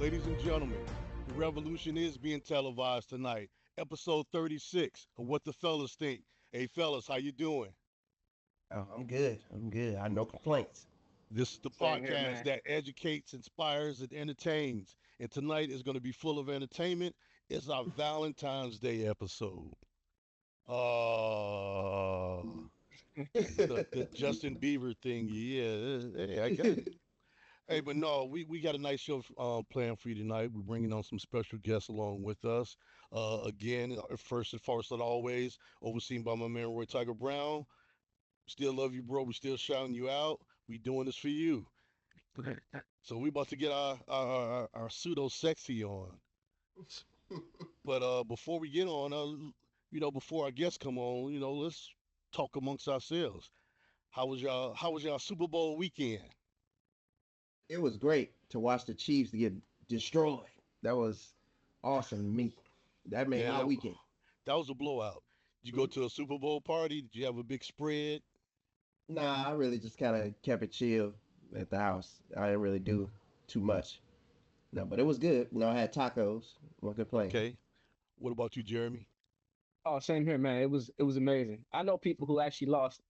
Ladies and gentlemen, the revolution is being televised tonight. Episode 36 of What the Fellas Think. Hey fellas, how you doing? Oh, I'm good. I'm good. I no complaints. This is the Same here, podcast man. that educates, inspires, and entertains. And tonight is going to be full of entertainment. It's our Valentine's Day episode. Uh, the Justin Bieber thing. Yeah, hey, I got it. Hey, but no, we got a nice show planned for you tonight. We're bringing on some special guests along with us. Again, first and foremost, always, overseen by my man Roy Tiger Brown. Still love you, bro. We still shouting you out. We doing this for you. So we about to get our pseudo sexy on. But before we get on, before our guests come on, let's talk amongst ourselves. How was y'all Super Bowl weekend? It was great to watch the Chiefs get destroyed. That was awesome to me. That made Yeah, my that, weekend. that was a blowout. Did you go to a Super Bowl party? Did you have a big spread? Nah, I really just kind of kept it chill at the house. I didn't really do too much. No, but it was good. I had tacos. One complaint. Okay. What about you, Jeremy? Oh, same here, man. It was amazing. I know people who actually lost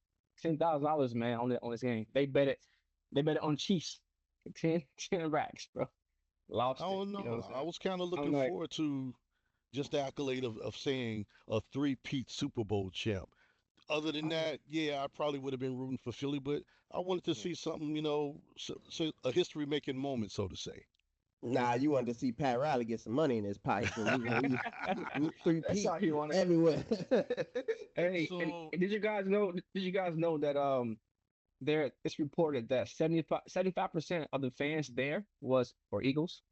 $10,000, man, on this game. They bet it on Chiefs. 10 racks, bro. I Lost it. don't You know what know. I'm I saying? was kind of I'm looking like, forward to just the accolade of saying a three-peat Super Bowl champ. Other than I'm like, that, yeah, I probably would have been rooting for Philly, but I wanted to yeah. see something, so a history-making moment, so to say. Nah, you wanted to see Pat Riley get some money in his pipes, and we three That's peat all he wanted. everywhere. Hey, So and did you guys know that it's reported that 75% of the fans there was for Eagles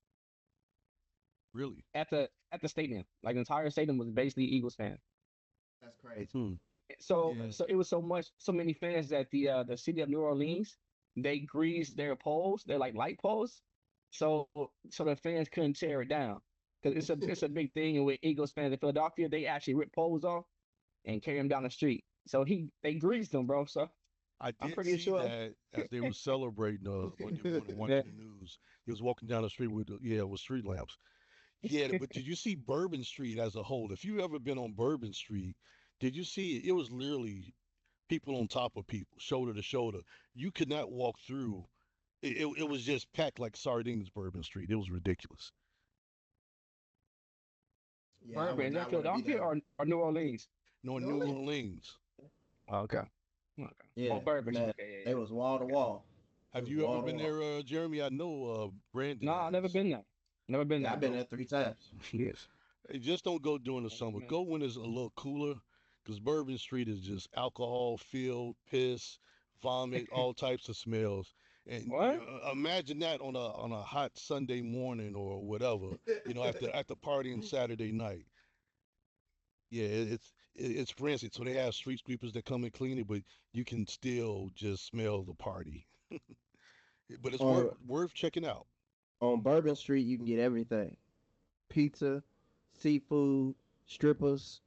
really, at the stadium. Like the entire stadium was basically Eagles fans. That's crazy. hmm, So yeah, so it was so many fans that the city of New Orleans, they greased their poles, they're like light poles, so the fans couldn't tear it down because it's a big thing with Eagles fans in Philadelphia. They actually rip poles off and carry them down the street. So they greased them, bro. So I I'm did pretty see sure. that as they were celebrating when you were Yeah. watching the news. He was walking down the street with street lamps. Yeah, but did you see Bourbon Street as a whole? If you ever been on Bourbon Street, did you see it? It was literally people on top of people, shoulder to shoulder. You could not walk through. It was just packed like sardines, Bourbon Street. It was ridiculous. Yeah, I Bourbon, would is that not want to be Philadelphia there. or New Orleans? No, New New Orleans. Orleans. Okay. Okay. Oh, Yeah, Bourbon. man, Okay, yeah, they yeah. was wall to Okay. wall. It Have was you ever wall to been wall. there, Jeremy? I know Brandon No, I've never has. been there. Never been Yeah, there, I've been bro. there 3 times. Yes. Hey, just don't go during the summer. Man. Go when it's a little cooler, because Bourbon Street is just alcohol filled, piss, vomit, all types of smells. And What? imagine that on a hot Sunday morning or whatever, after partying Saturday night. Yeah, it's rancid. So they have street sweepers that come and clean it, but you can still just smell the party. But it's worth on worth checking out. on Bourbon Street, you can get everything: pizza, seafood, strippers,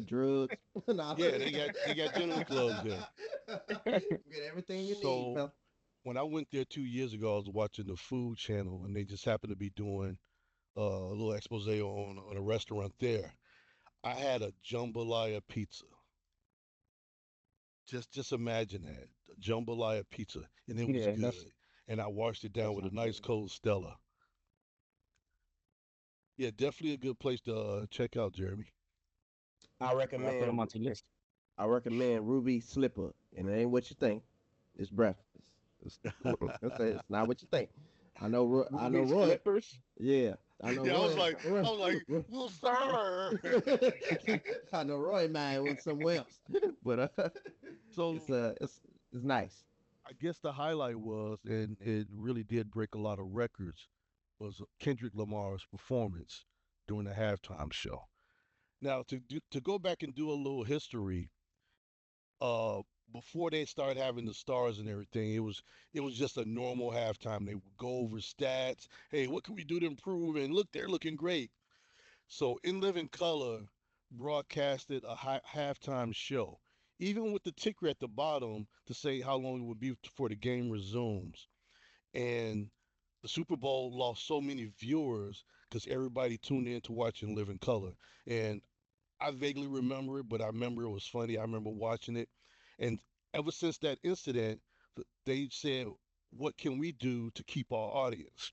drugs. Nah. Yeah, they got gentleman clubs there. Get everything you need, So fella. when I went there 2 years ago, I was watching the Food Channel, and they just happened to be doing a little expose on a restaurant there. I had a jambalaya pizza. Just imagine that, a jambalaya pizza, and it was Yeah, that's good. And I washed it down that with a sounds nice good. cold Stella. Yeah, definitely a good place to check out, Jeremy. I I put them recommend on the list. I recommend Ruby Slipper, and it ain't what you think. It's breakfast. It's not what you think. I know Ruby Roy. Slippers. Yeah, I know Yeah, I was Roy. like, I Roy, was like, Roy well, sir. I know Roy man with somewhere else, but it's So uh it's it's nice. I guess the highlight was, and it really did break a lot of records, was Kendrick Lamar's performance during the halftime show. Now, to go back and do a little history, uh, before they started having the stars and everything, it was just a normal halftime. They would go over stats. Hey, what can we do to improve? And look, they're looking great. So, In Living Color broadcasted a halftime show, even with the ticker at the bottom to say how long it would be before the game resumes. And the Super Bowl lost so many viewers because everybody tuned in to watch in living color. And I vaguely remember it, but I remember it was funny. I remember watching it. And ever since that incident, they said, what can we do to keep our audience?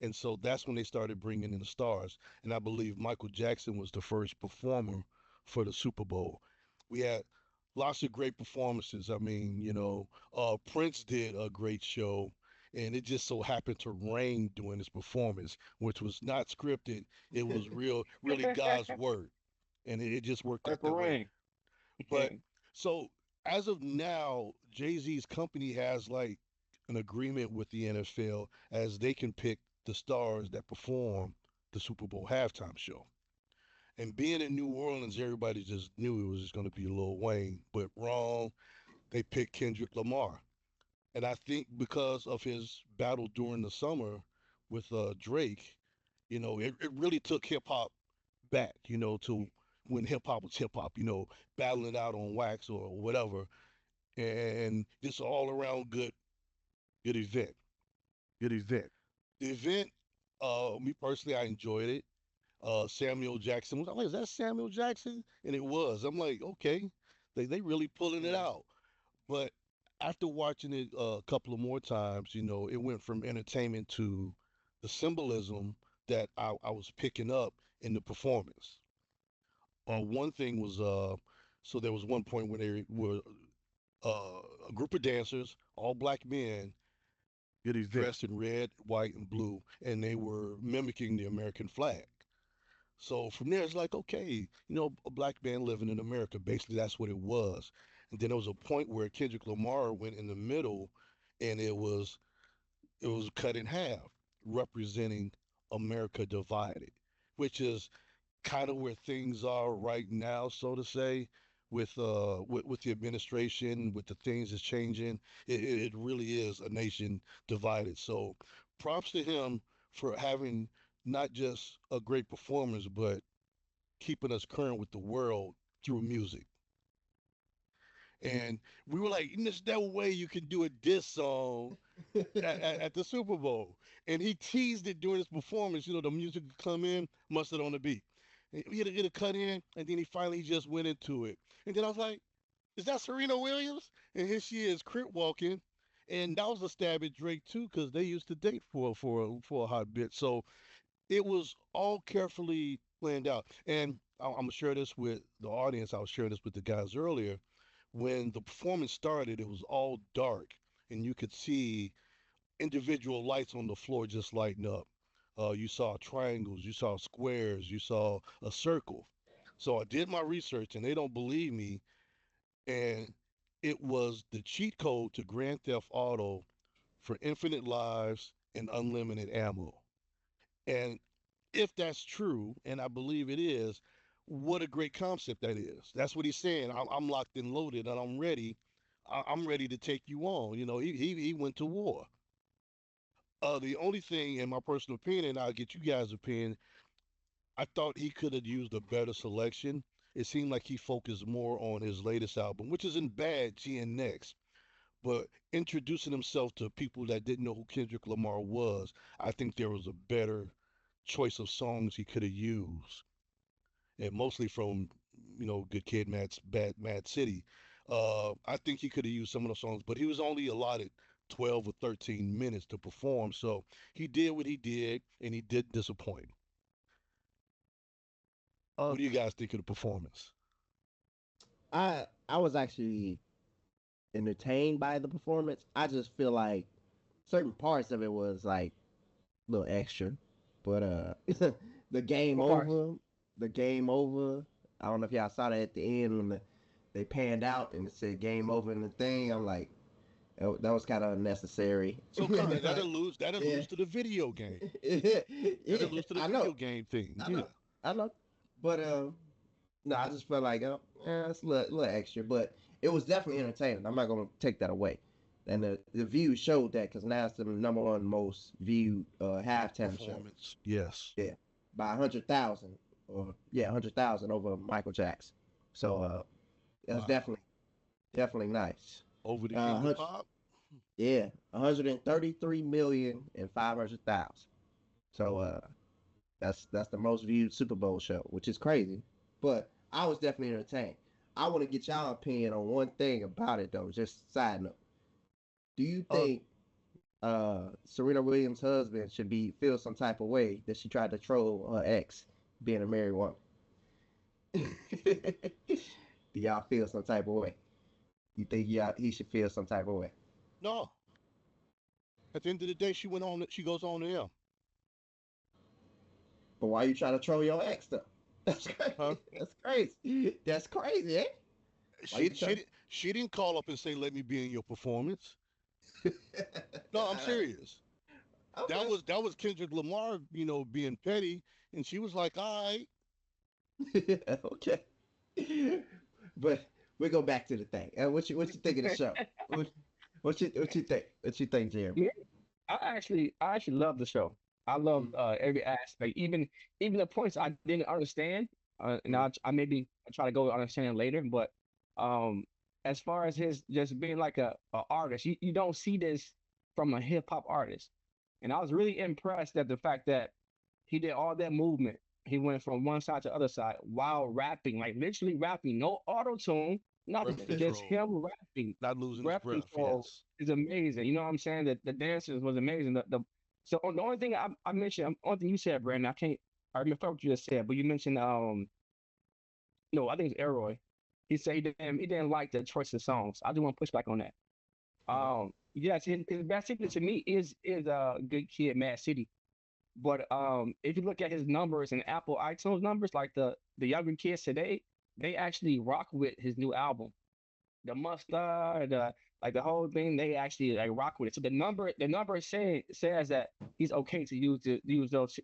And so that's when they started bringing in the stars. And I believe Michael Jackson was the first performer for the Super Bowl. We had lots of great performances. I mean, Prince did a great show, and it just so happened to rain during his performance, which was not scripted. It was really God's word, and it just worked out that Purple way. Rain. But so as of now, Jay Z's company has like an agreement with the NFL as they can pick the stars that perform the Super Bowl halftime show. And being in New Orleans, everybody just knew it was just going to be Lil Wayne, but wrong. They picked Kendrick Lamar. And I think because of his battle during the summer with Drake, it really took hip hop back, to when hip hop was hip hop, battling it out on wax or whatever. And just all around good event. Good event. The event, me personally, I enjoyed it. Samuel Jackson was, I'm like, is that Samuel Jackson? And it was. I'm like, okay, they really pulling it Yeah. out. But after watching it a couple of more times, it went from entertainment to the symbolism that I was picking up in the performance. One thing was, so there was one point where they were a group of dancers, all black men, Good event. dressed in red, white, and blue, and they were mimicking the American flag. So from there, it's like, okay, a black man living in America. Basically, that's what it was. And then there was a point where Kendrick Lamar went in the middle, and it was cut in half, representing America divided, which is kind of where things are right now, so to say, with the administration, with the things that's changing. It really is a nation divided. So props to him for having not just a great performance, but keeping us current with the world through music. And we were like, there's no way you can do a diss song at the Super Bowl. And he teased it during his performance. The music would come in, mustard on the beat. And it'd cut in, and then he finally just went into it. And then I was like, is that Serena Williams? And here she is, crip walking. And that was a stab at Drake too, because they used to date for a hot bit. So it was all carefully planned out. And I'm gonna share this with the audience. I was sharing this with the guys earlier. When the performance started, it was all dark, and you could see individual lights on the floor just lighting up. You saw triangles, you saw squares, you saw a circle. So I did my research, and they don't believe me. And it was the cheat code to Grand Theft Auto for infinite lives and unlimited ammo. And if that's true, and I believe it is, what a great concept that is. That's what he's saying. I'm locked and loaded, and I'm ready. I'm ready to take you on. He went to war. The only thing, in my personal opinion, and I'll get you guys' opinion, I thought he could have used a better selection. It seemed like he focused more on his latest album, which isn't bad, GN Next, but introducing himself to people that didn't know who Kendrick Lamar was, I think there was a better choice of songs he could have used, and mostly from Good Kid, Mad City. I think he could have used some of the songs, but he was only allotted 12 or 13 minutes to perform, so he did what he did, and he did disappoint. Uh, What do you guys think of the performance? I was actually entertained by the performance. I just feel like certain parts of it was like a little extra, but the game What parts? over, the game over. I don't know if y'all saw that at the end when they panned out and it said game over in the thing. I'm like, that was kind of unnecessary. So kind of that Like, alludes that yeah, alludes to the video game. That yeah, alludes to the I video know, game thing. I Yeah. know, I know, but no, I just felt like it's a little extra, but it was definitely entertaining. I'm not gonna take that away. And the views showed that because now it's the number one most viewed halftime show. Performance. Yes. Yeah, by 100,000 or yeah 100,000 over Michael Jackson. So that's Wow. definitely nice. Over the Uh, king of hun- pop. Yeah, 133,500,000. So that's the most viewed Super Bowl show, which is crazy. But I was definitely entertained. I want to get y'all opinion on one thing about it though. Just side note. Do you Uh, think Serena Williams' husband should be feel some type of way that she tried to troll her ex being a married woman? Do y'all feel some type of way? You think he should feel some type of way? no. At the end of the day, she went on. She goes on to him, But why you trying to troll your ex though? That's huh? crazy. That's crazy. That's crazy, eh? Why you trying? She didn't call up and say, "Let me be in your performance." No, I'm serious. Okay. That was Kendrick Lamar, being petty, and she was like, "All right." Okay. But we go back to the thing. What you think of the show? What, what you think? What you think, Jeremy? Yeah, I actually love the show. I love every aspect, even the points I didn't understand. And Mm-hmm. I maybe try to go understand later, but um, as far as his just being like a artist, you don't see this from a hip hop artist. And I was really impressed at the fact that he did all that movement. He went from one side to the other side while rapping, like literally rapping, no auto tune, Breath nothing, just control, him rapping. not losing his Breath breath. control Yes. is amazing. You know what I'm saying? That the dancers was amazing. So the only thing I mentioned, only thing you said, Brandon, I remember what you just said, but you mentioned no, I think it's Elroy. He said he didn't like the choice of songs. I just want to push back on that. Uh-huh. Yes, his best signal to me is Good Kid, Mad City. But if you look at his numbers and Apple iTunes numbers, like the younger kids today, they actually rock with his new album. The Mustard, like the whole thing, they actually like rock with it. So the number says that he's okay to use those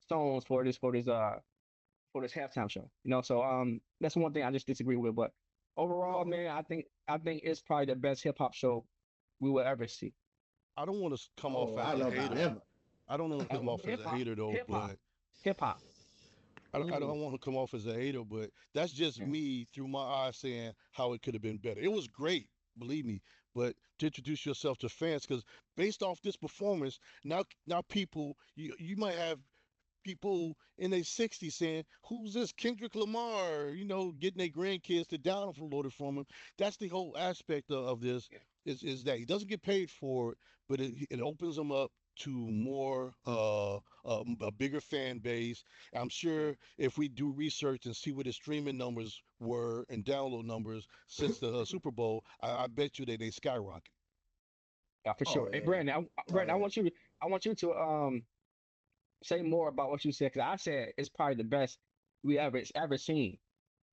songs for this halftime show. So that's one thing I just disagree with. But overall, Oh, man, I think it's probably the best hip hop show we will ever see. I don't want to come off oh, I as don't a know about hater. ever. I don't want to come off as Hip a hop, hater though, hip hop, but hip hop. I Mm. don't want to come off as a hater, but that's just me through my eyes saying how it could have been better. It was great, believe me, but to introduce yourself to fans, because based off this performance, now people, you might have people in their 60s saying, "Who's this Kendrick Lamar?" Getting their grandkids to download it from him. That's the whole aspect of this is that he doesn't get paid for it, but it opens him up to more a bigger fan base. I'm sure if we do research and see what his streaming numbers were and download numbers since the Super Bowl, I bet you they skyrocket. Yeah, for Oh sure. Hey, yeah. Oh Brandon, yeah. I want you to say more about what you said because I said it's probably the best we ever seen.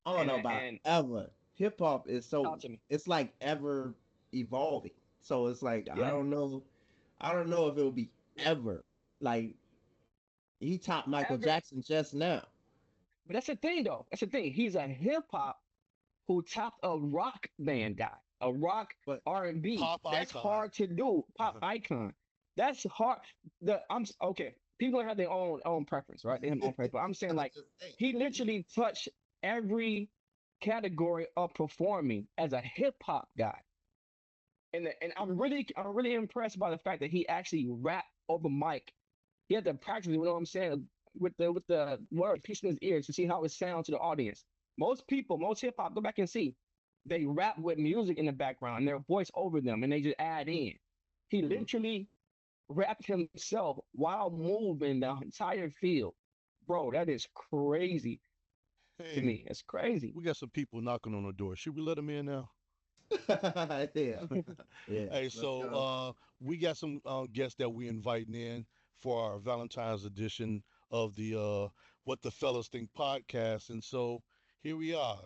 I don't And know about and ever. Hip hop is talk so to me. it's like ever evolving. So it's like I Yeah, don't know. I don't know if it will be ever. Like he topped Michael ever. Jackson just now. But that's the thing, though. That's the thing. He's a hip hop who topped a rock band guy, a rock But R&B. Pop That's icon. hard to do. Pop icon. That's hard. Okay. People have their own preference, right? They have their own preference. But I'm saying I'm like just saying. he literally touched every category of performing as a hip hop guy. And I'm really impressed by the fact that he actually rapped over mic. He had to practice, you know what I'm saying, with the word piece in his ears to see how it sounds to the audience. Most hip hop, go back and see, they rap with music in the background and their voice over them, and they just add in. He Mhm. literally rapped himself while moving the entire field. Bro, that is crazy to Hey, me. It's crazy. we got some people knocking on the door. Should we let them in now? Yeah. Yeah. Hey, Let's so go. we got some guests that we inviting in for our Valentine's edition of the What the Fellas Think podcast, and so here we are.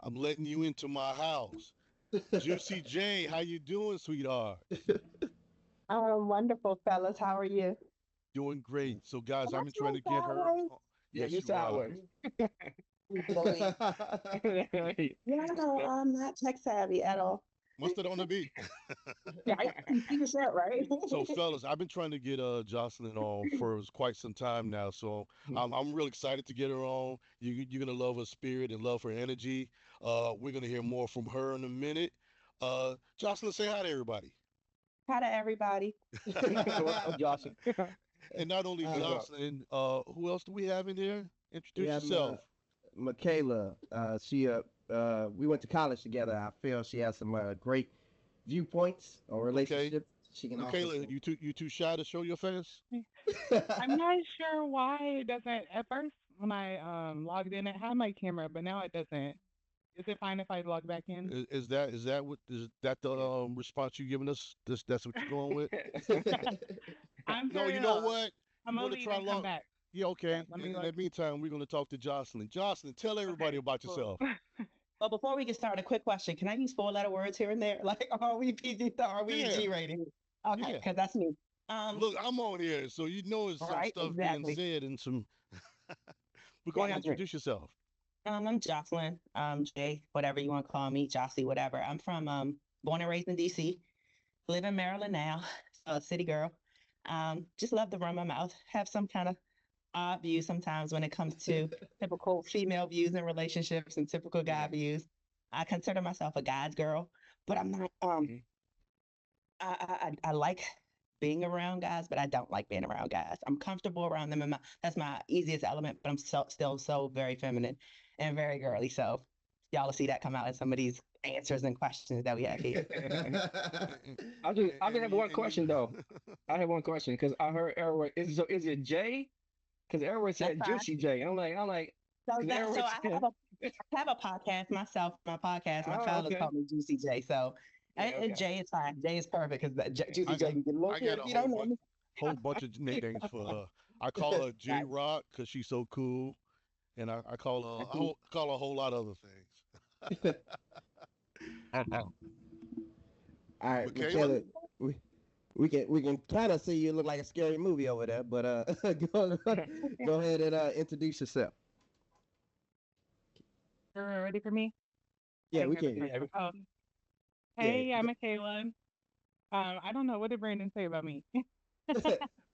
I'm letting you into my house. Juicy J, how you doing, sweetheart? Wonderful, fellas. How are you? Doing great. So, guys, Am I I've been trying still to get her. sideways? Yeah, Yes, you you are. sideways. Boy. Yeah, no, I'm not tech savvy at all. Mustard on the beat. Right? You figured that, right? So, fellas, I've been trying to get Jocelyn on for quite some time now. So I'm real excited to get her on. You're gonna love her spirit and love her energy. We're gonna hear more from her in a minute. Jocelyn, say hi to everybody. Hi to everybody. What's up, Josh? And not only What's uh, up? Jocelyn, who else do we have in there? we Introduce have yourself. Michaela. We went to college together. I feel she has some great viewpoints on Okay, relationships. She can offer Michaela, some. you too shy to show your face? I'm not sure why it doesn't. At first, when I logged in, it had my camera, but now it doesn't. Is it fine if I log back in? Is that the response you giving us? That's what you're going with? I'm No, you turning it know off. what? I'm You gonna want to leave try and come long? back. Yeah, Yeah, okay. let me In log. the meantime, we're going to talk to Jocelyn. Jocelyn, tell everybody Okay, about cool. yourself. Well, before we get started, a quick question. Can I use four-letter words here and there? Like, are we PG or are we Yeah, G rated? Okay, yeah. because that's me. Um, Look, I'm on here, so you know there's some right, stuff being exactly. said and some. But go ahead, 100. introduce yourself. I'm Jocelyn, Jay, whatever you want to call me, Jossie, whatever. I'm from born and raised in DC, live in Maryland now, so a city girl. Just love to run my mouth, have some kind of odd views sometimes when it comes to typical female views in relationships and typical guy Yeah. views. I consider myself a guy's girl, but I'm not. Mhm. I like being around guys, but I don't like being around guys. I'm comfortable around them, and that's my easiest element. But I'm still so very feminine and very girly. So y'all will see that come out in some of these answers and questions that we have here. I just have one And question though. I have one question because I heard Errol. Is it Jay? Because Errol That's said fine. Juicy J. I'm like, So and that Errol so I said, have a podcast myself. My podcast, my oh, fellas okay, call me Juicy J. So yeah, and okay. Jay is fine. Jay is perfect because Juicy I J got can get a little I got weird a if you don't know me. whole bunch of nicknames for her. I call her J Nice. Rock because she's so cool, and I call her That's me. call her a whole lot of other things. All right, Michaela, Michaela. We we can kind of see you look like a scary movie over there, but go ahead and introduce yourself. Ready for me? I Yeah, didn't we hear the can. Yeah, first one. Oh, Yeah. hey, I'm Michaela. I don't know what did Brandon say about me.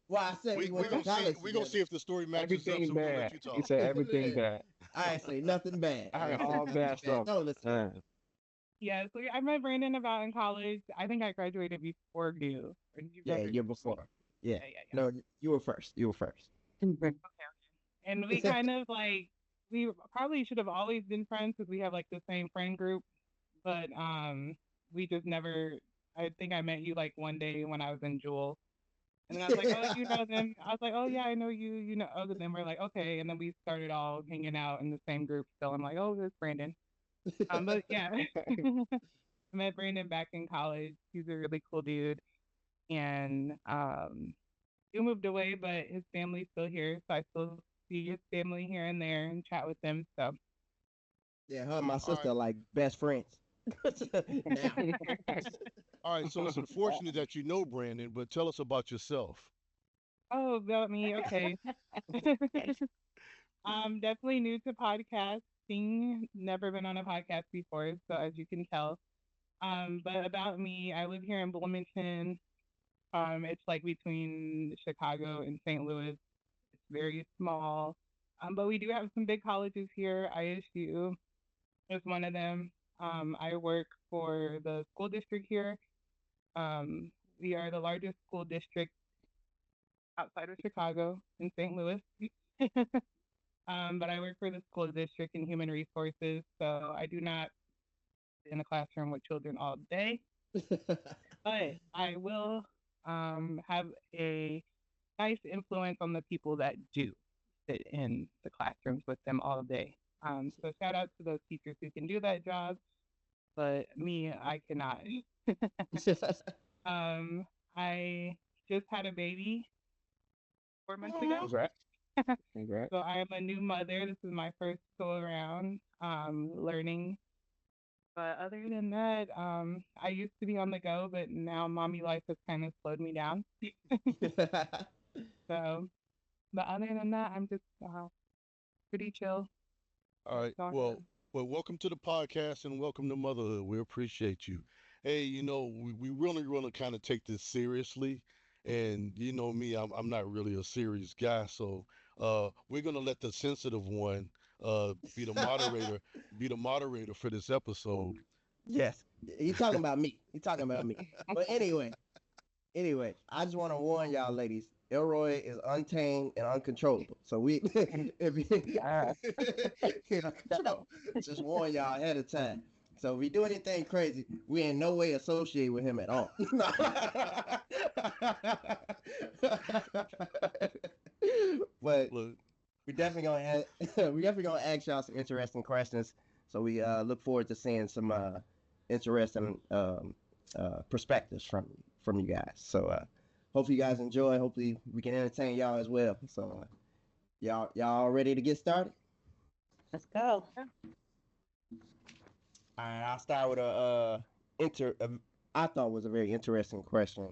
Well, I said we we we went to gonna see college we gonna together. see if the story matches up. everything So we're gonna let bad. you He talk. said everything bad. I ain't say nothing bad. I I heard ain't say all nothing bad bad. stuff. No, listen. Yeah, so I met Brandon about in college. I think I graduated before you, or you Yeah, graduated year before. before. Yeah. Yeah, yeah, No, you were first. You were first. yeah. And we kind of like we probably should have always been friends because we have like the same friend group, but we just never. I think I met you like one day when I was in Jewel, and then I was like, oh, you know them. I was like, oh yeah, I know you. You know, other than we're like, okay, and then we started all hanging out in the same group. So I'm like, oh, this Brandon. But yeah, I met Brandon back in college. He's a really cool dude, and he moved away, but his family's still here, so I still see his family here and there and chat with them. So Yeah, her and my All sister right, are like best friends. Now. all right. So it's unfortunate that you know Brandon, but tell us about yourself. oh, about me, okay. I'm definitely new to podcasting. Never been on a podcast before, so as you can tell. But about me, I live here in Bloomington. It's like between Chicago and St. Louis. It's very small. But we do have some big colleges here. ISU is one of them. I work for the school district here. Um, we are the largest school district outside of Chicago in St. Louis. But I work for the school district in human resources, so I do not sit in a classroom with children all day, but I will have a nice influence on the people that do sit in the classrooms with them all day. So shout out to those teachers who can do that job, but me, I cannot. um, I just had a baby 4 months ago, Congrats, congrats. so I am a new mother. This is my first go around learning. But other than that, I used to be on the go, but now mommy life has kind of slowed me down. So, but other than that, I'm just pretty chill. All right. Going Well, welcome to the podcast and welcome to motherhood. We appreciate you. Hey, we really want to kind of take this seriously, and you know me, I'm not really a serious guy, so we're gonna let the sensitive one be the moderator, be the moderator for this episode. Yes, he talking about me. He talking about me. But anyway, I just want to warn y'all, ladies. Elroy is untamed and uncontrollable. So we, if you, Uh, you know, just warn y'all ahead of time. So if we do anything crazy, we in no way associate with him at all. But Look, we definitely gonna ask y'all some interesting questions. So we look forward to seeing some interesting perspectives from you guys. So hopefully you guys enjoy. Hopefully we can entertain y'all as well. So y'all all ready to get started? let's go. All right, I'll start with I thought was a very interesting question.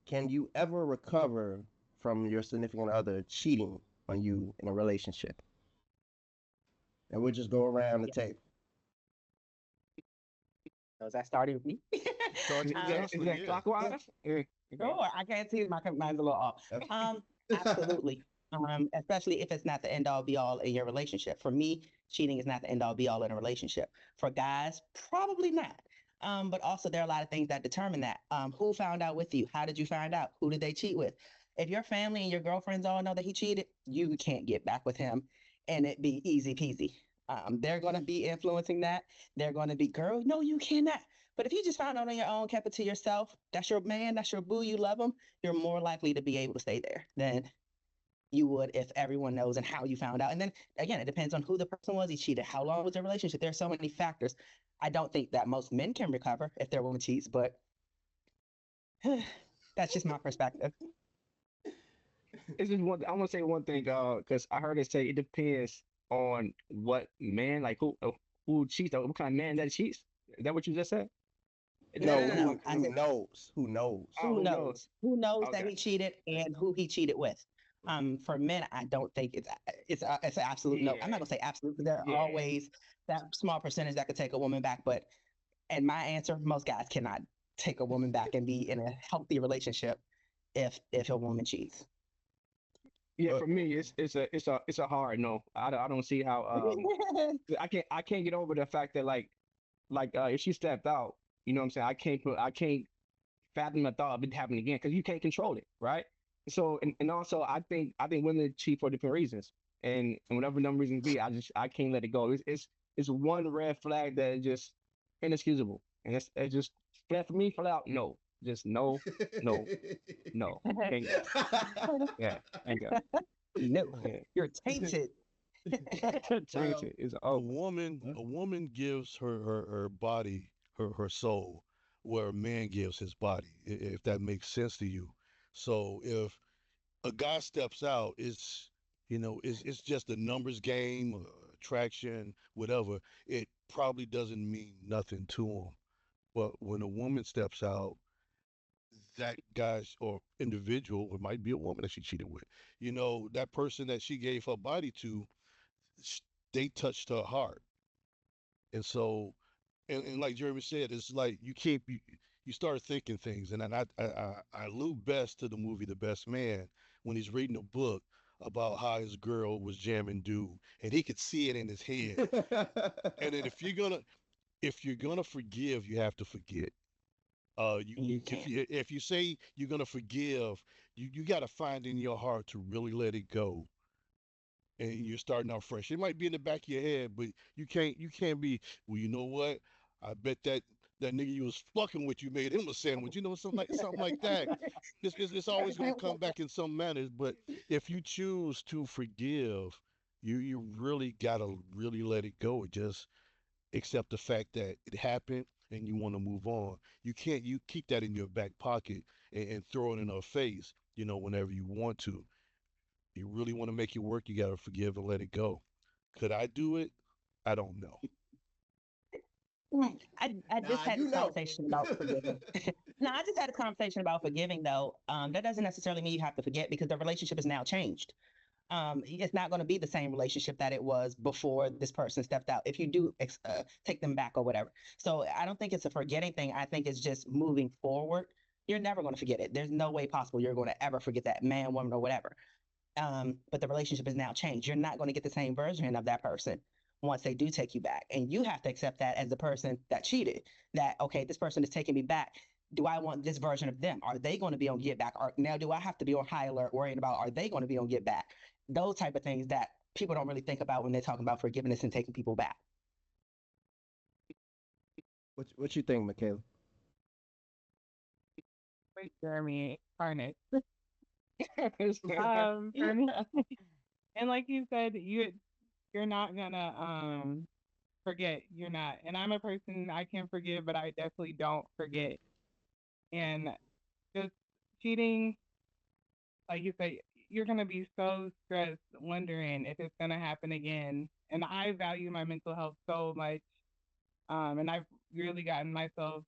Can you ever recover from your significant other cheating on you in a relationship? And we'll just go around the Yeah. table. So is that starting with me? start with Is that, is Jocelyn, that yeah. clockwise? Yeah. Okay. Sure, I can't see mine's a little off. Absolutely. Especially if it's not the end all be all in your relationship. For me, cheating is not the end all be all in a relationship. For guys, probably not. But also there are a lot of things that determine that. Who found out with you? How did you find out? Who did they cheat with? If your family and your girlfriends all know that he cheated, you can't get back with him and it be easy peasy. They're gonna be influencing that. They're gonna be, girl, no, you cannot. But if you just found out on your own, kept it to yourself, that's your man, that's your boo, you love him, you're more likely to be able to stay there than you would if everyone knows and how you found out. And then again, it depends on who the person was he cheated, how long was their relationship. There's so many factors. I don't think that most men can recover if their woman cheats, but that's just my perspective. It's just one. I want to say one thing, because I heard it say it depends on what man, like who cheats, or what kind of man that cheats. Is that what you just said? It No, No, depends no, on no, no. who. I who said knows? Who knows? Oh, who who knows? knows? Who knows that Okay. he cheated and who he cheated with? For men, I don't think it's an absolute no. I'm not Yeah. gonna say absolute because there are Yeah. always that small percentage that could take a woman back. But and my answer, most guys cannot take a woman back and be in a healthy relationship if a woman cheats. Yeah. Uh, For me, it's a hard no. I don't see how. I can't get over the fact that if she stepped out, you know what I'm saying. I can't fathom the thought of it happening again because you can't control it, right? So and also I think women cheat for different reasons, and whatever number reasons be, I can't let it go. It's one red flag that is just inexcusable, and it's just flat for me. Flat out, no, just no, no, no, can't go. Yeah, can't go. No, Yeah, you're tainted. change Well, it. It's a over. woman, huh? a woman gives her body, her soul, where a man gives his body, if that makes sense to you. So if a guy steps out, it's just a numbers game, attraction, whatever. It probably doesn't mean nothing to him. But when a woman steps out, that guy's or individual, it might be a woman that she cheated with, that person that she gave her body to, sh- they touched her heart. And so, and like Jeremy said, it's like you start thinking things. And then I allude best to the movie The Best Man when he's reading a book about how his girl was jamming dude, and he could see it in his head. And then if you're gonna forgive, you have to forget. You You if can't. you say you're gonna forgive, you got to find in your heart to really let it go, and you're starting out fresh. It might be in the back of your head, but you can't be. Well, you know what? I bet that nigga you was fucking with, you made him a sandwich. Something like that. It's always gonna come back in some manners. But if you choose to forgive, you really gotta really let it go. Just accept the fact that it happened and you want to move on. You keep that in your back pocket and throw it in her face, whenever you want to. You really want to make it work, you got to forgive and let it go. Could I do it? I don't know. I just Nah, had you this know. conversation about forgiving. No, I just had a conversation about forgiving though. That doesn't necessarily mean you have to forget because the relationship is now changed. It's not going to be the same relationship that it was before this person stepped out if you do take them back or whatever. So I don't think it's a forgetting thing. I think it's just moving forward. You're never going to forget it. There's no way possible you're going to ever forget that man, woman, or whatever. but the relationship is now changed. You're not going to get the same version of that person once they do take you back. And you have to accept that as the person that cheated, that, okay, this person is taking me back. Do I want this version of them? Are they going to be on get back? Or now do I have to be on high alert worrying about, are they going to be on get back? Those type of things that people don't really think about when they're talking about forgiveness and taking people back. What you think, Michaela? Wait, Jeremy, Carnage. For me, and like you said, you're not gonna forget. You're not. And I'm a person, I can forgive, but I definitely don't forget. And just cheating, like you say, you're gonna be so stressed, wondering if it's gonna happen again. And I value my mental health so much, and I've really gotten myself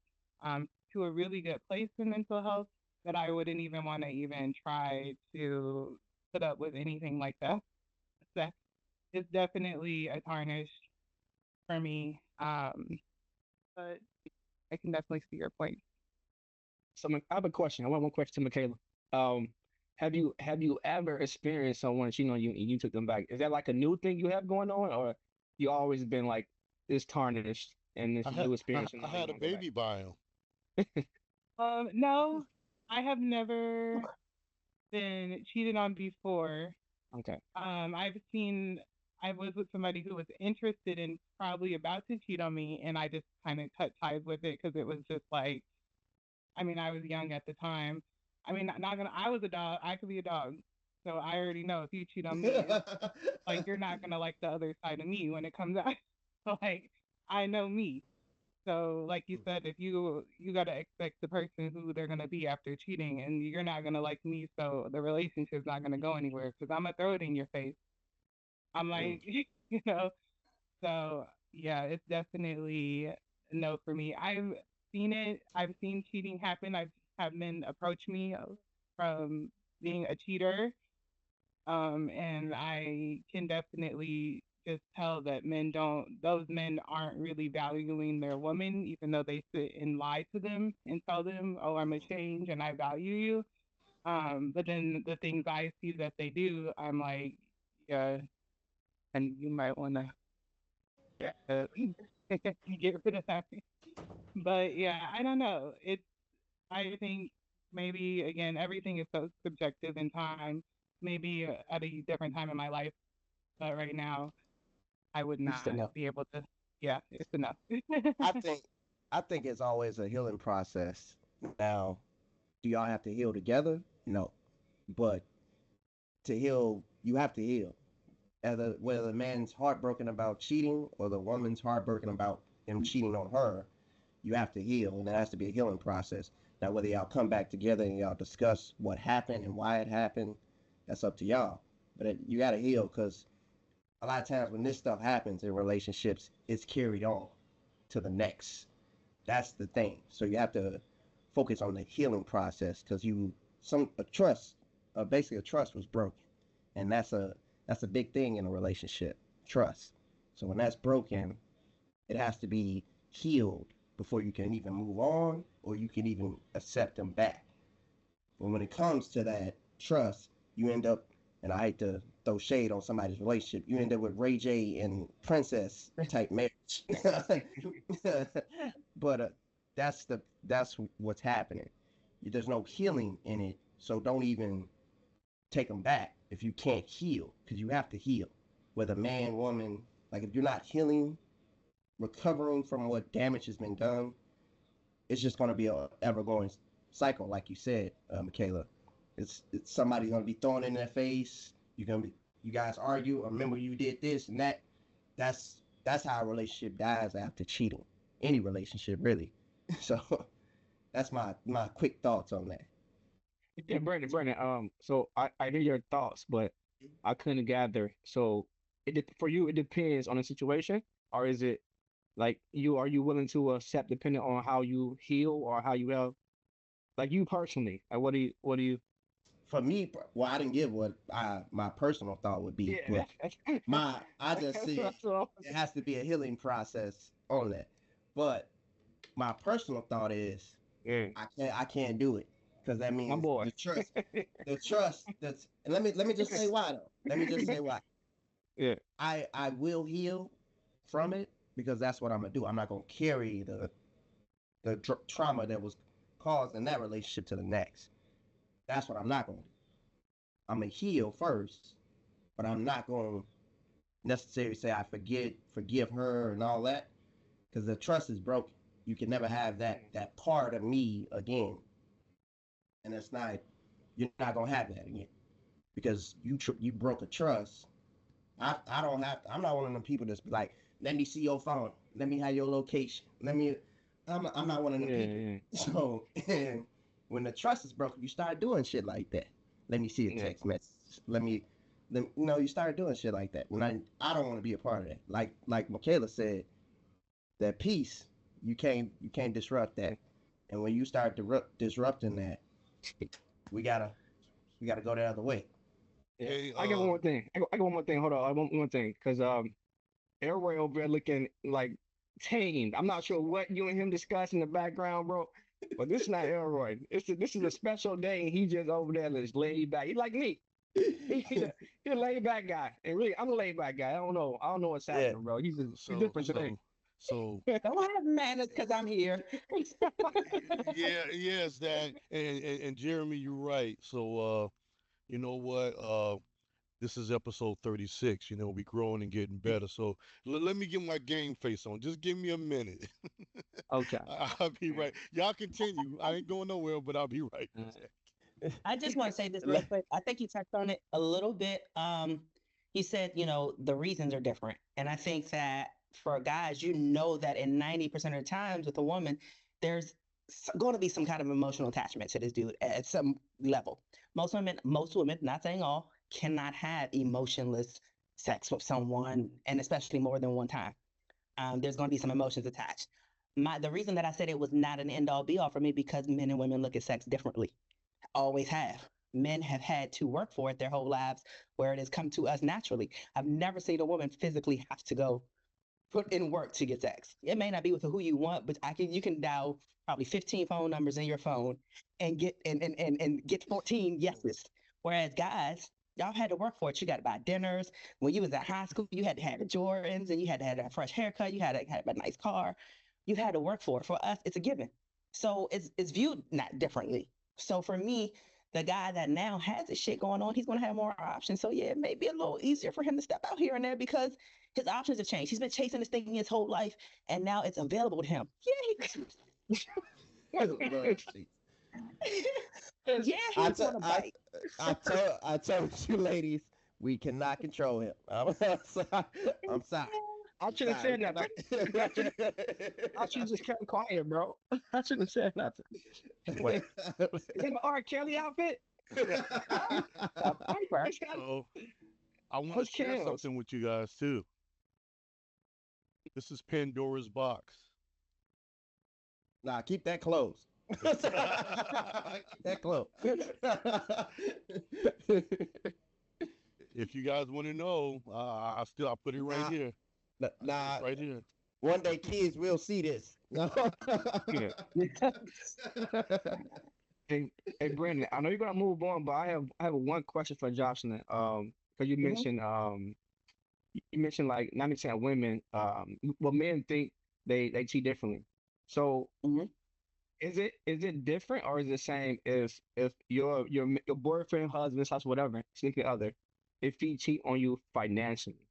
to a really good place in mental health that I wouldn't even want to even try to put up with anything like that. So it's definitely a tarnish for me. But I can definitely see your point. So I have a question. I want one question to Michaela. Um, have you ever experienced someone cheating on you and you took them back? Is that like a new thing you have going on, or you always been like this tarnished and this I had new I, experience and I now you had a want to go back? baby by him. No, I have never been cheated on before. Okay. I've seen, I was with somebody who was interested and probably about to cheat on me, and I just kind of cut ties with it because it was just like, I mean, I was young at the time. I mean, not gonna, I was a dog, I could be a dog. So I already know if you cheat on me, it's like you're not gonna like the other side of me when it comes out. So like, I know me. So, like you said, if you gotta expect the person who they're gonna be after cheating, and you're not gonna like me, so the relationship's not gonna go anywhere because I'm gonna throw it in your face. I'm Mm. like, you know. So yeah, it's definitely a no for me. I've seen it. I've seen cheating happen. I've had men approach me from being a cheater, and I can definitely just tell that those men aren't really valuing their woman, even though they sit and lie to them and tell them, oh, I'm a change and I value you. But then the things I see that they do, I'm like, yeah, and you might want to get rid of that. But yeah, I don't know. I think maybe, again, everything is so subjective in time. Maybe at a different time in my life, but right now, I would Just not enough. be able to. Yeah, it's enough. I think I think it's always a healing process. Now, do y'all have to heal together? No, but to heal, you have to heal. Whether the man's heartbroken about cheating or the woman's heartbroken about him cheating on her, you have to heal, and there has to be a healing process. Now, whether y'all come back together and y'all discuss what happened and why it happened, that's up to y'all. But you got to heal because a lot of times when this stuff happens in relationships, it's carried on to the next. That's the thing. So you have to focus on the healing process because a trust, basically a trust was broken, and that's a big thing in a relationship, trust. So when that's broken, it has to be healed before you can even move on or you can even accept them back. But when it comes to that trust, you end up, and I hate to throw shade on somebody's relationship, you end up with Ray J and Princess type marriage. But that's what's happening. There's no healing in it, so don't even take them back if you can't heal, because you have to heal. Whether man, woman, like if you're not healing, recovering from what damage has been done, it's just going to be a ever going cycle, like you said, Michaela. It's somebody's going to be thrown in their face. You guys argue. Remember you did this and that. That's how a relationship dies after cheating. Any relationship, really. So that's my quick thoughts on that. Yeah, Brandon. So I hear your thoughts, but I couldn't gather. So for you, it depends on the situation, or is it like are you willing to accept depending on how you heal or how you have like you personally? Like what do you? For me, well, I didn't give what my personal thought would be, Yeah, but I just said that's what it has to be a healing process on that. But my personal thought is yeah. I can't do it because that My means boy. the trust that's. And let me just say why though. Let me just say why. Yeah. I will heal from it because that's what I'm gonna do. I'm not gonna carry the trauma that was caused in that relationship to the next. That's what I'm not gonna do. I'm gonna heal first, but I'm not gonna necessarily say I forgive her and all that because the trust is broken. You can never have that part of me again, and it's not. You're not gonna have that again because you broke a trust. I don't have. I'm not one of them people that's be like, let me see your phone, let me have your location, let me. I'm not one of them Yeah, people. yeah, So and when the trust is broken, you start doing shit like that. Let me see a yeah. text message. You start doing shit like that. When I don't want to be a part of that. Like Michaela said, that peace you can't disrupt that. And when you start disrupting that, we gotta go the other way. Yeah. Hey, I got one more thing. I got one more thing. Hold on. I want one thing. Because Elroy over there looking like tamed. I'm not sure what you and him discuss in the background, bro. But this is not Elroy. This is a special day, and he just over there just laid back. He like me. He a laid back guy. And really, I'm a laid back guy. I don't know. I don't know what's Yeah. happening, bro. He's so different today. so Don't have manners because I'm here. yeah, yes, that and Jeremy, you're right. So you know what? This is episode 36. You know, we growing and getting better. So let me get my game face on. Just give me a minute. Okay. I'll be right. Y'all continue. I ain't going nowhere, but I'll be right Uh, back. I just want to say this real quick. I think you touched on it a little bit. He said, the reasons are different. And I think that for guys, that in 90% of the times with a woman, there's going to be some kind of emotional attachment to this dude at some level. Most women, not saying all, cannot have emotionless sex with someone, and especially more than one time. There's going to be some emotions attached. The reason that I said it was not an end all be all for me because men and women look at sex differently, always have. Men have had to work for it their whole lives, where it has come to us naturally. I've never seen a woman physically have to go put in work to get sex. It may not be with who you want, but you can dial probably 15 phone numbers in your phone and get 14 yeses. Whereas guys, y'all had to work for it. You got to buy dinners. When you was at high school, you had to have the Jordans and you had to have a fresh haircut. You had to have a nice car. You had to work for it. For us, it's a given. So it's viewed not differently. So for me, the guy that now has this shit going on, he's going to have more options. So yeah, it may be a little easier for him to step out here and there because his options have changed. He's been chasing this thing his whole life, and now it's available to him. Yeah, yeah, I, he's t- gonna I, bite. I told you ladies, we cannot control him. I'm sorry. I'm sorry. I shouldn't have said nothing. I should just kept quiet, bro. I shouldn't have said nothing. Wait, is that an R. Kelly outfit? Piper. So I want to What's share Kells? something with you guys too. This is Pandora's box. Nah, keep that closed. Keep that closed. If you guys want to know, I'll put it right Nah, here. nah. It's right here. One day, kids will see this. No. Yeah. Hey, Brandon, I know you're gonna move on, but I have one question for Jocelyn. Because Mhm. you mentioned like 90% of women, well, men think they cheat differently. So Mhm. is it different or is it the same if your boyfriend, husband, slash whatever, significant other, if he cheat on you financially,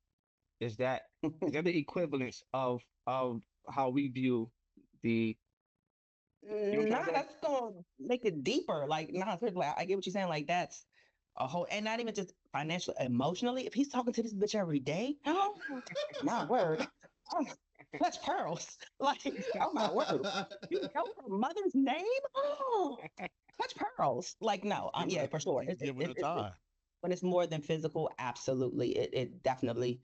is that is that the equivalence of how we view the you know what I'm trying Nah, to say? that's gonna make it deeper. Like, nah, seriously, I get what you're saying. Like, that's a whole, and not even just financially, emotionally. If he's talking to this bitch every day, oh my word, oh, that's pearls. Like, oh my word, you know her mother's name? Oh, touch pearls. Like, no, Giving yeah, her, for sure. he's giving her time. When it's more than physical, absolutely, it definitely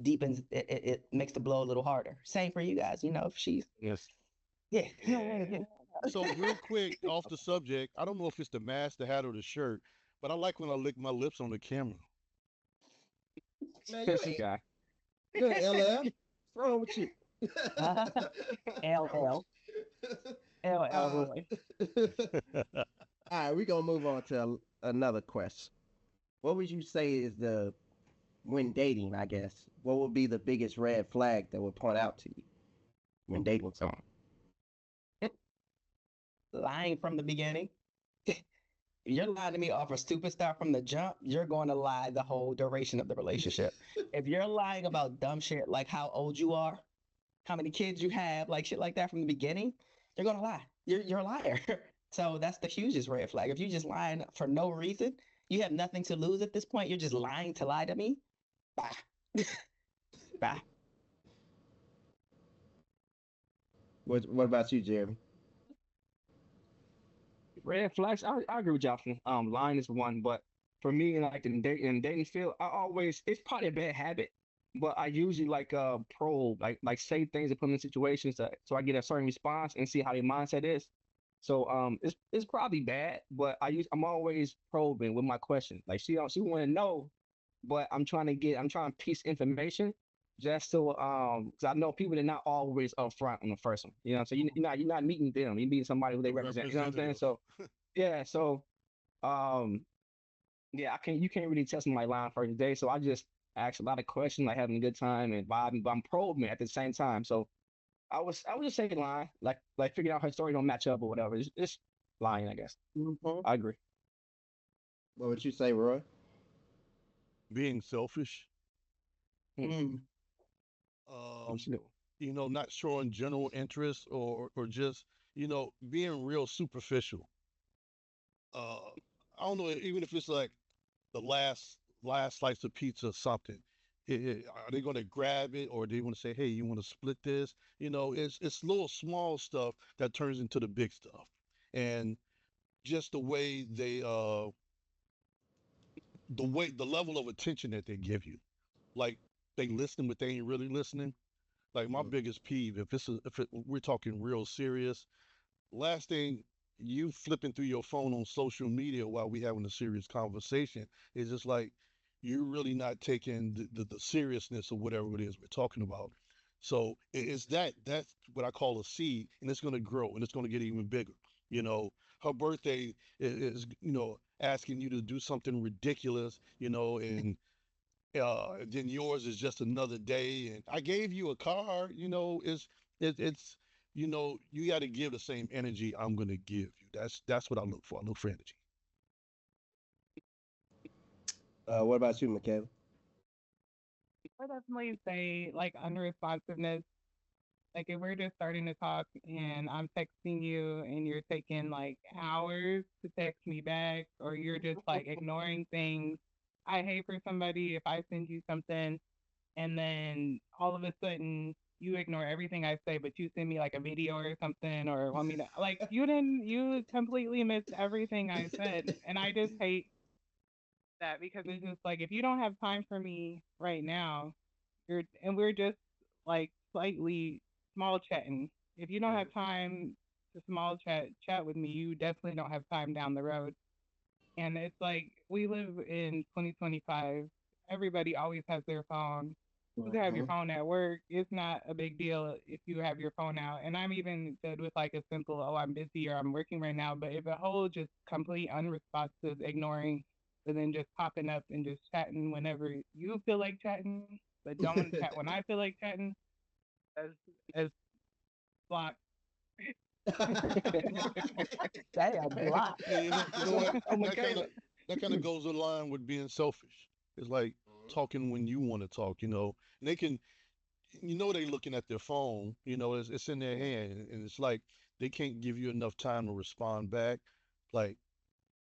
deepens. It makes the blow a little harder. Same for you guys. If she's Yes. yeah. Yeah. So real quick, off the subject, I don't know if it's the mask, the hat, or the shirt, but I like when I lick my lips on the camera. Man, This guy. you ain't LL. What's wrong with you? LL. LL uh, Roy. All right, we're gonna move on to another question. What would you say is the when dating? I guess what would be the biggest red flag that would point out to you when dating someone? Lying from the beginning. If you're lying to me off a superstar from the jump, you're going to lie the whole duration of the relationship. If you're lying about dumb shit like how old you are, how many kids you have, like shit like that from the beginning, you're gonna lie. You're a liar. So that's the hugest red flag. If you're just lying for no reason, you have nothing to lose at this point. You're just lying to lie to me. Bye. Bye. What about you, Jeremy? Red flags. I agree with Jocelyn. Lying is one, but for me, like in dating field, I always it's probably a bad habit, but I usually like probe, like say things and put them in situations so I get a certain response and see how their mindset is. So it's probably bad, but I'm always probing with my question. Like she want to know, but I'm trying to piece information just so because I know people that not always upfront on the first one. You know what I'm saying? You're not meeting them. You're meeting somebody who they The represent. You know what I'm saying? representative. So yeah, so um yeah, you can't really test my line first day. So I just ask a lot of questions, like having a good time and vibing, but I'm probing at the same time. So I was just saying lying, like figuring out her story don't match up or whatever. It's lying, I guess. Mhm. I agree. What would you say, Roy? Being selfish. Hmm. Mm. Um, What's new? not showing general interest or just, being real superficial. Uh, I don't know, even if it's like the last slice of pizza or something. Are they going to grab it or do they want to say, "Hey, you want to split this?" It's little small stuff that turns into the big stuff, and just the level of attention that they give you, like they listen, but they ain't really listening. Like my biggest peeve, we're talking real serious, last thing you flipping through your phone on social media while we having a serious conversation is just like you're really not taking the seriousness of whatever it is we're talking about. So it's that's what I call a seed, and it's going to grow and it's going to get even bigger. You know, her birthday is asking you to do something ridiculous, and then yours is just another day. And I gave you a car, it's you got to give the same energy I'm gonna give you. That's what I look for. I look for energy. What about you, Michaela? I definitely say like unresponsiveness. Like if we're just starting to talk and I'm texting you and you're taking like hours to text me back or you're just like ignoring things. I hate for somebody if I send you something and then all of a sudden you ignore everything I say, but you send me like a video or something or want me to like you completely missed everything I said. And I just hate that because it's just like if you don't have time for me right now, we're just like slightly small chatting. If you don't have time to small chat with me, you definitely don't have time down the road. And it's like we live in 2025. Everybody always has their phone. You can have your Mhm. phone at work. It's not a big deal if you have your phone out. And I'm even good with like a simple, oh, I'm busy or I'm working right now. But if a whole just complete unresponsive, ignoring, and then just popping up and just chatting whenever you feel like chatting, but don't want to chat when I feel like chatting, as as block. Damn, block. And you know what? Oh, That kind of Michaela. that kind of goes in line with being selfish. It's like talking when you want to talk. And they can, they looking at their phone. It's in their hand, and it's like they can't give you enough time to respond back. Like,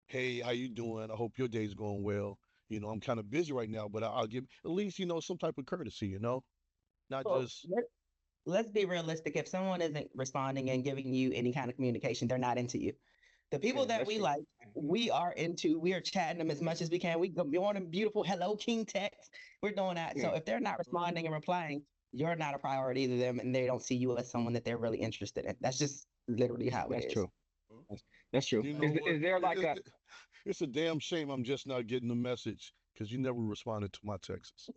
hey, how you doing? I hope your day's going well. I'm kind of busy right now, but I'll give at least, some type of courtesy, not Well, just, let's be realistic. If someone isn't responding and giving you any kind of communication, they're not into you. The Yeah, people that that's we true. like, we are into. We are chatting them as much as we can. We go on a beautiful hello king text. We're doing that. So Yeah, if they're not responding and replying, you're not a priority to them, and they don't see you as someone that they're really interested in. That's just literally how it that's is. true. That's true. you know what? Is there like a It's a damn shame I'm just not getting the message because you never responded to my texts.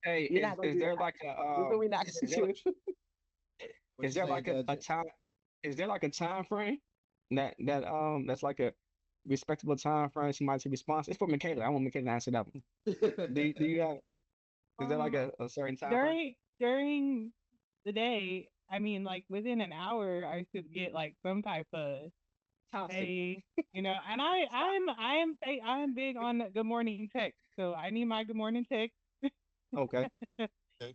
hey, You're not gonna is do there that. like a We're not is gonna there do it. What is you there say, like Judge? a time is there like a time frame? that's like a respectable time frame somebody to respond. It's for Michaela. I want Michaela to answer that one. Do you have is there like Um, a certain time frame? during the day, I mean, like within an hour, I should get like some type of Toxic. hey, and I'm big on the good morning text, so I need my good morning text. Okay. Okay.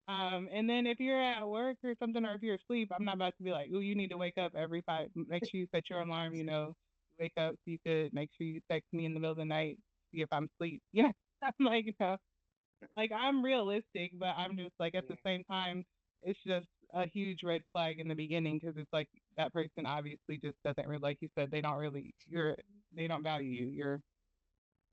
And then if you're at work or something, or if you're asleep, I'm not about to be like, "Ooh, you need to wake up every five." Make sure you set your alarm. Wake up so you could make sure you text me in the middle of the night, see if I'm asleep. I'm like, like I'm realistic, but I'm just like at the same time, it's just a huge red flag in the beginning because it's like that person obviously just doesn't really, like you said, they don't value you. You're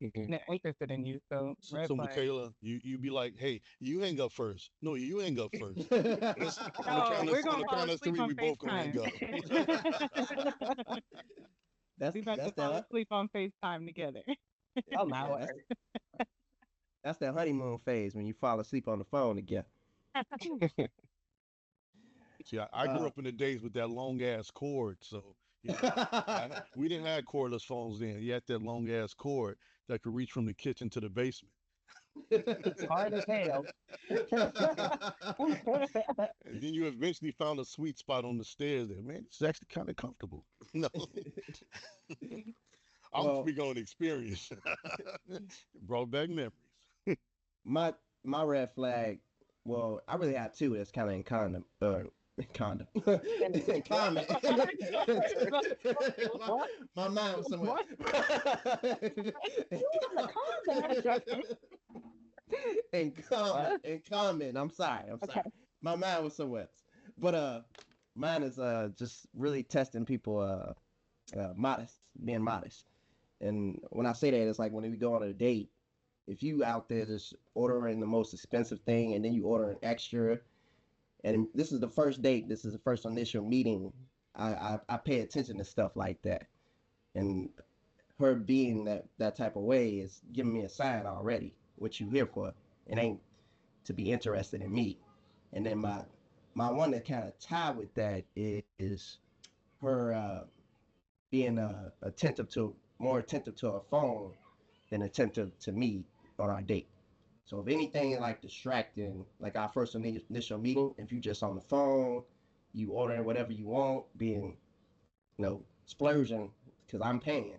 Mhm. not interested in you, so red So flag. Michaela, you be like, hey, you hang up first. No, you hang up first. Let's No, we're on gonna the fall count of asleep three, on we both gonna hang FaceTime. up. that's We about to that's fall that asleep on FaceTime together. Oh my yeah, word. that's that honeymoon phase when you fall asleep on the phone again. See, I grew Uh, up in the days with that long ass cord, so we didn't have cordless phones then. You had that long ass cord that could reach from the kitchen to the basement. Hard as hell. And then you eventually found a sweet spot on the stairs there. Man, it's actually kind of comfortable. No, I'm well, speaking on experience. Brought back memories. my my red flag. Well, I really have two. That's kind of in condom. Condom. In common. my, What? my mind was somewhere. What? You in the car, What? In common. I'm sorry. I'm sorry. Okay. My mind was somewhere else. But mine is just really testing people modest, being modest. And when I say that, it's like when we go on a date, if you out there just ordering the most expensive thing and then you order an extra, and this is the first date, this is the first initial meeting, I pay attention to stuff like that. And her being that type of way is giving me a sign already. What you here for? It ain't to be interested in me. And then my one that kind of tie with that is her being more attentive to her phone than attentive to me on our date. So if anything like distracting, like our first initial meeting, if you just on the phone, you ordering whatever you want, being splurging because I'm paying,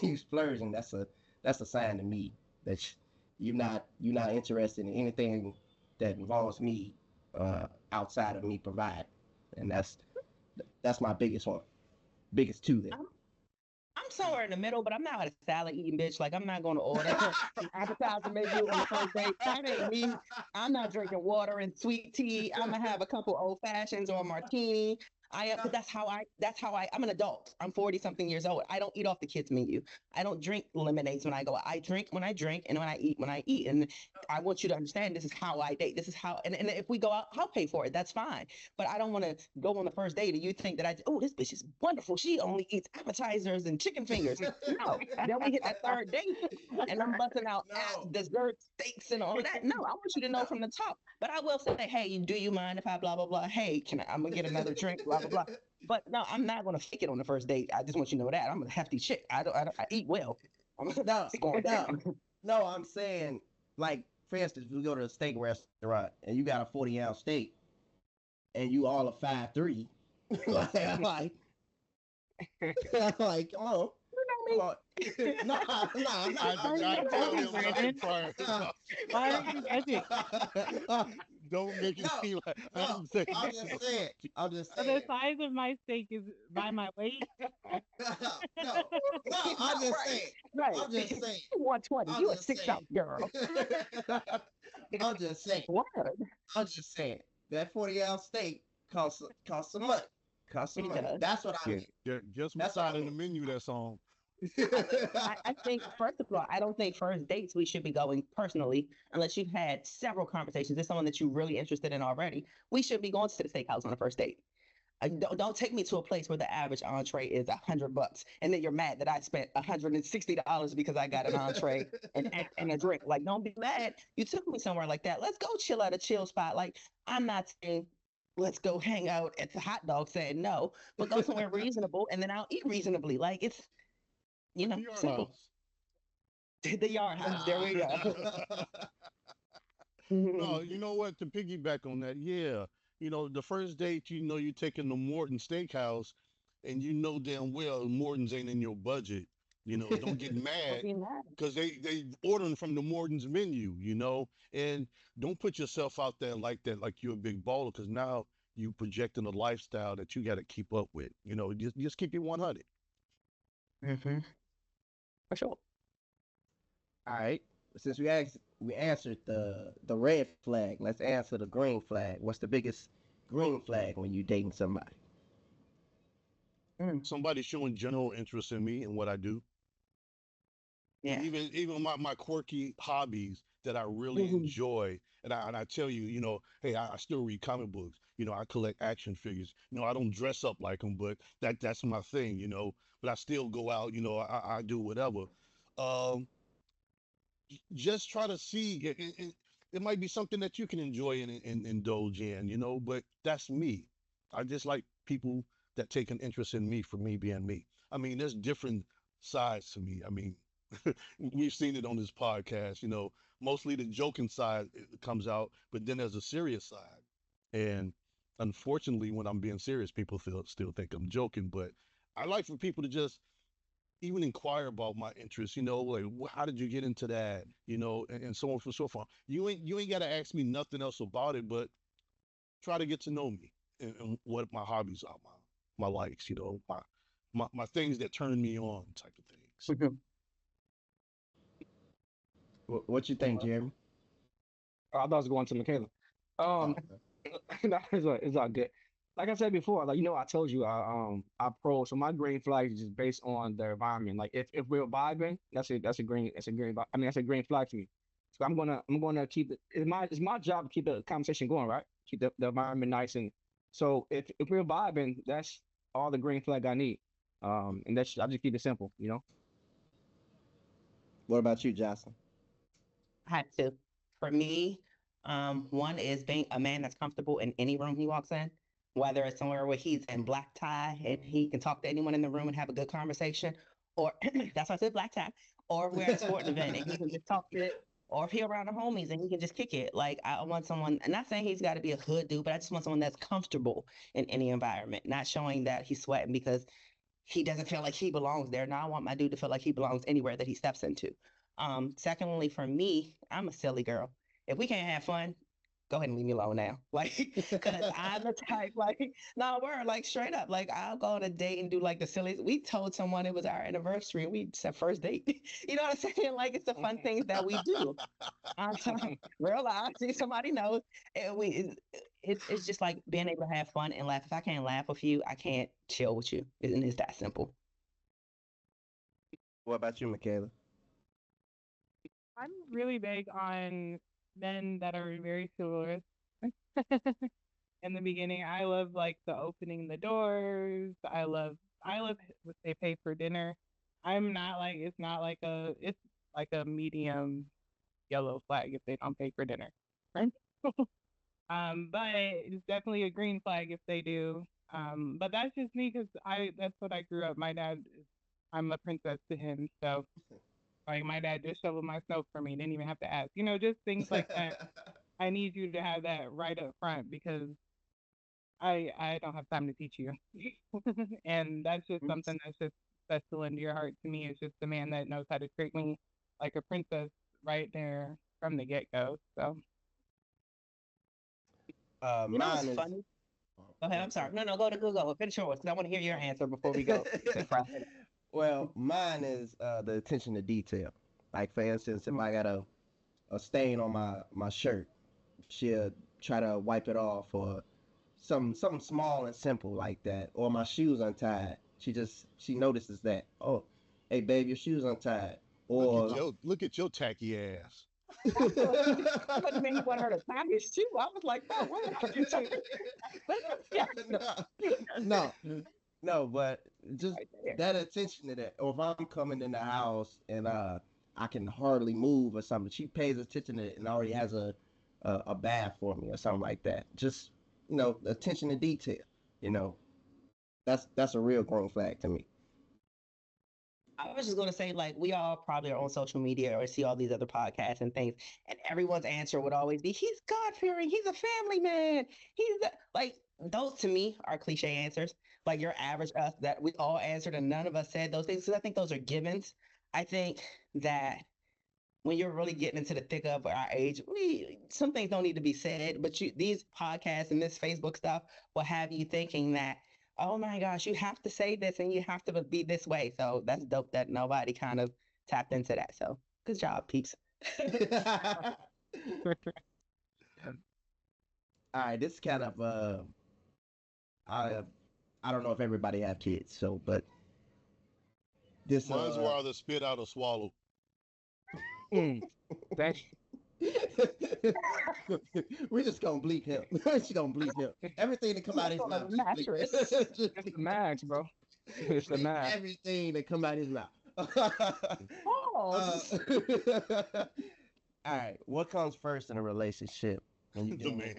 you splurging. That's a sign to me that you're not interested in anything that involves me outside of me provide, and that's my biggest one, biggest two there. I'm somewhere in the middle, but I'm not a salad eating bitch. Like I'm not going to order an appetizer menu on the first date. That ain't me. I'm not drinking water and sweet tea. I'm gonna have a couple old fashions or a martini. I am. That's how I. I'm an adult. I'm 40 something years old. I don't eat off the kids menu. I don't drink lemonades when I go. I drink when I drink, and when I eat. And I want you to understand this is how I date. This is how. And if we go out, I'll pay for it. That's fine. But I don't want to go on the first date and you think that oh, this bitch is wonderful. She only eats appetizers and chicken fingers. No. Then we hit that third date and I'm busting out No. dessert steaks and all of that. No, I want you to know from the top. But I will say, hey, do you mind if I blah blah blah? Hey, I'm gonna get another drink, blah blah blah. But no, I'm not gonna fake it on the first date. I just want you to know that. I'm a hefty chick. I eat well. I'm No, going no, down. no. I'm saying, like, for instance, we go to a steak restaurant and you got a 40-ounce steak and you all a 5'3", like, like, come on, come on. No, no, I'm I not. did Why are not you tell judging, him nothing Brandon? prior to talking. Why are you judging? Don't make it No, seem like no. I'm saying. I'm just saying. I'm just The saying. size of my steak is by my weight. No, no. I'm just Right, saying. right. I'm just saying. 120. I'm You a just saying. 6 ounce girl. I'm just saying. What? I'm just saying. That 40-ounce steak costs some money. Costs some It money. does. That's what I Yeah, mean. yeah, guess what That's what side I of the mean. menu that's on? I think first of all, I don't think first dates we should be going personally unless you've had several conversations. There's someone that you're really interested in already. We should be going to the steakhouse on a first date. Don't take me to a place where the average entree is $100, and then you're mad that I spent $160 because I got an entree and a drink. Like, don't be mad. You took me somewhere like that. Let's go chill at a chill spot. Like, I'm not saying let's go hang out at the hot dog stand. No, but go somewhere reasonable and then I'll eat reasonably. Like it's, Your simple. house. The yard house. There we go. No, you know what? To piggyback on that, yeah. The first date, you're taking the Morton Steakhouse, and you know damn well Morton's ain't in your budget. Don't get Don't mad be mad. because they ordering from the Morton's menu. And don't put yourself out there like that, like you're a big baller, because now you projecting a lifestyle that you got to keep up with. Just keep it 100. Hmm. For sure. All right. Since we answered the red flag, let's answer the green flag. What's the biggest green flag when you dating somebody? Mm, Somebody showing general interest in me and what I do. yeah. Even my quirky hobbies that I really Mhm. enjoy. And I tell you, hey, I still read comic books. I collect action figures. I don't dress up like them, but that's my thing. But I still go out. I do whatever. Um, just try to see. It might be something that you can enjoy and indulge in. But that's me. I just like people that take an interest in me for me being me. I mean, there's different sides to me. I mean, we've seen it on this podcast. Mostly the joking side comes out, but then there's a serious side. And unfortunately, when I'm being serious, people still think I'm joking. But I like for people to just even inquire about my interests. Like how did you get into that? And so on and so forth. You ain't got to ask me nothing else about it, but try to get to know me and what my hobbies are, my likes. My things that turn me on, type of things. Mhm. What you think, Jeremy? I thought I was going to Michaela. Um, Oh, okay. no, it's all good. Like I said before, like I told you, I pro. So my green flag is just based on the environment. Like if we're vibing, that's a green. I mean, that's a green flag to me. So I'm gonna keep it. It's my job to keep the conversation going, right? Keep the environment nice, and so if we're vibing, that's all the green flag I need. And I just keep it simple. What about you, Jocelyn? I had to. For me, one is being a man that's comfortable in any room he walks in, whether it's somewhere where he's in black tie and he can talk to anyone in the room and have a good conversation, or that's why I said black tie, or if we're at a sporting event and he can just talk shit, or if he around the homies and he can just kick it. Like I want someone, and not saying he's got to be a hood dude, but I just want someone that's comfortable in any environment, not showing that he's sweating because he doesn't feel like he belongs there. Now I want my dude to feel like he belongs anywhere that he steps into. Secondly, for me, I'm a silly girl. If we can't have fun, go ahead and leave me alone now. Like, cause I'm the type, like, no, we're like straight up. Like, I'll go on a date and do like the silliest. We told someone it was our anniversary and we said first date. You know what I'm saying? Like, it's the fun things that we do. I'm telling real life. See, somebody knows. And it's just like being able to have fun and laugh. If I can't laugh with you, I can't chill with you. And it's that simple. What about you, Michaela? I'm really big on men that are very chivalrous. In the beginning, I love like the opening the doors. I love what they pay for dinner. I'm not like it's like a medium yellow flag if they don't pay for dinner. Right? But it's definitely a green flag if they do. But that's just me because that's what I grew up. I'm a princess to him, so like my dad just shoveled my snow for me, didn't even have to ask. Just things like that. I need you to have that right up front because I don't have time to teach you. And that's just something that's just special into your heart to me. It's just a man that knows how to treat me like a princess right there from the get go. So You know what's Mine is. funny? Oh, Go ahead. go I'm ahead. Go sorry. No, no, go to Google. Finish yours because I want to hear your answer before we go. ahead. Well, mine is the attention to detail. Like for instance, if Mm. I got a stain on my shirt, she'll try to wipe it off, or something small and simple like that. Or my shoes untied. She notices that. Oh, hey babe, your shoes untied. Or Look at your tacky ass. I thought you meant he wanted her to tie his shoe. I was like, oh, what are you saying? Yeah, no, no, but just right there. that attention to that. Or if I'm coming in the house and I can hardly move or something, she pays attention to it and already has a bath for me or something like that. Just attention to detail. You know, that's a real green flag to me. I was just gonna say, like, we all probably are on social media or see all these other podcasts and things, and everyone's answer would always be, "He's God fearing. He's a family man. Like those to me are cliche answers. Like your average us that we all answered and none of us said those things. Because I think those are givens. I think that when you're really getting into the thick of our age, some things don't need to be said, but these podcasts and this Facebook stuff will have you thinking that, oh my gosh, you have to say this and you have to be this way. So that's dope that nobody kind of tapped into that. So good job, peeps. All right, this is kind of I I don't know if everybody have kids, so but this Mine's rather spit out or swallow. That's we're just gonna bleep him. We're just gonna bleep him. Everything that come out his On a mouth. just bleep. mattress. it's the max, bro. It's the max. Everything that come out his mouth. Oh, All right, what comes first in a relationship? When you The get man.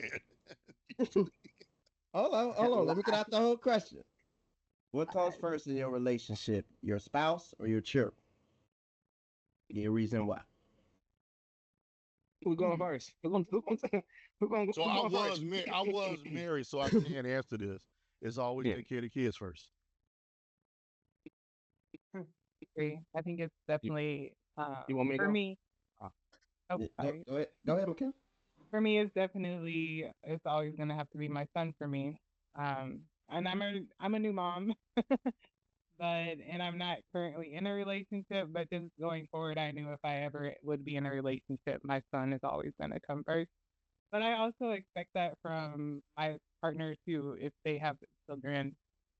hold on. Let me get out the whole question. What comes first in your relationship? Your spouse or your children? Give a reason why. Who's going first? Who's going So I was first? married. I was married, so I can't answer this. It's always Yeah. take care of the kids first. agree. I think it's definitely You want me to for go? me. Ah. Oh, Go, sorry. go ahead. Go ahead, McKenna. For me, it's always gonna have to be my son for me. And I'm a new mom, and I'm not currently in a relationship. But just going forward, I knew if I ever would be in a relationship, my son is always gonna come first. But I also expect that from my partner too. If they have children,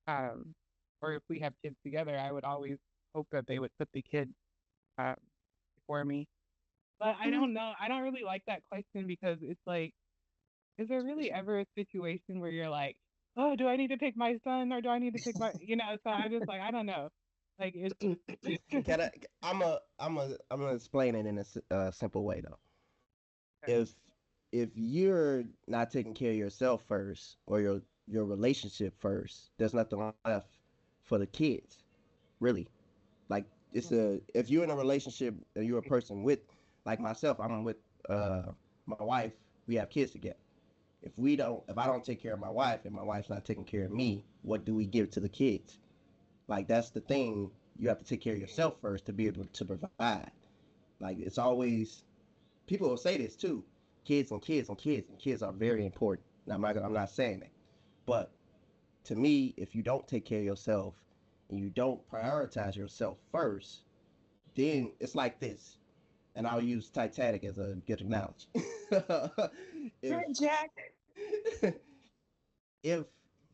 um, or if we have kids together, I would always hope that they would put the kid uh, before me. But I don't know. I don't really like that question because it's like, is there really ever a situation where you're like, oh, do I need to pick my son or do I need to pick So I just like, I don't know. Like it's Can I? I'm gonna explain it in a simple way though. If you're not taking care of yourself first or your relationship first, there's nothing left for the kids, really. Like if you're in a relationship and you're a person with, like myself, I'm with my wife. We have kids together. If I don't take care of my wife and my wife's not taking care of me, what do we give to the kids? Like that's the thing. You have to take care of yourself first to be able to provide. Like it's always people will say this too. Kids and kids and kids and kids are very important. Now, I'm not saying that, but to me, if you don't take care of yourself and you don't prioritize yourself first, then it's like this. And I'll use Titanic as a good analogy. if Jack. if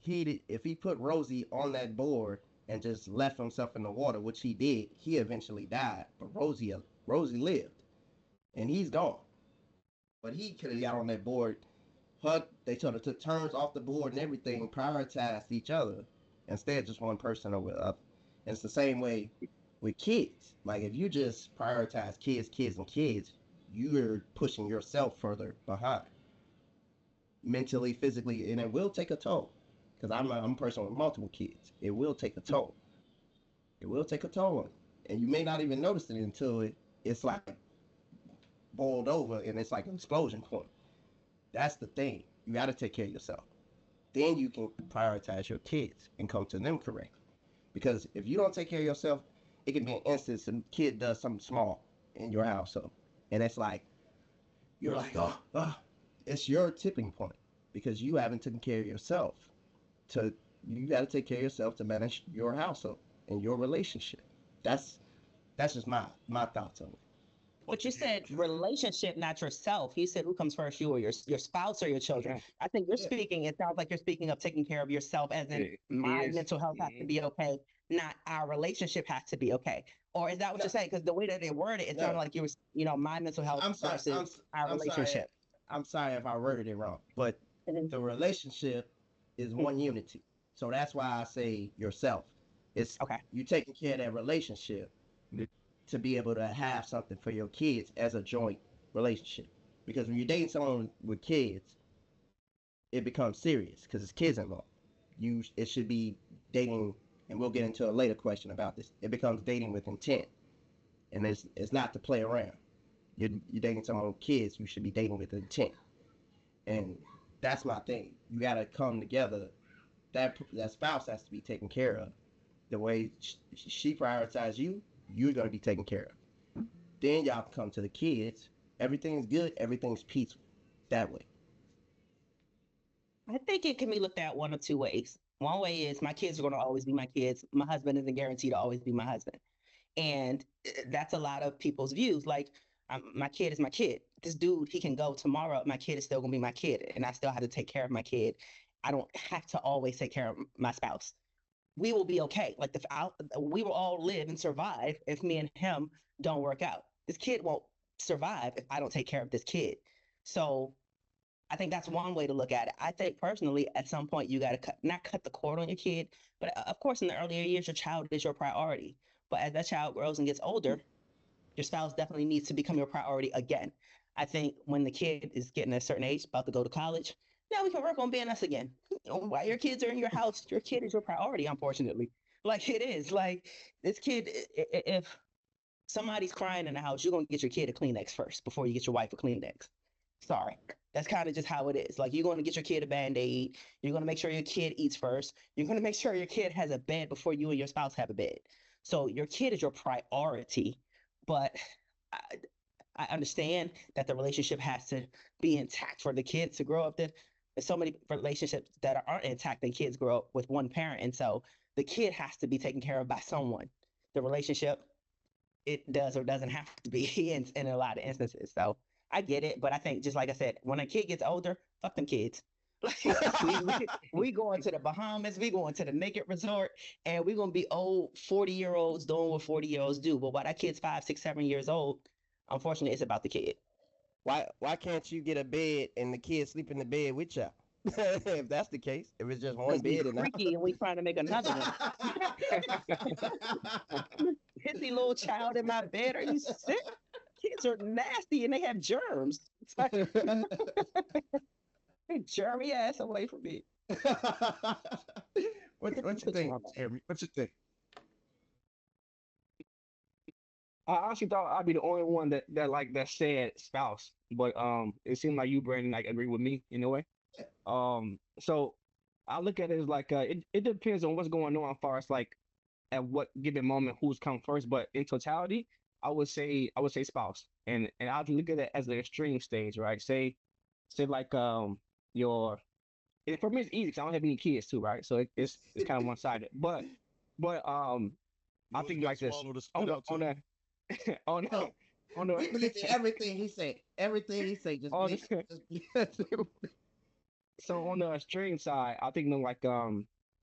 if he put Rosie on that board and just left himself in the water, which he did, he eventually died. But Rosie lived, and he's gone. But he could have got on that board, hugged. They sort of took turns off the board and everything, prioritized each other instead of just one person over the other. And it's the same way with kids. Like if you just prioritize kids, kids, and kids, you're pushing yourself further behind, mentally, physically, and it will take a toll. Because I'm a person with multiple kids. It will take a toll. It will take a toll on you. And you may not even notice it until it's like boiled over and it's like an explosion point. That's the thing. You got to take care of yourself. Then you can prioritize your kids and come to them correctly. Because if you don't take care of yourself, it can be an instance a kid does something small in your household. And it's like, you're like, oh, it's your tipping point because you haven't taken care of yourself. You got to take care of yourself to manage your household and your relationship. That's just my thoughts on it. But you said relationship, not yourself. You said who comes first, you or your spouse or your children. Yeah. I think you're Yeah. speaking. It sounds like you're speaking of taking care of yourself, as in my Yes. mental health has to be okay, not our relationship has to be okay. Or is that what No. you're saying? Because the way that they worded it, No. sounded like you were, my mental health I'm sorry. versus our I'm sorry. relationship. I'm sorry if I worded it wrong, but Mhm. the relationship is one unity. So that's why I say yourself. It's Okay. you taking care of that relationship to be able to have something for your kids as a joint relationship. Because when you're dating someone with kids, it becomes serious because it's kids involved. It should be dating, and we'll get into a later question about this. It becomes dating with intent, and it's not to play around. You're dating someone with kids. You should be dating with intent, and that's my thing. You gotta come together. That spouse has to be taken care of. The way she prioritizes you, you're gonna be taken care of. Then y'all come to the kids. Everything's good. Everything's peaceful. That way. I think it can be looked at one of two ways. One way is my kids are going to always be my kids. My husband isn't guaranteed to always be my husband. And that's a lot of people's views. Like, my kid is my kid. This dude, he can go tomorrow. My kid is still going to be my kid. And I still have to take care of my kid. I don't have to always take care of my spouse. We will be okay. Like, we will all live and survive if me and him don't work out. This kid won't survive if I don't take care of this kid. So I think that's one way to look at it. I think personally, at some point, you got to not cut the cord on your kid, but of course, in the earlier years, your child is your priority. But as that child grows and gets older, your spouse definitely needs to become your priority again. I think when the kid is getting a certain age, about to go to college, now we can work on being us again. While your kids are in your house, your kid is your priority, unfortunately. Like, it is. Like, this kid, if somebody's crying in the house, you're going to get your kid a Kleenex first before you get your wife a Kleenex. Sorry. That's kind of just how it is. Like, you're going to get your kid a Band-Aid. You're going to make sure your kid eats first. You're going to make sure your kid has a bed before you and your spouse have a bed. So your kid is your priority. But I understand that the relationship has to be intact for the kids to grow up. There's so many relationships that aren't intact and kids grow up with one parent. And so the kid has to be taken care of by someone. The relationship, it does or doesn't have to be in a lot of instances. So I get it, but I think, just like I said, when a kid gets older, fuck them kids. Like, we going to the Bahamas, we going to the naked resort, and we gonna be old 40-year-olds doing what 40-year-olds do. But while that kid's 5, 6, 7 years old, unfortunately, it's about the kid. Why can't you get a bed and the kids sleep in the bed with y'all? If that's the case, if it's just one bed and freaky, and we trying to make another one. Hissy little child in my bed. Are you sick? Kids are nasty and they have germs. It's like, germy ass away from me. What you think, Henry? What you think? I honestly thought I'd be the only one that said spouse, but it seemed like you, Brandon, like agree with me in a way. So I look at it as like it depends on what's going on as far as like at what given moment who's come first, but in totality, I would say spouse, and I look at it as the extreme stage, right? Say like your and for me it's easy because I don't have any kids too, right? So it's kind of one sided, but I think like this on the on the on the, No, on we believe in the everything he said. Everything he said, just on believe. the so on the extreme side, I think like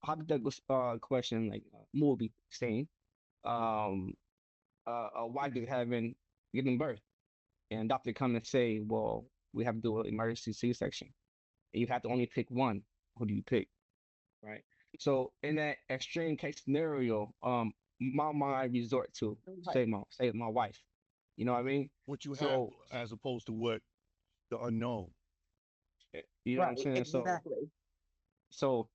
hypothetical question like movie scene, um a wife is giving birth, and doctor come and say, well, we have to do an emergency C-section, and you have to only pick one. Who do you pick, right? So in that extreme case scenario, my mind resort to say my wife. You know what I mean? What you have So as opposed to what the unknown. you know what I'm Right, saying? exactly. So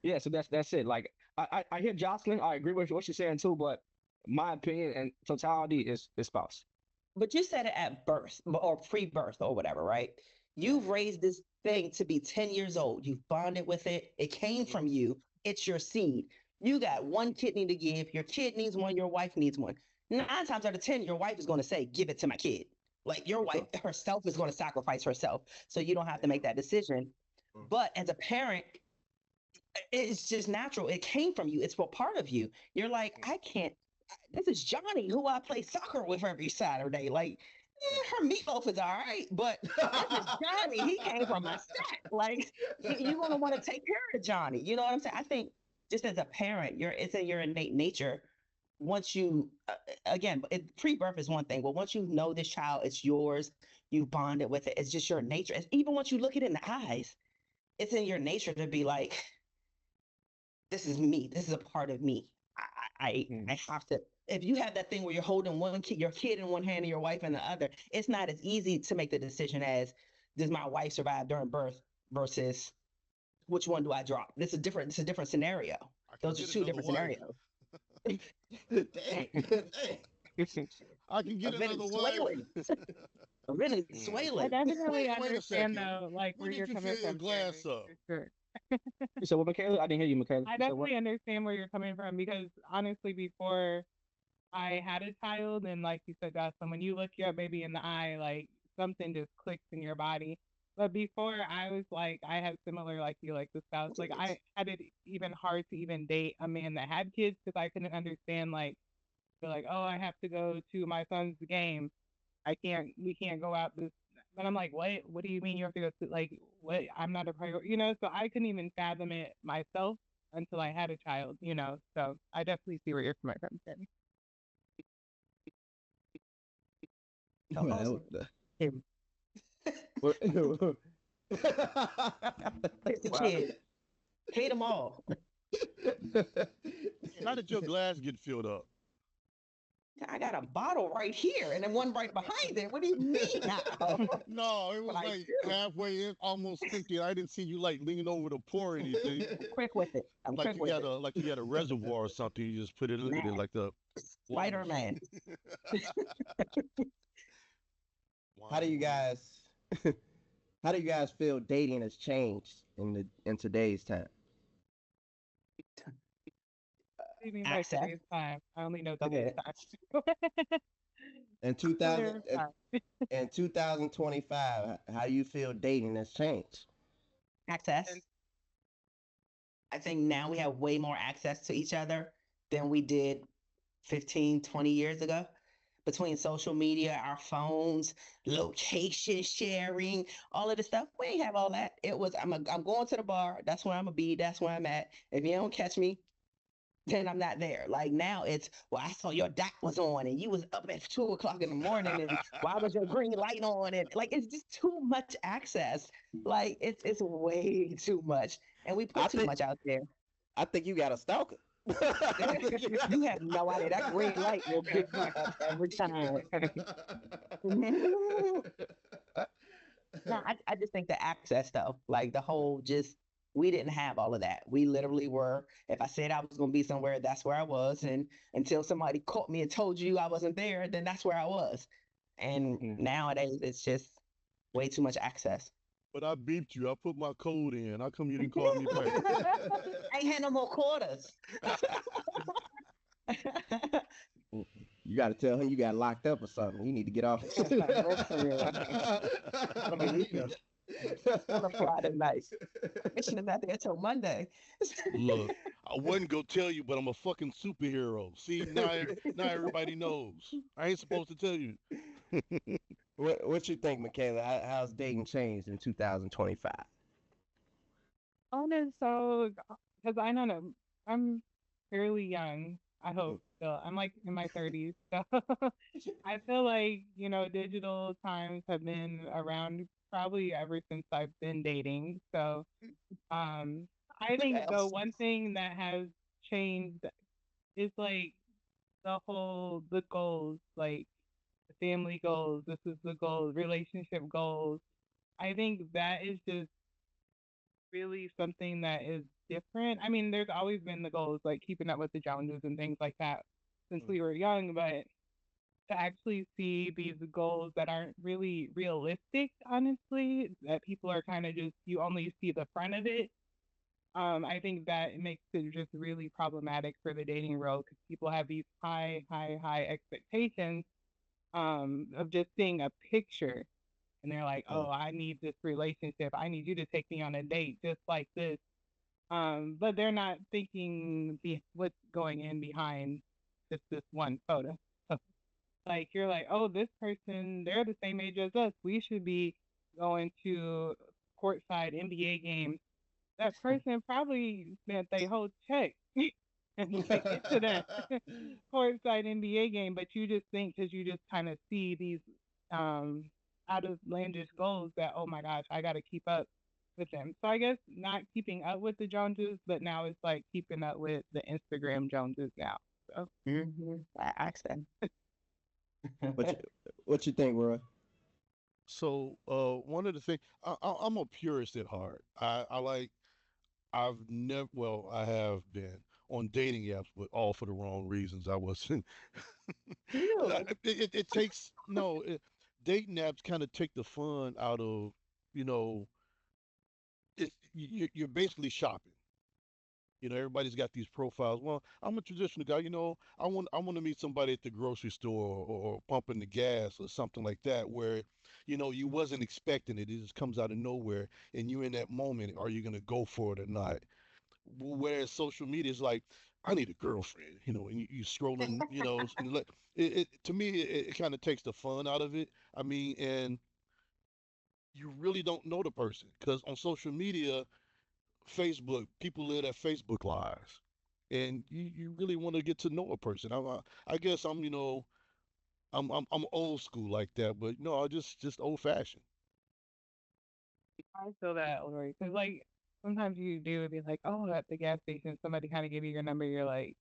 yeah, so that's it. Like I hear Jocelyn, I agree with what you're saying too, but my opinion and totality is spouse. But you said it at birth or pre-birth or whatever, right? You've raised this thing to be 10 years old. You've bonded with it. It came from you. It's your seed. You got one kidney to give. Your kid needs one. Your wife needs one. 9 times out of 10, your wife is going to say, give it to my kid. Like, your wife herself is going to sacrifice herself. So you don't have to make that decision. But as a parent, it's just natural. It came from you. It's a part of you. You're like, I can't. This is Johnny, who I play soccer with every Saturday. Like, her meatloaf is all right, but this is Johnny. He came from my set. Like, you're gonna want to take care of Johnny. You know what I'm saying? I think just as a parent, it's in your innate nature. Once you, again, pre-birth is one thing, but once you know this child, it's yours. You bonded with it. It's just your nature. Even once you look it in the eyes, it's in your nature to be like, this is me. This is a part of me. I have to. If you have that thing where you're holding one kid, your kid in one hand and your wife in the other, it's not as easy to make the decision as does my wife survive during birth versus which one do I drop? It's a different scenario. I can Those are get two another different wife. scenarios. Dang, dang. I can get I'm really another wife. swailing. I'm really Mm. I swailing. definitely Wait a understand second. though, like When where did you're you coming fill your from, glass Jerry, up? for sure. So what, Michaela? I didn't hear you, Michaela. I You said what? definitely understand where you're coming from because honestly, before I had a child, and like you said, Jocelyn, when you look your baby in the eye, like something just clicks in your body. But before I was like, I had similar like you, like the spouse. Like I had it even hard to even date a man that had kids because I couldn't understand like, they're like, oh, I have to go to my son's game. We can't go out this. But I'm like, what? What do you mean you have to go to like what? I'm not a priority, So I couldn't even fathom it myself until I had a child. So I definitely see where you're coming from, Jenny. Well, Him. what- Pick the Wow. kid. Hate them all. How did your glass get filled up? I got a bottle right here and then one right behind it. What do you mean now? No, it was But I like do. halfway in, almost empty. I didn't see you like lean over to pour anything. I'm quick with it. I'm Like quick you with got it. a reservoir or something. You just put it in there Man, like the water. Spider-Man. How do you guys how do you guys feel dating has changed in today's time? What do you mean by Access. today's time? I only know Go today's ahead. time. In 2000 Clarify. in 2025, how you feel dating has changed? Access. And I think now we have way more access to each other than we did 15, 20 years ago. Between social media, our phones, location sharing, all of the stuff, we ain't have all that. It was I'm going to the bar. That's where I'm gonna be. That's where I'm at. If you don't catch me, then I'm not there. Like now it's, well, I saw your dot was on and you was up at 2 o'clock in the morning and why was your green light on? And like it's just too much access. Like it's way too much. And we I put too think much out there. I think you got a stalker. You have no idea. That green light will pick me up every time. No, I just think the access though, like the whole just we didn't have all of that. We literally were, if I said I was gonna be somewhere, that's where I was. And until somebody caught me and told you I wasn't there, then that's where I was. And Mm. nowadays it's just way too much access. But I beeped you. I put my code in. How come you didn't call me back? I ain't had no more quarters. You got to tell him you got locked up or something. You need to get off. I mean, on a Friday night. I should have not there till Monday. Look, I wasn't gonna tell you, but I'm a fucking superhero. See, now everybody knows. I ain't supposed to tell you. What you think, Michaela? How's dating changed in 2025? oh no, so because I don't know, I'm fairly young. I hope still. I'm like in my 30s, so I feel like digital times have been around probably ever since I've been dating. So um, I think the Else. one thing that has changed is like the goals, like the family goals. This is the goal, relationship goals. I think that is just really something that is different. I mean, there's always been the goals, like keeping up with the Joneses and things like that since we were young, but to actually see these goals that aren't really realistic, honestly, that people are kind of just, you only see the front of it. I think that it makes it just really problematic for the dating world because people have these high expectations of just seeing a picture and they're like, oh, I need this relationship. I need you to take me on a date just like this. But they're not thinking what's going in behind just this one photo. Like you're like, oh, this person, they're the same age as us. We should be going to courtside NBA games. That person probably spent their whole check and to get to that courtside NBA game, but you just think because you just kind of see these um outlandish goals that oh my gosh, I got to keep up with them. So I guess not keeping up with the Joneses, but now it's like keeping up with the Instagram Joneses now. So I asked them. What you what you think, Roy? So, one of the things I'm a purist at heart. I like I've never, well, I have been on dating apps, but all for the wrong reasons. I wasn't. Really? It takes no dating apps kind of take the fun out of, you know, you're basically shopping. Everybody's got these profiles. Well, I'm a traditional guy. I want to meet somebody at the grocery store or pumping the gas or something like that, where, you wasn't expecting it. It just comes out of nowhere, and you're in that moment. Are you gonna go for it or not? Whereas social media is like, I need a girlfriend, and you scrolling, and to me, it kind of takes the fun out of it. I mean, and you really don't know the person because on social media, Facebook, people live at Facebook lives, and you really want to get to know a person. I guess I'm old school like that, but no, I just old fashioned. I feel that way because like sometimes you do be like, oh, at the gas station, somebody kind of give you your number. You're like,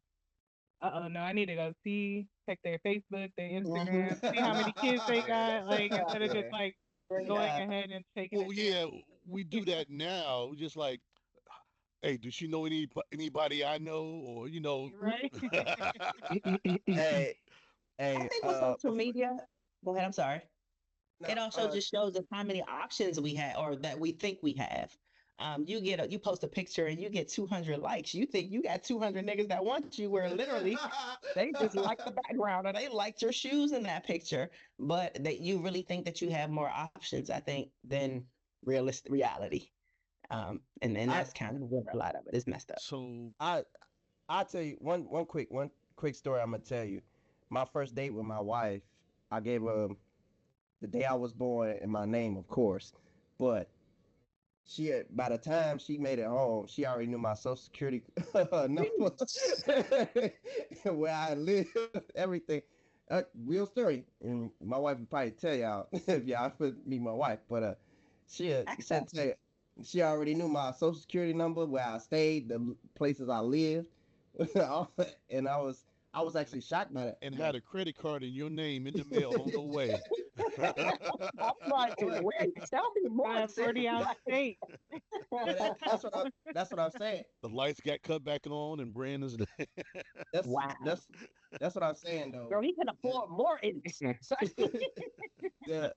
oh, no, I need to go see, check their Facebook, their Instagram, see how many kids they got. Like instead of just Yeah. like Straight going up. ahead and taking Well, a yeah, chance. we do that now. Just like, hey, does she know anybody I know, or Right? Hey, I hey, think with social before, media, go ahead, I'm sorry. no, It also just shows us how many options we have or that we think we have. You post a picture and you get 200 likes. You think you got 200 niggas that want you, where literally they just like the background or they liked your shoes in that picture. But that you really think that you have more options, I think, than realistic reality. And I, that's kind of where a lot of it is messed up. so I, I'll tell you one quick story. I'm gonna tell you. My first date with my wife, I gave her the day I was born and my name, of course. But by the time she made it home, she already knew my social security number, where I live, everything. Real story, and my wife would probably tell y'all if y'all meet my wife. But she'll tell Access. you, she already knew my social security number, where I stayed, the places I lived, and I was and, actually shocked by that. and Like, had a credit card in your name in the mail on the way. I'm like, wait, tell me more. I'm already out of state. yeah, that's what I'm saying. The lights got cut back on, and Brandon's. That's Wow. that's that's what I'm saying though. Girl, he can afford more in this. So, The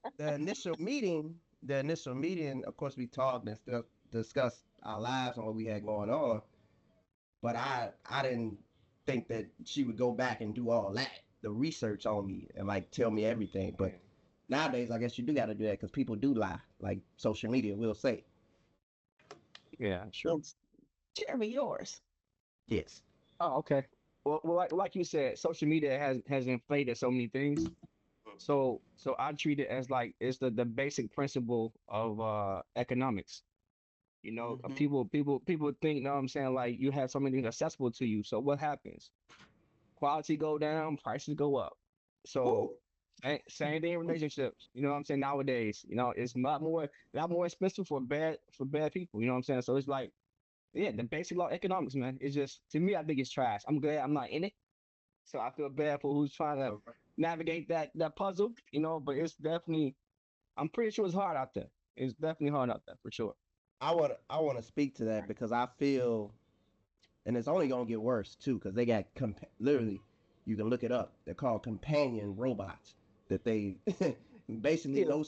initial meeting, of course, we talked and stuff, discussed our lives and what we had going on. But I didn't think that she would go back and do all that, the research on me and like tell me everything. But nowadays, I guess you do got to do that because people do lie, like social media will say. Yeah, sure. it's Jeremy, yours. Yes. Oh, okay. Well, like you said, social media has inflated so many things. So I treat it as like it's the basic principle of economics. Hmm. People think, you know what I'm saying, like you have so many things accessible to you. So what happens? Quality go down, prices go up. So Woo. same thing in relationships. You know what I'm saying? Nowadays, it's a lot more expensive for bad people. You know what I'm saying? So it's like, yeah, the basic law of economics, man. It's just, to me, I think it's trash. I'm glad I'm not in it. So I feel bad for who's trying to navigate that puzzle, but it's definitely, I'm pretty sure it's hard out there. It's definitely hard out there for sure. I want to speak to that because I feel, and it's only gonna get worse too, because they got literally, you can look it up. They're called companion robots. That they basically Yeah. no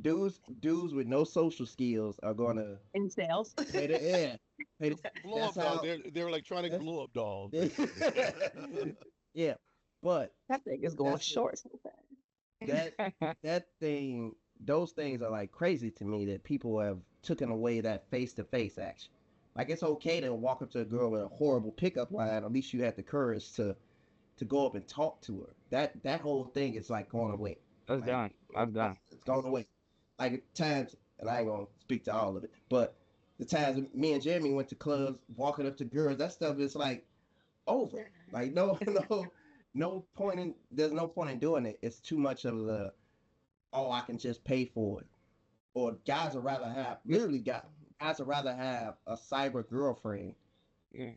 dudes with no social skills are gonna In sales. pay the yeah. Pay the, Blow that's up doll. how. They're electronic That's, blow up dolls, basically. yeah, but That thing is going that's the short so fast. that that thing. Those things are like crazy to me that people have taken away that face to face action. Like it's okay to walk up to a girl with a horrible pickup line. At least you had the courage to go up and talk to her. That whole thing is like going away. That's Like done. That's done. it's going away. Like at times, and I ain't gonna speak to all of it, but the times me and Jeremy went to clubs, walking up to girls, that stuff is like over. Like no, no point in. There's no point in doing it. It's too much of the, oh, I can just pay for it. Or guys would rather have, literally guys would rather have a cyber girlfriend, Yeah.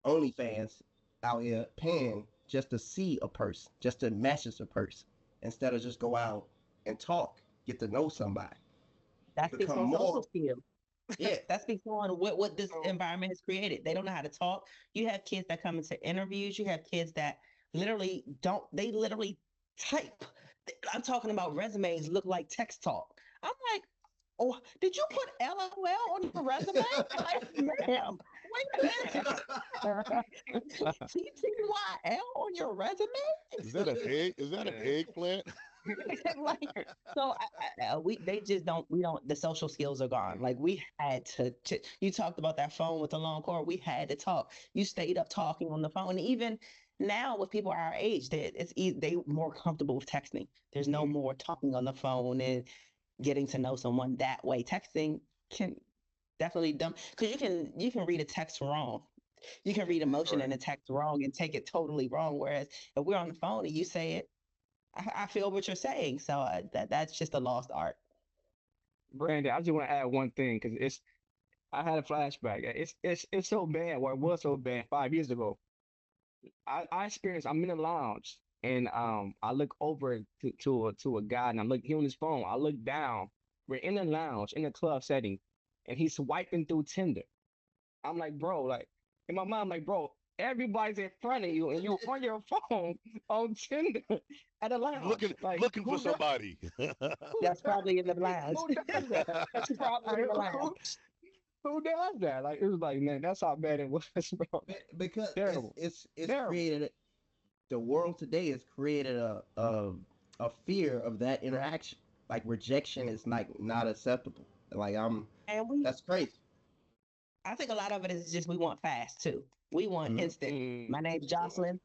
OnlyFans out here paying just to see a person, just to message a person, instead of just go out and talk, get to know somebody. That speaks Become on social more, skills. yeah. That speaks on what this So, environment has created. They don't know how to talk. You have kids that come into interviews. You have kids that literally don't. They literally type. I'm talking about resumes look like text talk. I'm like, oh, did you put LOL on your resume? Like, ma'am, wait a minute. TTYL on your resume? Is that an egg? Is that an yeah. eggplant? Like, so we they just don't we don't the social skills are gone. Like we had to you talked about that phone with the long cord. We had to talk. You stayed up talking on the phone. Even now with people our age, they more comfortable with texting. There's no more talking on the phone and getting to know someone that way. Texting can definitely dumb because you can read a text wrong. You can read emotion Right. in a text wrong and take it totally wrong. Whereas if we're on the phone and you say it, I feel what you're saying. So that's just a lost art. Brandon, I just want to add one thing because I had a flashback. It's so bad. Well, it was so bad 5 years ago. I experienced. I'm in the lounge and I look over to a guy and he on his phone. I look down. We're in the lounge in the club setting, and he's swiping through Tinder. I'm like, bro, like in my mind, I'm like, bro, everybody's in front of you and you're on your phone on Tinder at a looking lounge. Like, looking for somebody. who That's probably in the lounge. who does that? That's probably in the lounge. Who does that? Like, it was like, man, that's how bad it was, bro. Because Terrible, it's terrible. created, the world today has created a fear of that interaction. Like rejection is like not acceptable. Like And we, that's crazy. I think a lot of it is just we want fast too. We want Mhm. instant. Mm. My name's Jocelyn.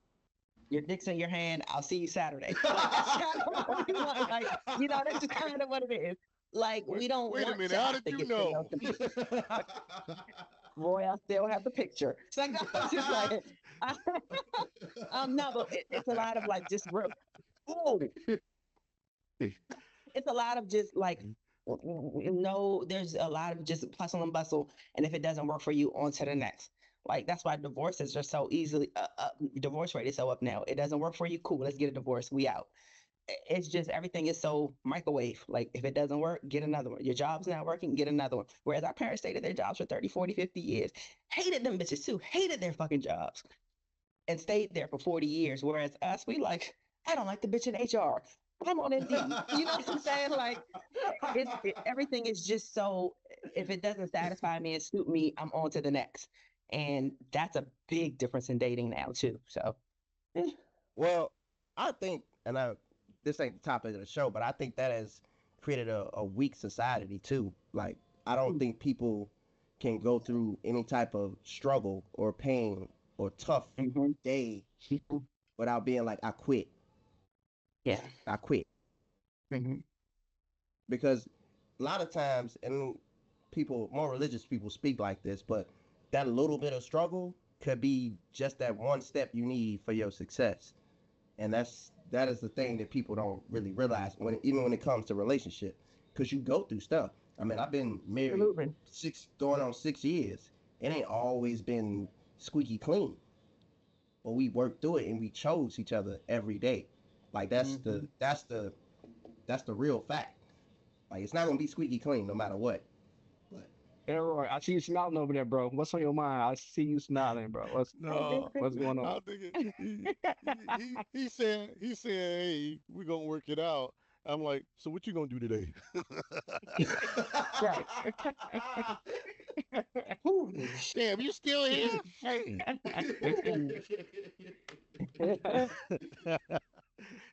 Your dick's in your hand. I'll see you Saturday. Like that's kind of what we want. Like that's just kind of what it is. Like wait, we don't wait a want minute. to How have did to you get to know know? some Roy, I still have the picture. It's like it's just like no, but it's a lot of like just real. Oh, it's a lot of just like no, there's a lot of just hustle and bustle, and if it doesn't work for you, on to the next. Like that's why divorces are so easily divorce rate is so up now. It doesn't work for you, cool, let's get a divorce, we out. It's just everything is so microwave. Like if it doesn't work, get another one. Your job's not working, get another one. Whereas our parents stayed at their jobs for 30, 40, 50 years, hated them bitches too, hated their fucking jobs, and stayed there for 40 years. Whereas us, we like, I don't like the bitch in HR. I'm on Indeed. You know what I'm saying? Like, everything is just so. If it doesn't satisfy me and suit me, I'm on to the next, and that's a big difference in dating now too. So, eh, Well, I think, and this ain't the topic of the show, but I think that has created a weak society too. Like, I don't think people can go through any type of struggle or pain or tough mhm, day without being like, I quit, yeah, I quit. mhm, Because a lot of times, and people, more religious people speak like this, but that little bit of struggle could be just that one step you need for your success. And that is the thing that people don't really realize even when it comes to relationship, because you go through stuff. I mean, I've been married absolutely. going on 6 years. It ain't always been squeaky clean, but we worked through it and we chose each other every day. Like Mhm. that's the real fact. Like it's not gonna be squeaky clean no matter what. But Elroy, I see you smiling over there, bro. What's on your mind? I see you smiling, bro. What's No, what's going on? I'm thinking he said, hey, we're gonna work it out. I'm like, so what you gonna do today? Right. Whew. Damn, you still here? Hey.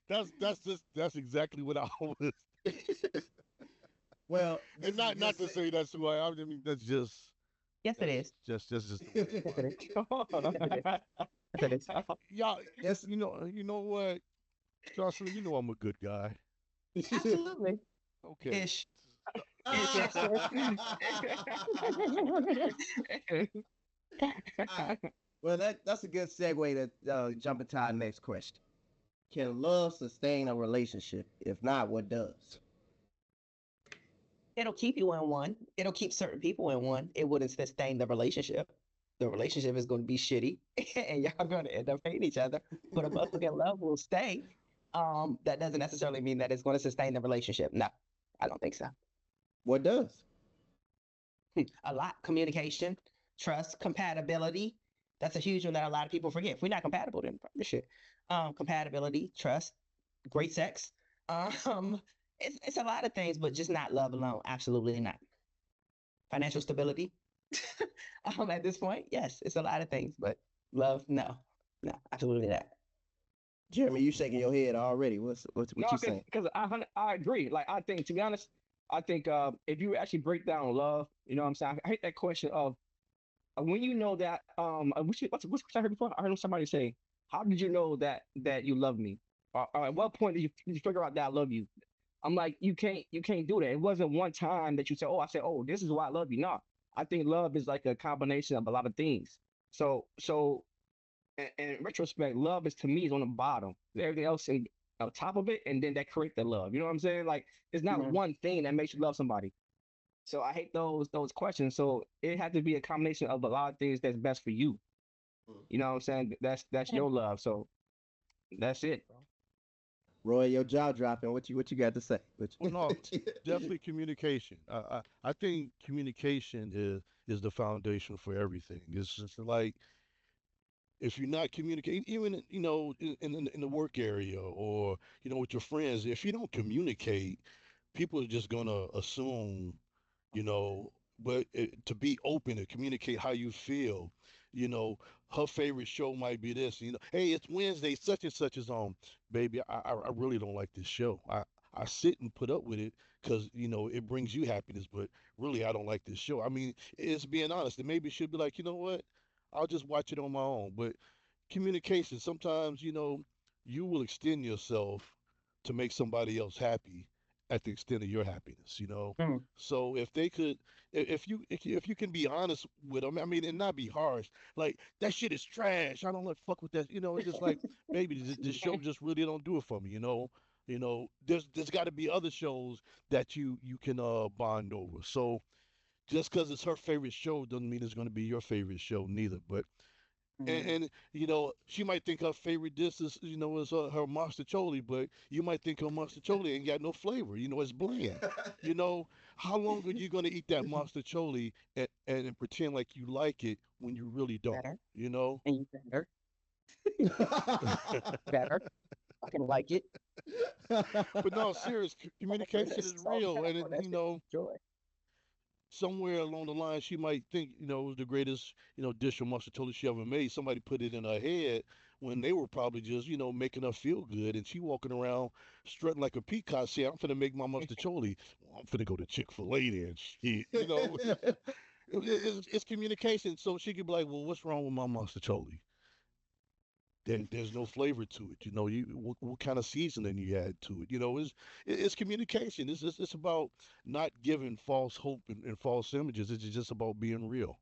That's exactly what I was. well, And this is a not good to say that's who I am. I mean, that's Yes, it is. just the way it Yes, it is. was. Yes, it is. Yes, it is. Y'all, this you know what, Jocelyn, you know I'm a good guy. Absolutely. Okay. Ish. Ish. well that's a good segue to jump into our next question. Can love sustain a relationship? If not, what does? It'll keep you in one. It'll keep certain people in one. It wouldn't sustain the relationship. The relationship is going to be shitty, and y'all going to end up hating each other. But a motherfucking love will stay. That doesn't necessarily mean that it's going to sustain the relationship. No, I don't think so. What does? A lot. Communication, trust, compatibility. That's a huge one that a lot of people forget. If we're not compatible, then shit. Compatibility, trust, great sex. Um, it's a lot of things, but just not love alone. Absolutely not. Financial stability. At this point, yes, it's a lot of things, but love, no, no, absolutely not. Jeremy, you shaking your head already. What No, you saying? because I agree. Like I think to be honest, I think if you actually break down love, you know what I'm saying? I hate that question of when you know that what's the question I heard before? I heard somebody say, "How did you know that you love me?" Or at what point did you figure out that I love you? I'm like, you can't do that. It wasn't one time that you said, "Oh, I said, oh, this is why I love you." No, I think love is like a combination of a lot of things. So in retrospect, love is to me is on the bottom. Everything else in on top of it, and then that create the love. You know what I'm saying? Like it's not Mhm. one thing that makes you love somebody. So I hate those questions. So it had to be a combination of a lot of things that's best for you. You know what I'm saying? That's your love. So that's it, bro. Roy, your jaw dropping. What you got to say? Well, no, definitely communication. I think communication is the foundation for everything. It's just like if you're not communicating, even in the work area or with your friends, if you don't communicate, people are just gonna assume you know. But to be open and communicate how you feel, you know, her favorite show might be this. Hey, it's Wednesday, such and such is on. Baby, I really don't like this show. I sit and put up with it because it brings you happiness, but really I don't like this show. I mean, it's being honest. And maybe she'll be like, you know what? I'll just watch it on my own. But communication, sometimes, you will extend yourself to make somebody else happy at the extent of your happiness. Mhm. So if they could, if you can be honest with them, I mean, and not be harsh, like that shit is trash. I don't let fuck with that. It's just like, baby, this show just really don't do it for me. There's got to be other shows that you can bond over. So just because it's her favorite show doesn't mean it's going to be your favorite show neither. But Mhm. and she might think her favorite dish is her mostaccioli, but you might think her mostaccioli ain't got no flavor. It's bland. You know, how long are you gonna eat that mostaccioli and pretend like you like it when you really don't? Better, You know. and you better, better. I can like it. But no, serious communication is It's all real, and pepper. That shit joy. somewhere along the line she might think it was the greatest dish of mustard she ever made. Somebody put it in her head when they were probably just making her feel good, and she walking around strutting like a peacock saying, I'm finna make my mustard well, I'm finna go to Chick-fil-A then shit. It's communication. So she could be like, well, what's wrong with my mustard? There's no flavor to it. What kind of seasoning you add to it. It's communication. It's about not giving false hope and false images. It's just about being real.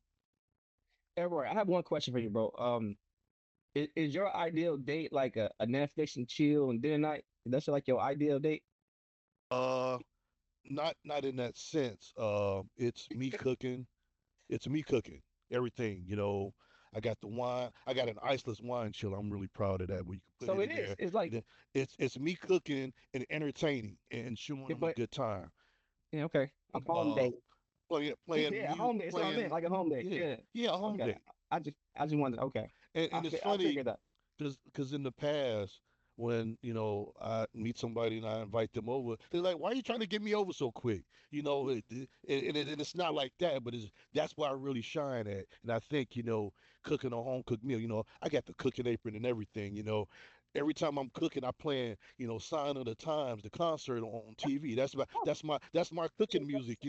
Everywhere. I have one question for you, bro. Is your ideal date like a Netflix and chill and dinner night? That's like your ideal date? Uh, not in that sense. It's me cooking. It's me cooking everything. I got the wine. I got an iceless wine chill. I'm really proud of that. Where you can put So it it in is. there. It's like, It's me cooking and entertaining and showing yeah, them a but good time. yeah, okay, A okay. home Uh, date. playing Yeah, a mute, home date. That's what I meant, playing like a home date. yeah, Yeah. yeah, a home Okay. date. I just wanted. Okay. And it's I funny figured that. because in the past when I meet somebody and I invite them over, they're like, "Why are you trying to get me over so quick?" And it's not like that, but that's where I really shine at. And I think cooking a home cooked meal. I got the cooking apron and everything. Every time I'm cooking, I playing Sign of the Times, the concert on TV. That's my cooking music.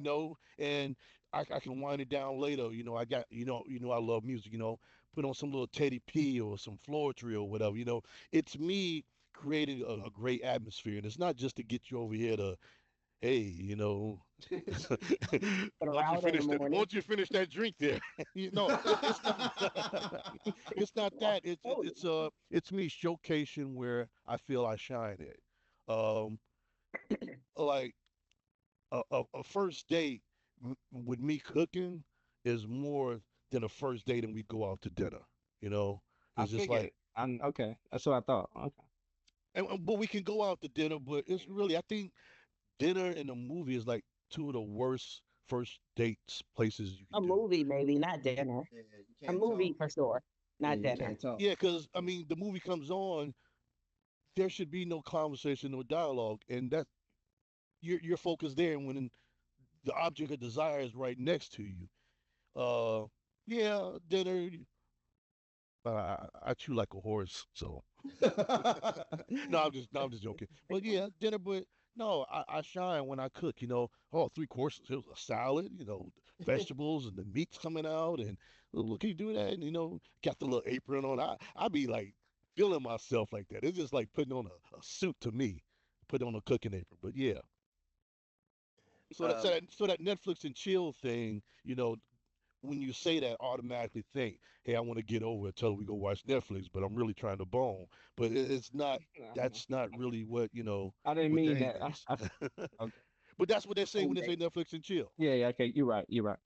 And I can wind it down later. I got I love music. Put on some little Teddy P or some Floetry or whatever. It's me creating a great atmosphere, and it's not just to get you over here to, hey, Put a why don't you router in the finish that? Why morning. don't you finish that drink there? It's not. It's not that. Oh, It's me showcasing where I feel I shine at. Like a first date with me cooking is more than a first date and we go out to dinner. You know, I it's just figured. like, I'm okay. That's what I thought. Okay. but we can go out to dinner, but it's really, I think dinner and a movie is like two of the worst first dates places you can A do. movie, maybe, not dinner. Yeah, you A can't movie talk. for sure, Yeah, not you dinner. can't talk. Yeah, because I mean, the movie comes on, there should be no conversation, no dialogue, and that you're focused there when the object of desire is right next to you. Uh, yeah, dinner. I chew like a horse, so no, I'm just joking. But yeah, dinner. But no, I shine when I cook. Oh, three courses. It was a salad. Vegetables and the meat's coming out, and look, can you do that? And got the little apron on. I be like feeling myself like that. It's just like putting on a suit to me. Put on a cooking apron. But yeah, so that so um, that so that Netflix and chill thing. When you say that, automatically think, hey, I want to get over it till we go watch Netflix, but I'm really trying to bone. But it's not. That's not really I didn't what the mean aim that. is. Okay. But that's what they say when they Okay. say Netflix and chill. Yeah, yeah, okay. You're right. You're right.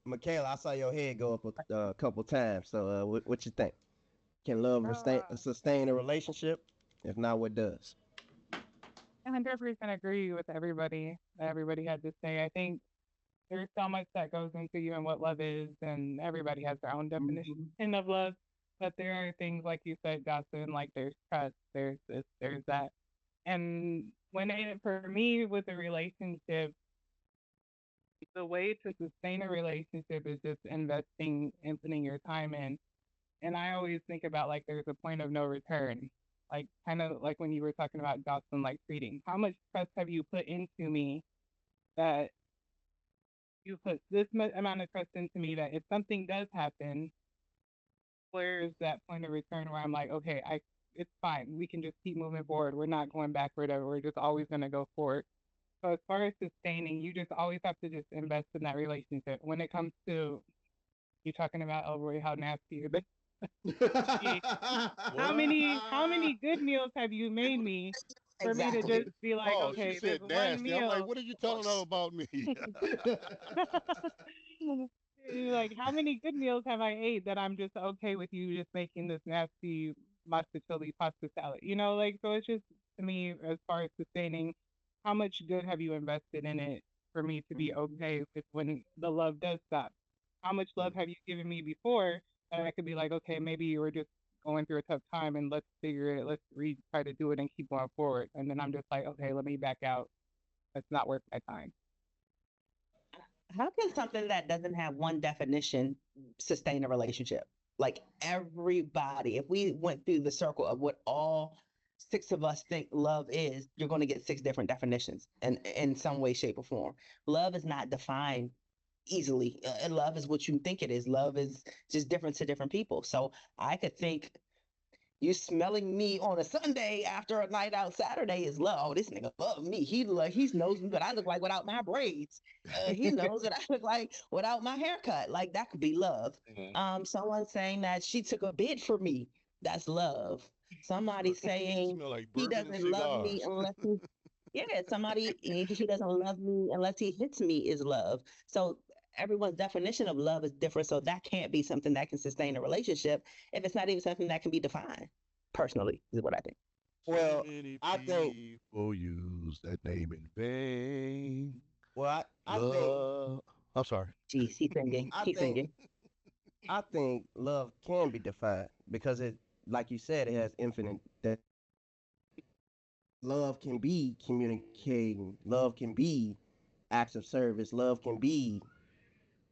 Michaela, I saw your head go up a couple times. So, what you think? Can love Uh, sustain a relationship? If not, what does? 100% agree with everybody that everybody had to say. I think there's so much that goes into you and what love is, and everybody has their own definition Mhm. of love. But there are things like you said, Jocelyn, like there's trust, there's this, there's that. And for me with a relationship, the way to sustain a relationship is just investing and putting your time in. And I always think about like there's a point of no return. Like kind of like when you were talking about Jocelyn like treating. How much trust have you put into me that you put this much amount of trust into me that if something does happen, where's that point of return where I'm like, okay, it's fine. We can just keep moving forward. We're not going backward ever. We're just always gonna go forward. So as far as sustaining, you just always have to just invest in that relationship. When it comes to you talking about Elroy, how nasty you're being, What? how many good meals have you made me for me to just Exactly. be like, Oh, she okay, this said one nasty. I'm like, meal. what are you telling her about me? Like, how many good meals have I ate that I'm just okay with you just making this nasty mastacholi pasta salad? Like, so it's just to me, as far as sustaining, how much good have you invested in it for me to be okay with when the love does stop? How much love have you given me before that I could be like, okay, maybe you were just going through a tough time and let's figure it, let's try to do it and keep going forward. And then I'm just like, okay, let me back out. That's not worth my time. How can something that doesn't have one definition sustain a relationship? Like everybody, if we went through the circle of what all six of us think love is, you're going to get six different definitions in some way, shape, or form. Love is not defined easily. And love is what you think it is. Love is just different to different people. So I could think you smelling me on a Sunday after a night out Saturday is love. Oh, this nigga love me. He knows me what I look like without my braids. He knows what I look like without my haircut. Like that could be love. Yeah. Someone saying that she took a bid for me. That's love. Somebody saying Smell like he bourbon and doesn't love me cigars. unless yeah, somebody he doesn't love me unless he hits me is love. So everyone's definition of love is different. So that can't be something that can sustain a relationship if it's not even something that can be defined. Personally, is what I think. Too Well, many I think. people use that name in vain. Well, I think. Love. I'm sorry. Geez, he's singing. I He's think. singing. I think love can be defined because it, like you said, it has infinite. That love can be communicating. Love can be acts of service. Love can be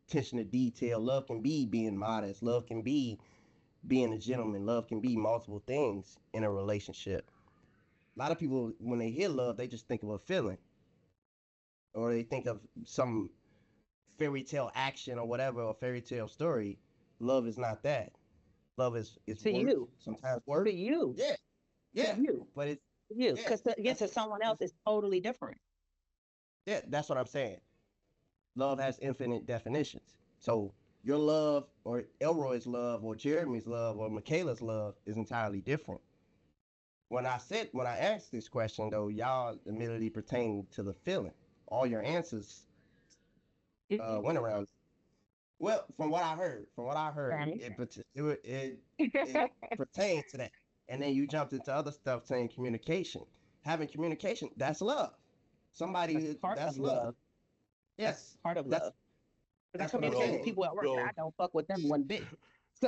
attention to detail. Love can be being modest. Love can be being a gentleman. Love can be multiple things in a relationship. A lot of people, when they hear love, they just think of a feeling, or they think of some fairy tale action or whatever, or fairy tale story. Love is not that. Love is To work. you. Sometimes To work. you. Yeah, To yeah. you. But it's To you. yeah. Because again, That's to someone else, that's it's totally different. yeah. That's what I'm saying. Love has infinite definitions. So your love, or Elroy's love, or Jeremy's love, or Michaela's love is entirely different. When I asked this question though, y'all immediately pertain to the feeling. All your answers went around. Well, from what I heard, Grammy. it pertains to that. And then you jumped into other stuff saying communication. Having communication, that's love. Somebody Part of that's love. love. That's Yes, part of that's love. Because I that's what I'm communicate with saying. Well, people at work and I well, don't fuck with them one bit. So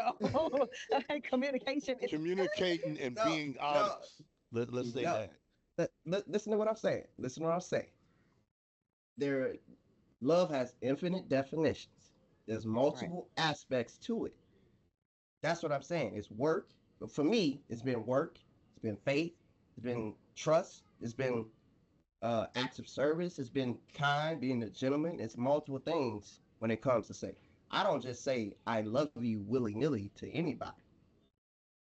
communication is communicating and No, being no, honest. Let's say no. that. Listen to what I'm saying. Listen to what I'm saying. There, love has infinite definitions. There's right. multiple aspects to it. That's what I'm saying. It's work. But for me, it's been work. It's been faith. It's been trust. It's been acts of service. It's been kind, being a gentleman. It's multiple things when it comes to say. I don't just say I love you willy nilly to anybody.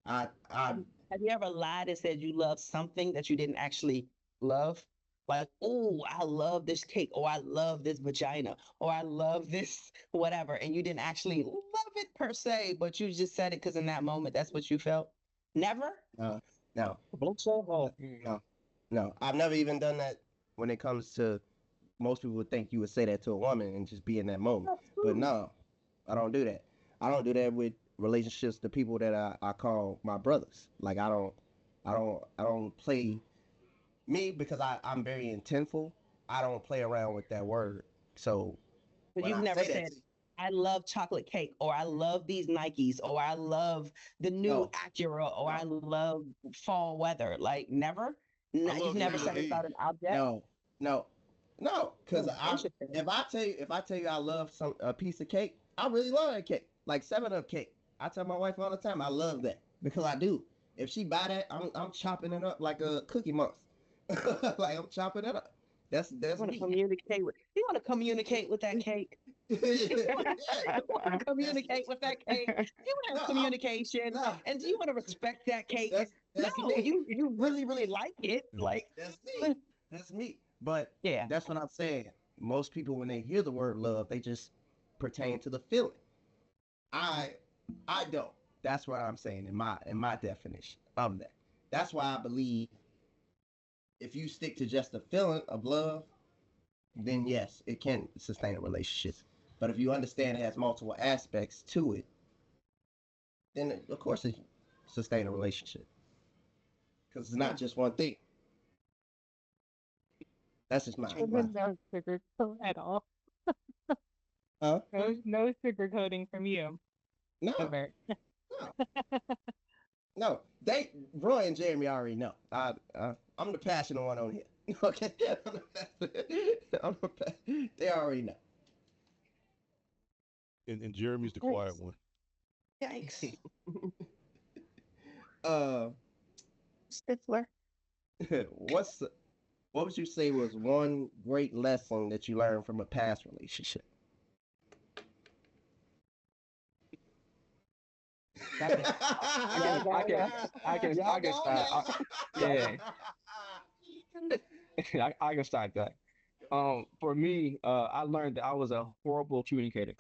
I Have you ever lied and said you love something that you didn't actually love? Like, oh, I love this cake, or I love this vagina, or I love this whatever, and you didn't actually love it per se, but you just said it because in that moment that's what you felt. Never. uh, no, Blow so hard. no, no. I've never even done that when it comes to most people would think you would say that to a woman and just be in that moment. That's But true. no, I don't do that. I don't do that with relationships to people that I call my brothers. Like I don't play me because I'm very intentful. I don't play around with that word. So But when you've I never say that, said, I love chocolate cake, or I love these Nikes, or I love the new no, Acura, or I no, love fall weather. Like, never? I You've love never said it lemonade. about an object? no, no, no. Because Hmm, I interesting. if I tell you I love some a piece of cake, I really love that cake. Like 7 Up cake. I tell my wife all the time I love that because I do. If she buy that, I'm chopping it up like a cookie monster. Like I'm chopping it up. You That's want to me. communicate with you want to communicate with that cake. Yeah. You want to That's communicate with that cake. You want to no, have communication, no. and do you want to respect that cake? That's No, me. you really really like it. Like, That's me. That's me. But yeah. that's what I'm saying. Most people when they hear the word love, they just pertain to the feeling. I I don't. That's what I'm saying in my definition of that. That's why I believe if you stick to just the feeling of love, then yes, it can sustain a relationship. But if you understand it has multiple aspects to it, then of course it sustain a relationship because it's not just one thing. That's just my No sugarcoat at all. huh? No sugarcoating from you No, ever. no, no. They Roy and Jeremy already know. I'm the passionate one on here. Okay, they already know. And Jeremy's the quiet Yikes. one. Yikes. uh, Stifler. what's what would you say was one great lesson that you learned from a past relationship? I can, I can, I can, I Y'all can go start. Yeah, now. I can start that. For me, I learned that I was a horrible communicator.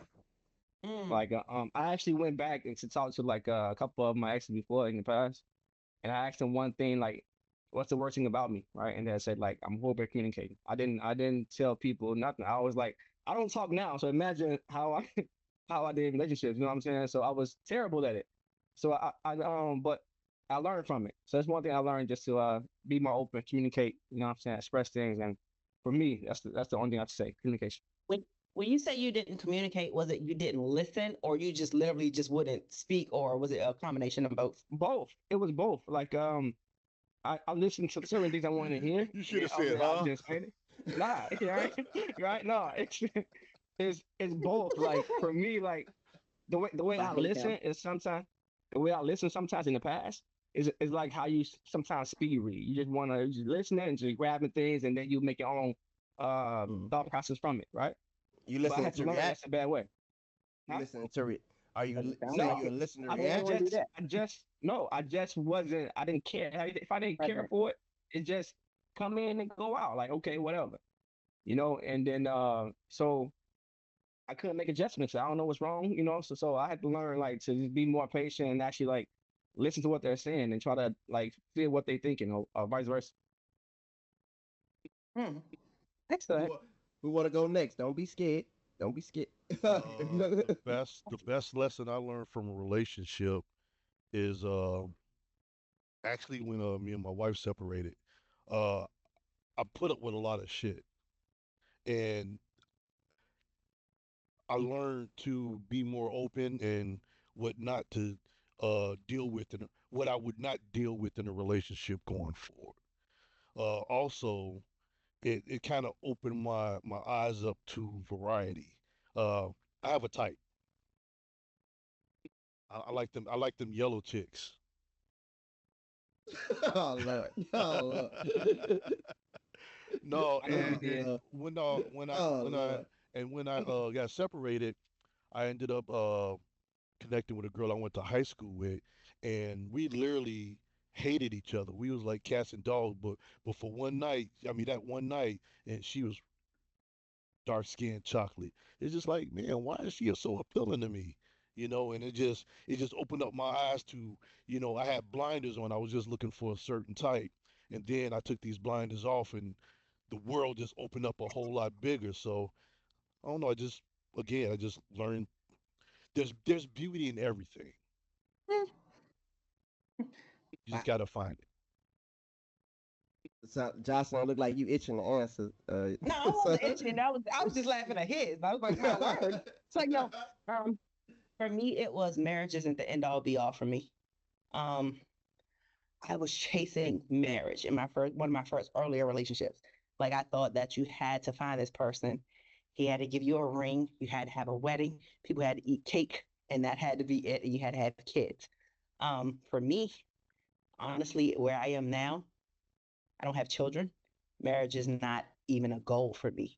Mm. Like, I actually went back and to talk to like a couple of my exes before in the past, and I asked them one thing like, "What's the worst thing about me?" Right, and they said like, "I'm horrible at communicating." I didn't tell people nothing. I was like, I don't talk now, so imagine how I how I did in relationships. You know what I'm saying? So I was terrible at it. So but I learned from it. So that's one thing I learned just to be more open, communicate. You know what I'm saying? Express things, and for me, that's the only thing I have to say. Communication. When when you say you didn't communicate, was it you didn't listen, or you just literally just wouldn't speak, or was it a combination of both? Both. It was both. Like I listened to certain things I wanted to hear, You and should then have other said, things I huh? didn't explain it. Nah, right, right. No, it's both. Like for me, like the way I I hate listen him. is sometimes the way I listen sometimes in the past is like how you sometimes speed read. You just want to just listen and just grabbing things, and then you make your own Mm. thought process from it, right? You But I listening had to to learn react? that's a bad way. You Huh? listening to re- Are you Sounds saying like No, you're it. listening to I, Only I react? one do just, that. I just, no, I just wasn't. I didn't care. If I didn't care Present. for it, it just come in and go out. Like okay, whatever, you know. And then, so I couldn't make adjustments. I don't know what's wrong, you know. So I had to learn like to just be more patient and actually like listen to what they're saying and try to like feel what they're thinking or vice versa. Hmm. Who, Excellent. wa- who want to go next? Don't be scared. Don't be scared. The best lesson I learned from a relationship is actually when me and my wife separated. Uh, I put up with a lot of shit, and I learned to be more open and what not to deal with, and what I would not deal with in a relationship going forward. Also, it kind of opened my eyes up to variety. Uh, I have a type. I like them. I like them yellow chicks. Oh Lord. Oh Lord. No, I know you Oh and did. Lord. Oh when I Lord. and when I got separated, I ended up connecting with a girl I went to high school with, and we literally hated each other. We was like cats and dogs, but for one night, I mean that one night, and she was dark skinned chocolate. It's just like, man, why is she so appealing to me? And it just opened up my eyes to, I had blinders on. I was just looking for a certain type. And then I took these blinders off and the world just opened up a whole lot bigger. So I don't know, I just learned there's beauty in everything. You Wow. just gotta find it. So, Jocelyn, look like you itching to answer. No, I So, wasn't itching. I was just laughing at his. I was like, my word. It's like no. Um, for me, it was marriage isn't the end all be all for me. Um, I was chasing marriage in my first one of my first earlier relationships. Like I thought that you had to find this person. He had to give you a ring. You had to have a wedding. People had to eat cake, and that had to be it. And you had to have kids. For me, honestly, where I am now, I don't have children. Marriage is not even a goal for me.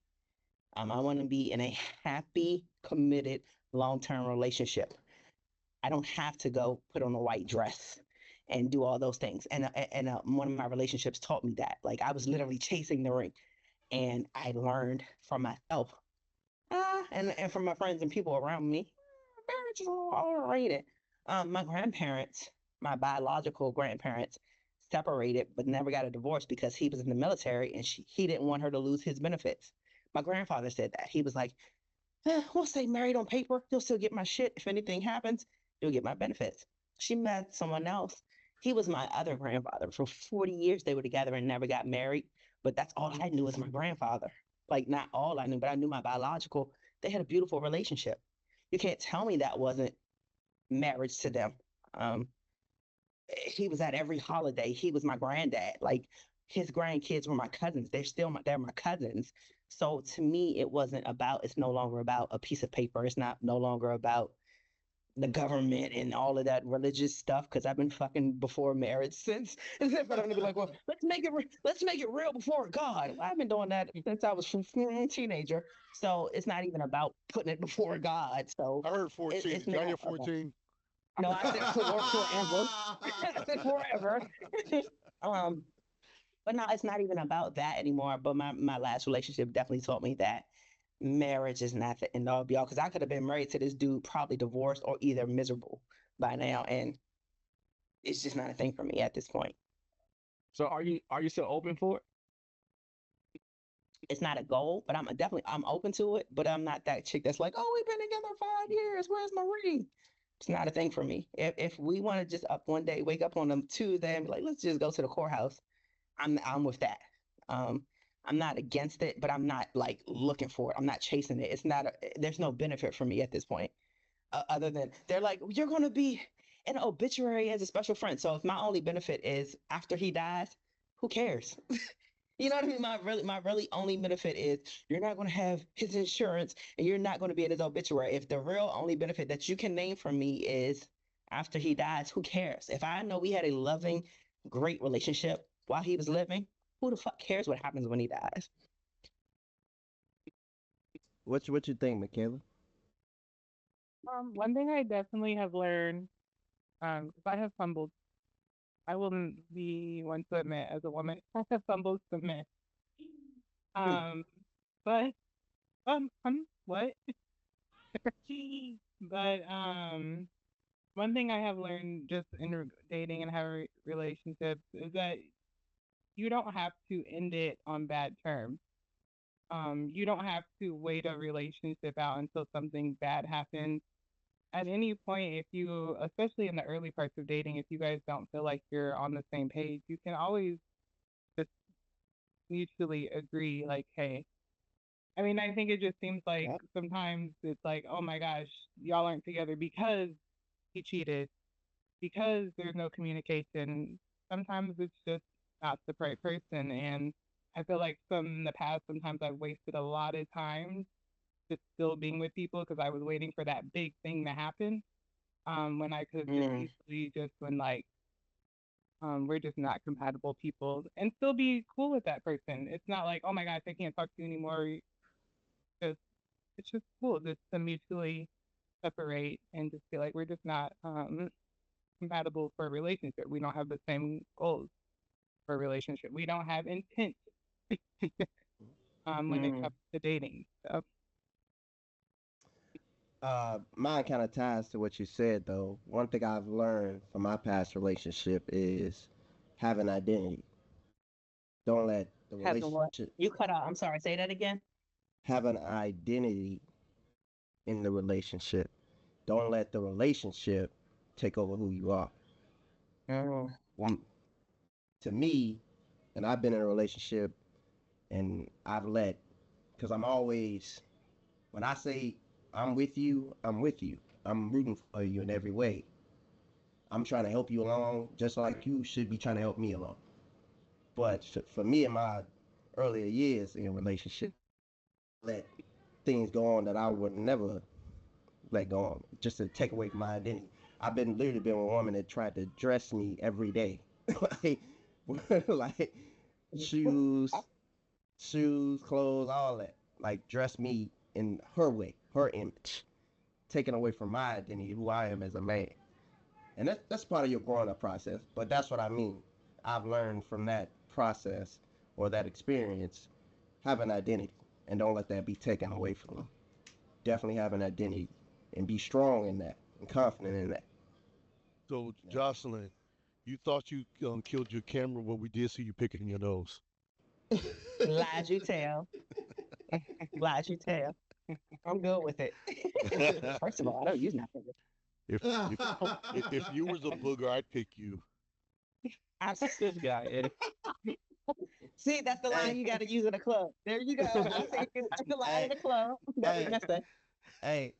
I want to be in a happy, committed, long-term relationship. I don't have to go put on a white dress and do all those things. And one of my relationships taught me that. Like I was literally chasing the ring, and I learned from myself, and from my friends and people around me, marriage is overrated. My grandparents, my biological grandparents, separated but never got a divorce because he was in the military and he didn't want her to lose his benefits. My grandfather said that. He was like, we'll stay married on paper. You'll still get my shit. If anything happens, you'll get my benefits. She met someone else. He was my other grandfather. For 40 years, they were together and never got married. But that's all I knew was my grandfather. Like, not all I knew, but I knew my biological. They had a beautiful relationship. You can't tell me that wasn't marriage to them. Um, he was at every holiday. He was my granddad. Like his grandkids were my cousins. They're my cousins. So to me, it's no longer about a piece of paper. It's not no longer about the government and all of that religious stuff because I've been fucking before marriage since. But I'm gonna be like, well, let's make it real before God. Well, I've been doing that since I was a teenager. So it's not even about putting it before God. So I heard 14. it's Did y'all now hear about 14? no, I said forever. I said forever. um, but no, it's not even about that anymore. But my last relationship definitely taught me that marriage is not the end all be all. Because I could have been married to this dude, probably divorced or either miserable by now, and it's just not a thing for me at this point. So are you still open for it? It's not a goal, but I'm open to it. But I'm not that chick that's like, oh, we've been together 5 years. Where's my ring? It's not a thing for me. If we want to just up one day, wake up on a Tuesday and be like, let's just go to the courthouse. I'm with that. Um, I'm not against it, but I'm not like looking for it. I'm not chasing it. There's no benefit for me at this point, other than they're like, you're going to be an obituary as a special friend. So if my only benefit is after he dies, who cares? You know what I mean? My really only benefit is you're not going to have his insurance and you're not going to be in his obituary. If the real only benefit that you can name for me is after he dies, who cares? If I know we had a loving, great relationship while he was living, who the fuck cares what happens when he dies? what you think, Michaela? One thing I definitely have learned, because I have fumbled, I wouldn't be one to admit as a woman, I have fumbled some men. Um, but what? But one thing I have learned just in dating and having relationships is that you don't have to end it on bad terms. You don't have to wait a relationship out until something bad happens. At any point, if you, especially in the early parts of dating, if you guys don't feel like you're on the same page, you can always just mutually agree, like, hey, I mean, I think it just seems like Yep. sometimes it's like, oh my gosh, y'all aren't together because he cheated, because there's no communication. Sometimes it's just not the right person. And I feel like some in the past, sometimes I've wasted a lot of time just still being with people because I was waiting for that big thing to happen. When I could have just Mm, easily just been like, we're just not compatible people and still be cool with that person. It's not like, oh my gosh, I can't talk to you anymore. Just, it's just cool just to mutually separate and just feel like we're just not compatible for a relationship. We don't have the same goals for a relationship. We don't have intent when it mm. comes to dating. So, Mine kind of ties to what you said though. One thing I've learned from my past relationship is have an identity. Don't let the Having what? relationship You cut out. I'm sorry. Say that again. have an identity in the relationship. Don't let the relationship take over who you are. Mm, Um, to me, and I've been in a relationship and I've let, because I'm always, when I say I'm with you, I'm with you. I'm rooting for you in every way. I'm trying to help you along just like you should be trying to help me along. But for me in my earlier years in a relationship, let things go on that I would never let go on just to take away from my identity. I've been literally been with a woman that tried to dress me every day, like, like shoes, shoes, clothes, all that. Like dress me in her way, her image, taking away from my identity, who I am as a man. And that's part of your growing up process. But that's what I mean. I've learned from that process or that experience, have an identity, and don't let that be taken away from you. Definitely have an identity, and be strong in that and confident in that. So, Yeah. Jocelyn, you thought you killed your camera when we did see you picking your nose. Lies you tell. Lies you tell. I'm good with it. First of all, I don't use nothing. if if if you was a booger, I'd pick you. I This guy, Eddie. see. That's the line Hey, you got to use in a club. There you go. I see. That's the line in hey, the club. hey, That's the hey.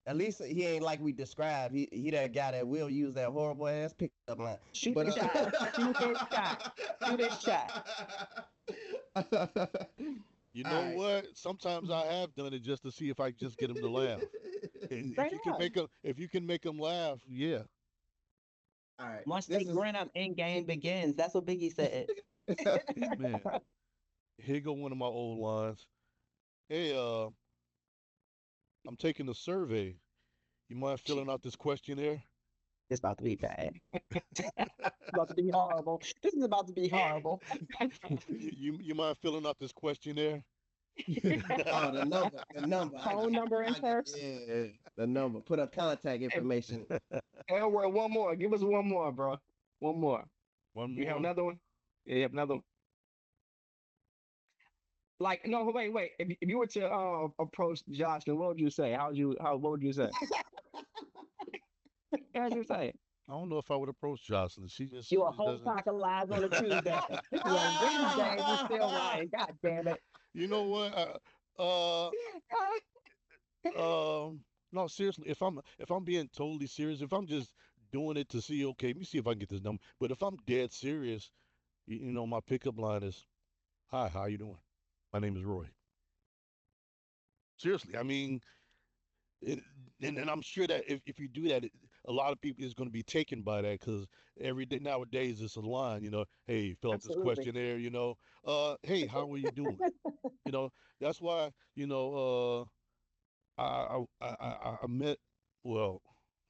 At least he ain't like we described. He that guy that will use that horrible ass pickup line. shoot But the shot. Shoot his shot. Shoot his shot. all You know right. what? Sometimes I have done it just to see if I can just get them to laugh. And Straight up. if you can make them laugh, yeah, All right. Once they This is grin up, end game begins. That's what Biggie said. man. Here go one of my old lines. Hey, I'm taking a survey. You mind filling out this questionnaire? It's about to be bad. It's about to be horrible. This is about to be horrible. You mind filling out this questionnaire? oh the number. Phone number in I got first. yeah, the number. Put up contact Hey, information. Edward, one more. Give us one more, bro. One more. One You have more. another one? Yeah, you have another one. Like, no, wait. If you were to approach Jocelyn, what would you say? What would you say? How would you say? I don't know if I would approach Jocelyn. She just You a she whole doesn't. pack of lies on a Tuesday. This is a Wednesday and you still lying. God damn it. You know what? No, seriously. If I'm being totally serious, if I'm just doing it to see, okay, let me see if I can get this number. But if I'm dead serious, my pickup line is, "Hi, how you doing? My name is Roy." Seriously, I mean, it, and I'm sure that if you do that, a lot of people is going to be taken by that because every day nowadays it's a line, hey, fill out this Absolutely. questionnaire, hey, how are you doing? You know, that's why, I met, well,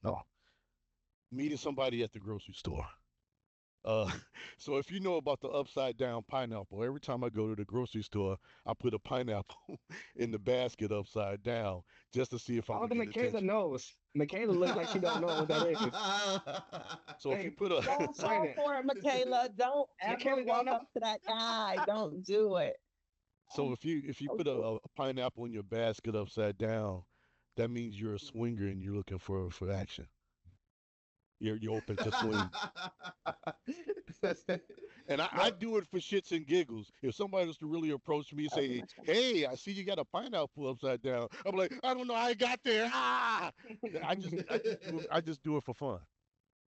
no, meeting somebody at the grocery store. Uh, so if you know about the upside down pineapple, every time I go to the grocery store, I put a pineapple in the basket upside down just to see if I'm All gonna the get Michaela attention. knows. Michaela looks like she don't know what that is. So if you Hey, put a Don't wait a fall minute. for it, Michaela. Don't ever Michaela don't walk know. up to that guy. Don't do it. so if you Don't put a, do it. a pineapple in your basket upside down, that means you're a swinger and you're looking for action. You're open to swing. And I No. do it for shits and giggles. If somebody was to really approach me and say, "Hey, I see you got a pineapple upside down," I'm like, "I don't know how I got there." Ah! I just do it for fun.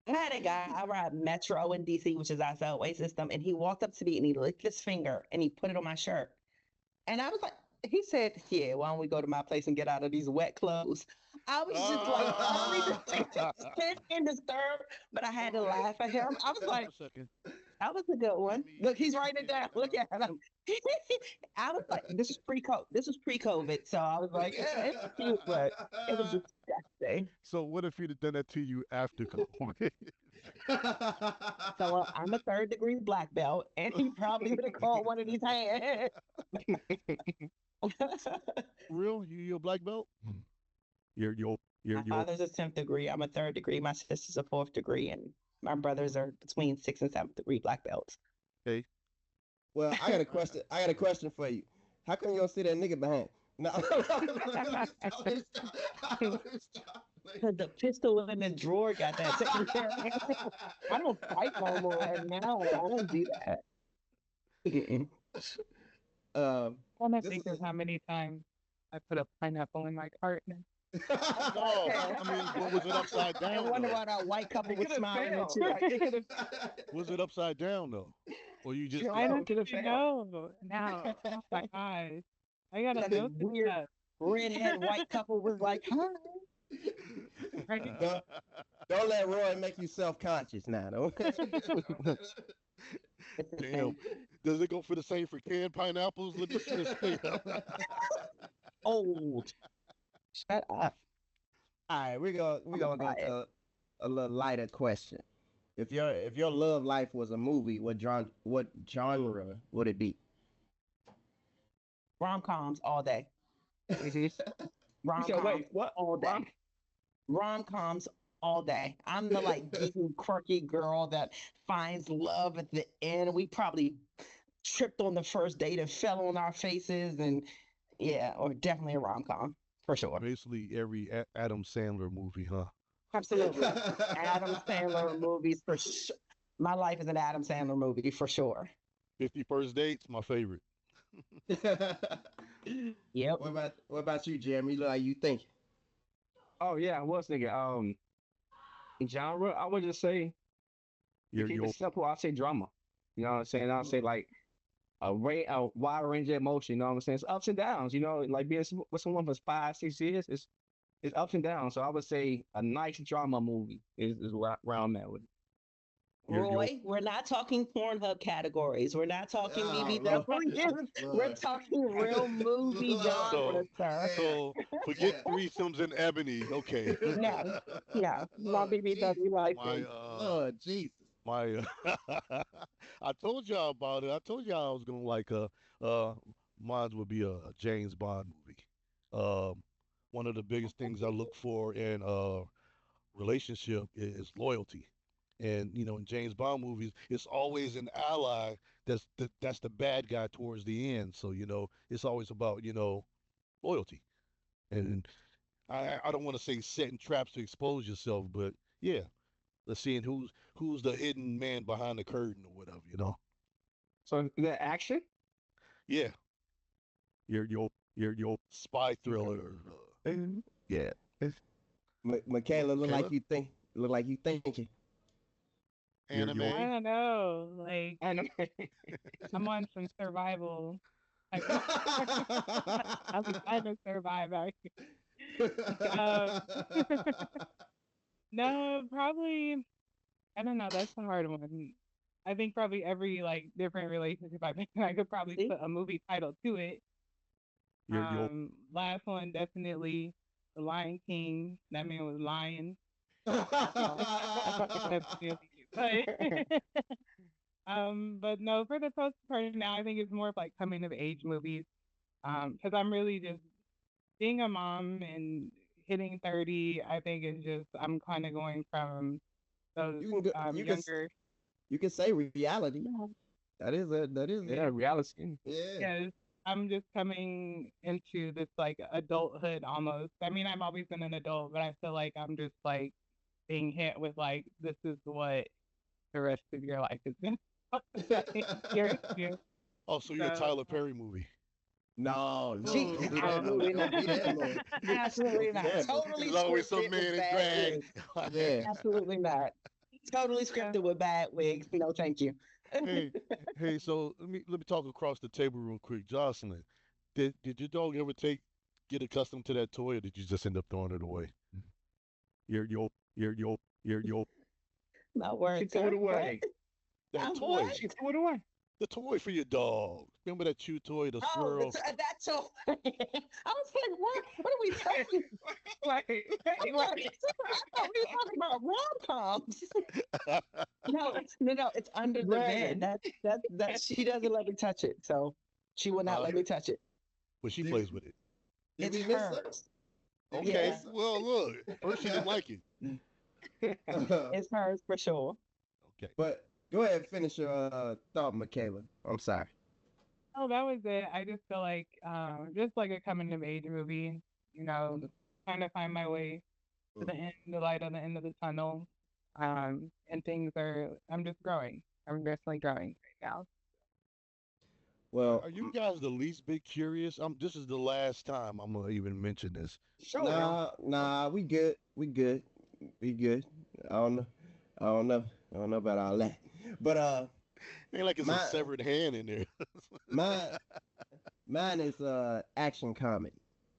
I had a guy, I ride Metro in DC, which is our subway system, and he walked up to me and he licked his finger and he put it on my shirt. And I was like, he said, "Yeah, why don't we go to my place and get out of these wet clothes?" I was just like utterly disgusted and disturbed, but I had to laugh at him. I was Hold on like, a second. that was a good Let one. me Look, he's let me writing it get down. Look at him. I was like, this is pre-COVID. This was pre-COVID. So I was like, it was cute, but it was disgusting. So what if he'd have done that to you after COVID? So I'm a third degree black belt, and he probably would have called one of these hands. Real? You a black belt? My You're father's a 10th degree. I'm a third degree. My sister's a fourth degree, and my brothers are between 6th and 7th degree black belts. okay. Well, I got a question. I got a question for you. How come you don't see that nigga behind? No, let me stop. Let me stop. The pistol in the drawer got that taken care of. I don't fight no more now. I don't do that. Mm-mm. Trying to This think is of how many times I put a pineapple in my cart. And No, I mean, but was it upside I down wonder though? why that white couple It was could have smiling at failed. you. Like, it could have. Was it upside down though? Or you just I Pineapple don't could have even failed. know now. Oh my gosh. I gotta That know this weird stuff. redhead white couple was like, "Hi." Right? don't, don't let Roy make you self-conscious now, though. damn? Does it go for the same for canned pineapples? Let me see. Old. Shut up. All right, we're I'm gonna go quiet. to a little lighter question. If your love life was a movie, what genre would it be? Rom-coms all day. Mm-hmm. You said, Rom-coms wait, what? all Rom? day. Rom-coms all day. I'm the like geeky, quirky girl that finds love at the end. We probably tripped on the first date and fell on our faces, and yeah, or definitely a rom-com for sure. Basically, every Adam Sandler movie, huh? Absolutely. Adam Sandler movies for sure. My life is an Adam Sandler movie for sure. 51st Dates, my favorite. Yep. What about you, Jeremy? You look like you think. Oh yeah, I was thinking. Genre. I would just say to You're keep it you're simple. I'll say drama. You know what I'm saying? I'll say like a wide range of emotion. You know what I'm saying? It's ups and downs. You know, like being with someone for 5, 6 years, it's ups and downs. So I would say a nice drama movie is where I'm at with it. you're Roy, we're not talking Pornhub categories. We're not talking Oh, BBW. We're Lord. talking real movie Lord. so genres, sir. so forget threesomes and Ebony. Okay. No, no, no Lord Jesus. BBW my license. Lord Jesus. my I told y'all about it. I told y'all I was gonna like uh mine would be a James Bond movie. Um one of the biggest things I look for in relationship is loyalty. And you know, in James Bond movies, it's always an ally that's the bad guy towards the end. So, you know, it's always about, you know, loyalty. And I don't want to say setting traps to expose yourself, but yeah, let's see who's the hidden man behind the curtain or whatever, you know. So is that action? Yeah, your spy thriller. Yeah. Michaela, look like Kayla, you think. Look like you thinking. anime. I don't know. Like Anime. I'm on some survival. Like, I'm trying to survive out here. No, probably. I don't know. That's a hard one. I think probably every like different relationship I've been in, I could probably See? put a movie title to it. Your Last one definitely The Lion King. That man was lying. Definitely. But but no, for the most part now, I think it's more of like coming of age movies. Because I'm really just being a mom and hitting 30. I think it's just I'm kind of going from those you can go, younger. you can say reality. That is Yeah, reality. yeah. Yes, I'm just coming into this like adulthood almost. I mean, I've always been an adult, but I feel like I'm just like being hit with like this is what the rest of your life is. Here, here. Oh, so you're a So, Tyler Perry movie. No, no, She don't do that. No, absolutely don't not. be that man. Absolutely Don't be not. that man. Totally There's always some scripted man with in bad drag. wigs. Yeah. Absolutely not. Totally yeah. scripted with bad wigs. No, thank you. Hey, hey. So let me talk across the table real quick, Jocelyn. Did your dog ever get accustomed to that toy, or did you just end up throwing it away? Yo. My She word, threw it sir. What? away. That What? toy, She threw it away. the toy for your dog. Remember that chew toy, the Oh, squirrel? that's so. I was like, what? What are we talking? I'm like, I thought we were talking about rom-coms. No. It's under the bed. Man, That she doesn't let me touch it, so she will not uh, let me touch it. but she Did, plays with it. did It's we miss something? hers. Did we Okay. Yeah, miss Well, look. First she didn't like it. something? it's hers for sure. Okay. But go ahead and finish your thought, Michaela. I'm sorry. Oh, that was it. I just feel like, just like a coming of age movie, you know, trying to find my way to the end, the light on the end of the tunnel. And I'm just growing. I'm definitely growing right now. Well, Are you guys the least bit curious? This is the last time I'm gonna even mention this. sure. nah, we good. We good. We good. I don't know. I don't know. I don't know about all that. But Ain't like it's a my severed hand in there. my mine is action comedy.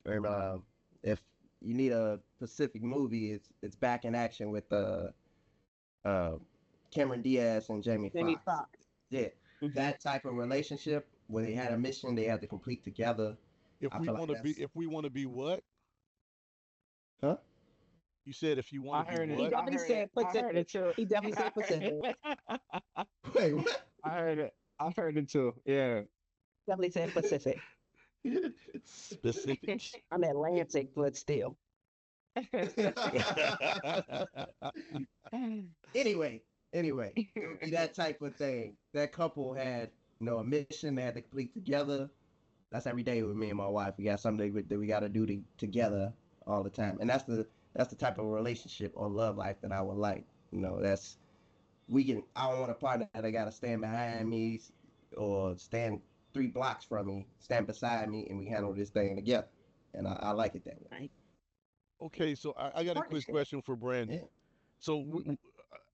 Or if you need a specific movie, it's back in action with uh Cameron Diaz and Jamie Jamie Foxx. Foxx. Yeah, Mhm. that type of relationship where they had a mission they had to complete together. if I we feel like want to be, that's if we want to be what? huh? You said if you want I to be heard it. He what? I definitely heard it. said I heard Pacific. it too. He definitely said Pacific. Wait, what? I heard it. I heard it too. Yeah. Definitely said Pacific. Specific. I'm Atlantic, but still. anyway, anyway, it would be that type of thing. That couple had, a mission they had to complete together. That's every day with me and my wife. We got something that we got to do together all the time, and that's the type of relationship or love life that I would like. That's we can. I don't want a partner that got to stand behind me or stand 3 blocks from me, stand beside me, and we handle this thing together. And I like it that way. Right. Okay, so I got a quick Partnership. question for Brandon. Yeah. So,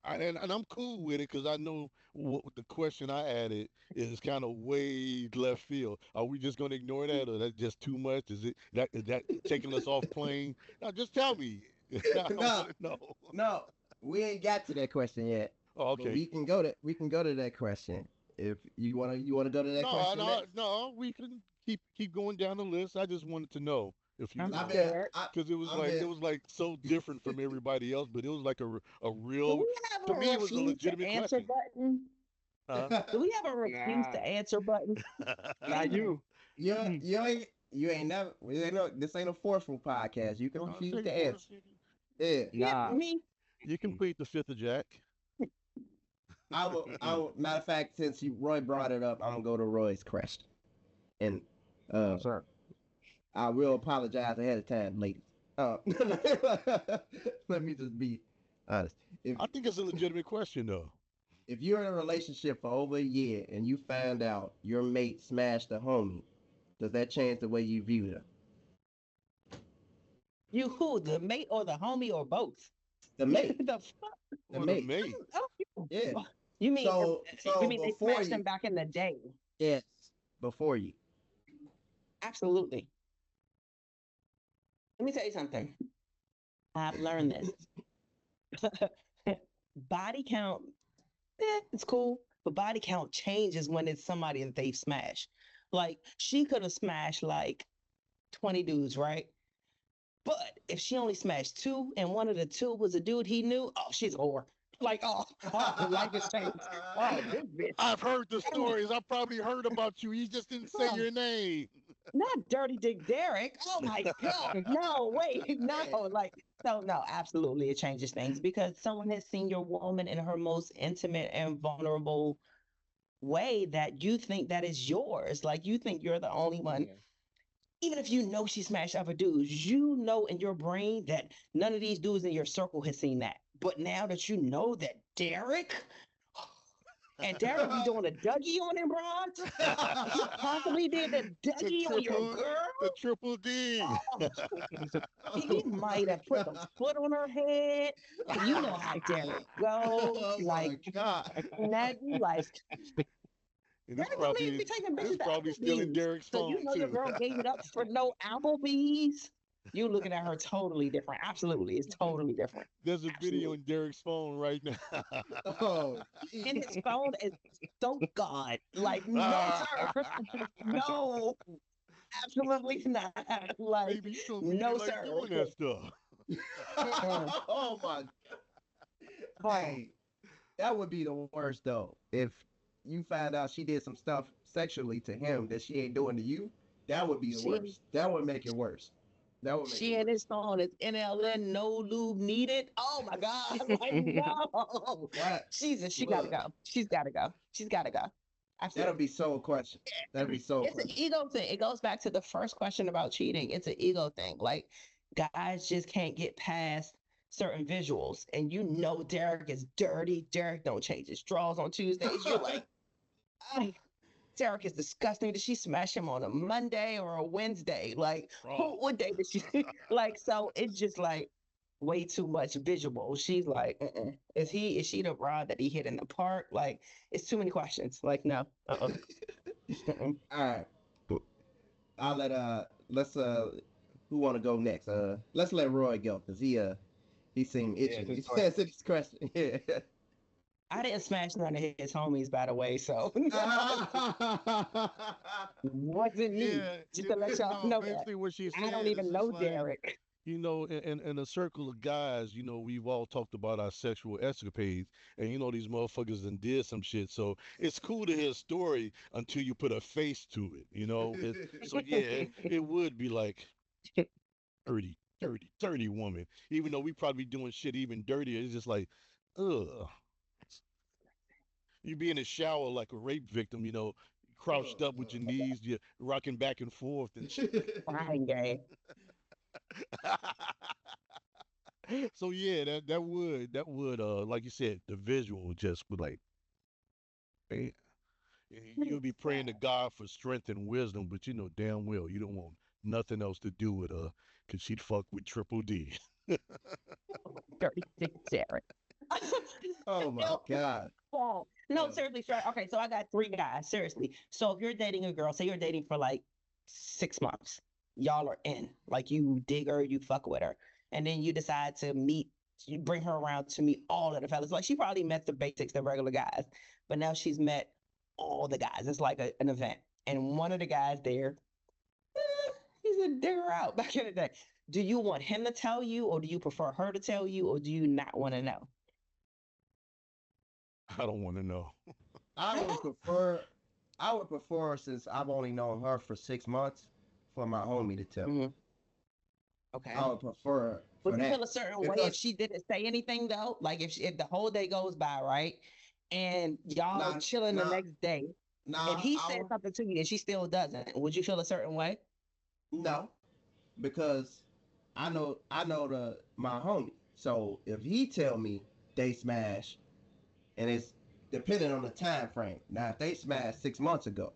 and I'm cool with it because I know what the question I added is kind of way left field. Are we just going to ignore that, or that's just too much? Is that taking us off plane? Now, just tell me. I no, want to know. no, we ain't got to that question yet. Oh, But okay. we can go to that question if you wanna go to that No, question no, next. no. We can keep going down the list. I just wanted to know if you I'm I know. mean, scared. Because I mean, it was like so different from everybody else, but it was like a Do real, we have to a me it was a refuse to legitimate answer question. button? Huh? Do we have a refuse Nah. to answer button? Not you. you you ain't never this ain't a forceful podcast. You can I'll refuse take to for answer. Yeah, Yeah, Nah. me. you can plead the fifth of Jack. I will. Matter of fact, since Roy brought it up, I'm gonna go to Roy's question, and uh, Yes, sir. I will apologize ahead of time, ladies. Let me just be honest. If I think it's a legitimate question though. if you're in a relationship for over a year and you find out your mate smashed a homie, does that change the way you view them? You who? The mate or the homie or both? The mate, The fuck? the Or the mate. mate. Oh, Yeah. you mean So they before smashed you, him back in the day? yes, before you. Absolutely. Let me tell you something. I've learned this. Body count, it's cool, but body count changes when it's somebody that they've smashed. Like she could have smashed like 20 dudes, right? But if she only smashed two and one of the two was a dude he knew, oh, she's a whore. Like, oh, life has changed. Oh, this bitch. I've heard the Oh, stories. I probably heard about you. You just didn't say oh, your name. not Dirty Dick Derek. Oh my God. No, wait, no. Like, no, absolutely. It changes things because someone has seen your woman in her most intimate and vulnerable way that you think that is yours. Like, you think you're the only one. Yeah. Even if you know she smashed other dudes, you know in your brain that none of these dudes in your circle has seen that. But now that you know that Derek, And Derek be doing a Dougie on him, broads. He possibly did the the Dougie on your triple, girl. the triple D. Oh, he might have put the foot on her head. You know how Derek goes. Oh Like, my God. that, like, And Derek don't need to be taking it's bitches to probably still in Applebee's. Derek's So you phone know your too. girl gave it up for no Applebee's. You looking at her totally different. Absolutely. It's totally different. There's a video Absolutely. in Derek's phone right now. Oh, And his geez. phone is so God. Like, no, Ah, sir. No, absolutely not. Like, baby, you told me you no, like sir. doing that stuff. Mm-mm. Oh my. Oh, Hey, that would be the worst though. If you find out she did some stuff sexually to him that she ain't doing to you, that would be the she worst. That would make it worse. That would make she it and worse. his phone is NLN, no lube needed. Oh my God. Like, no. What? She gotta Look, go. She's gotta go. She's gotta go. that'll Absolutely. be so question. That'll be so It's an question. ego thing. It goes back to the first question about cheating. It's an ego thing. Like, guys just can't get past certain visuals. And you know Derek is dirty. Derek don't change his drawers on Tuesdays. You're like, "Ay, Derek is disgusting. Did she smash him on a Monday or a Wednesday? Like, Wrong. what day did she like? So it's just like way too much visual. She's like, is she the rod that he hit in the park? Like, it's too many questions. Like, no, mm-mm. All right. I'll let let's who want to go next? Let's let Roy go because he seemed Yeah, itching. He just says his question. Yeah. I didn't smash none of his homies, by the way, so wasn't me. Yeah, Just to let y'all no, know that. basically what she's I don't saying is even just know like, Derek. in a circle of guys, we've all talked about our sexual escapades, and these motherfuckers done did some shit. So it's cool to hear a story until you put a face to it. So yeah, it would be like dirty, dirty, dirty woman. Even though we probably doing shit even dirtier, it's just like, ugh. You be in the shower like a rape victim, crouched up with your knees, you rocking back and forth and shit. Fine game. So yeah, that would like you said, the visual just would like, eh, you'll be praying to God for strength and wisdom, but you know damn well you don't want nothing else to do with her, cause she'd fuck with Triple D. Dirty Dick Derek. Oh my No, God. no, Yeah. seriously, sure. Okay, so I got three guys. Seriously. So if you're dating a girl, say you're dating for like 6 months, y'all are in. Like you dig her, you fuck with her. And then you decide to meet, you bring her around to meet all of the fellas. Like she probably met the basics, the regular guys, but now she's met all the guys. It's like an event. And one of the guys there, he's a digger out back in the day. Do you want him to tell you, or do you prefer her to tell you, or do you not want to know? I don't want to know. I would prefer. I would prefer since I've only known her for 6 months for my homie to tell me. Mhm. Okay. I would prefer for Would you feel that a certain way if because she didn't say anything though? Like if the whole day goes by, right? And y'all nah chilling the nah next day, and nah he I said would something to you and she still doesn't, would you feel a certain way? no because I know the my homie. So if he tell me they smash and it's depending on the time frame. Now if they smashed 6 months ago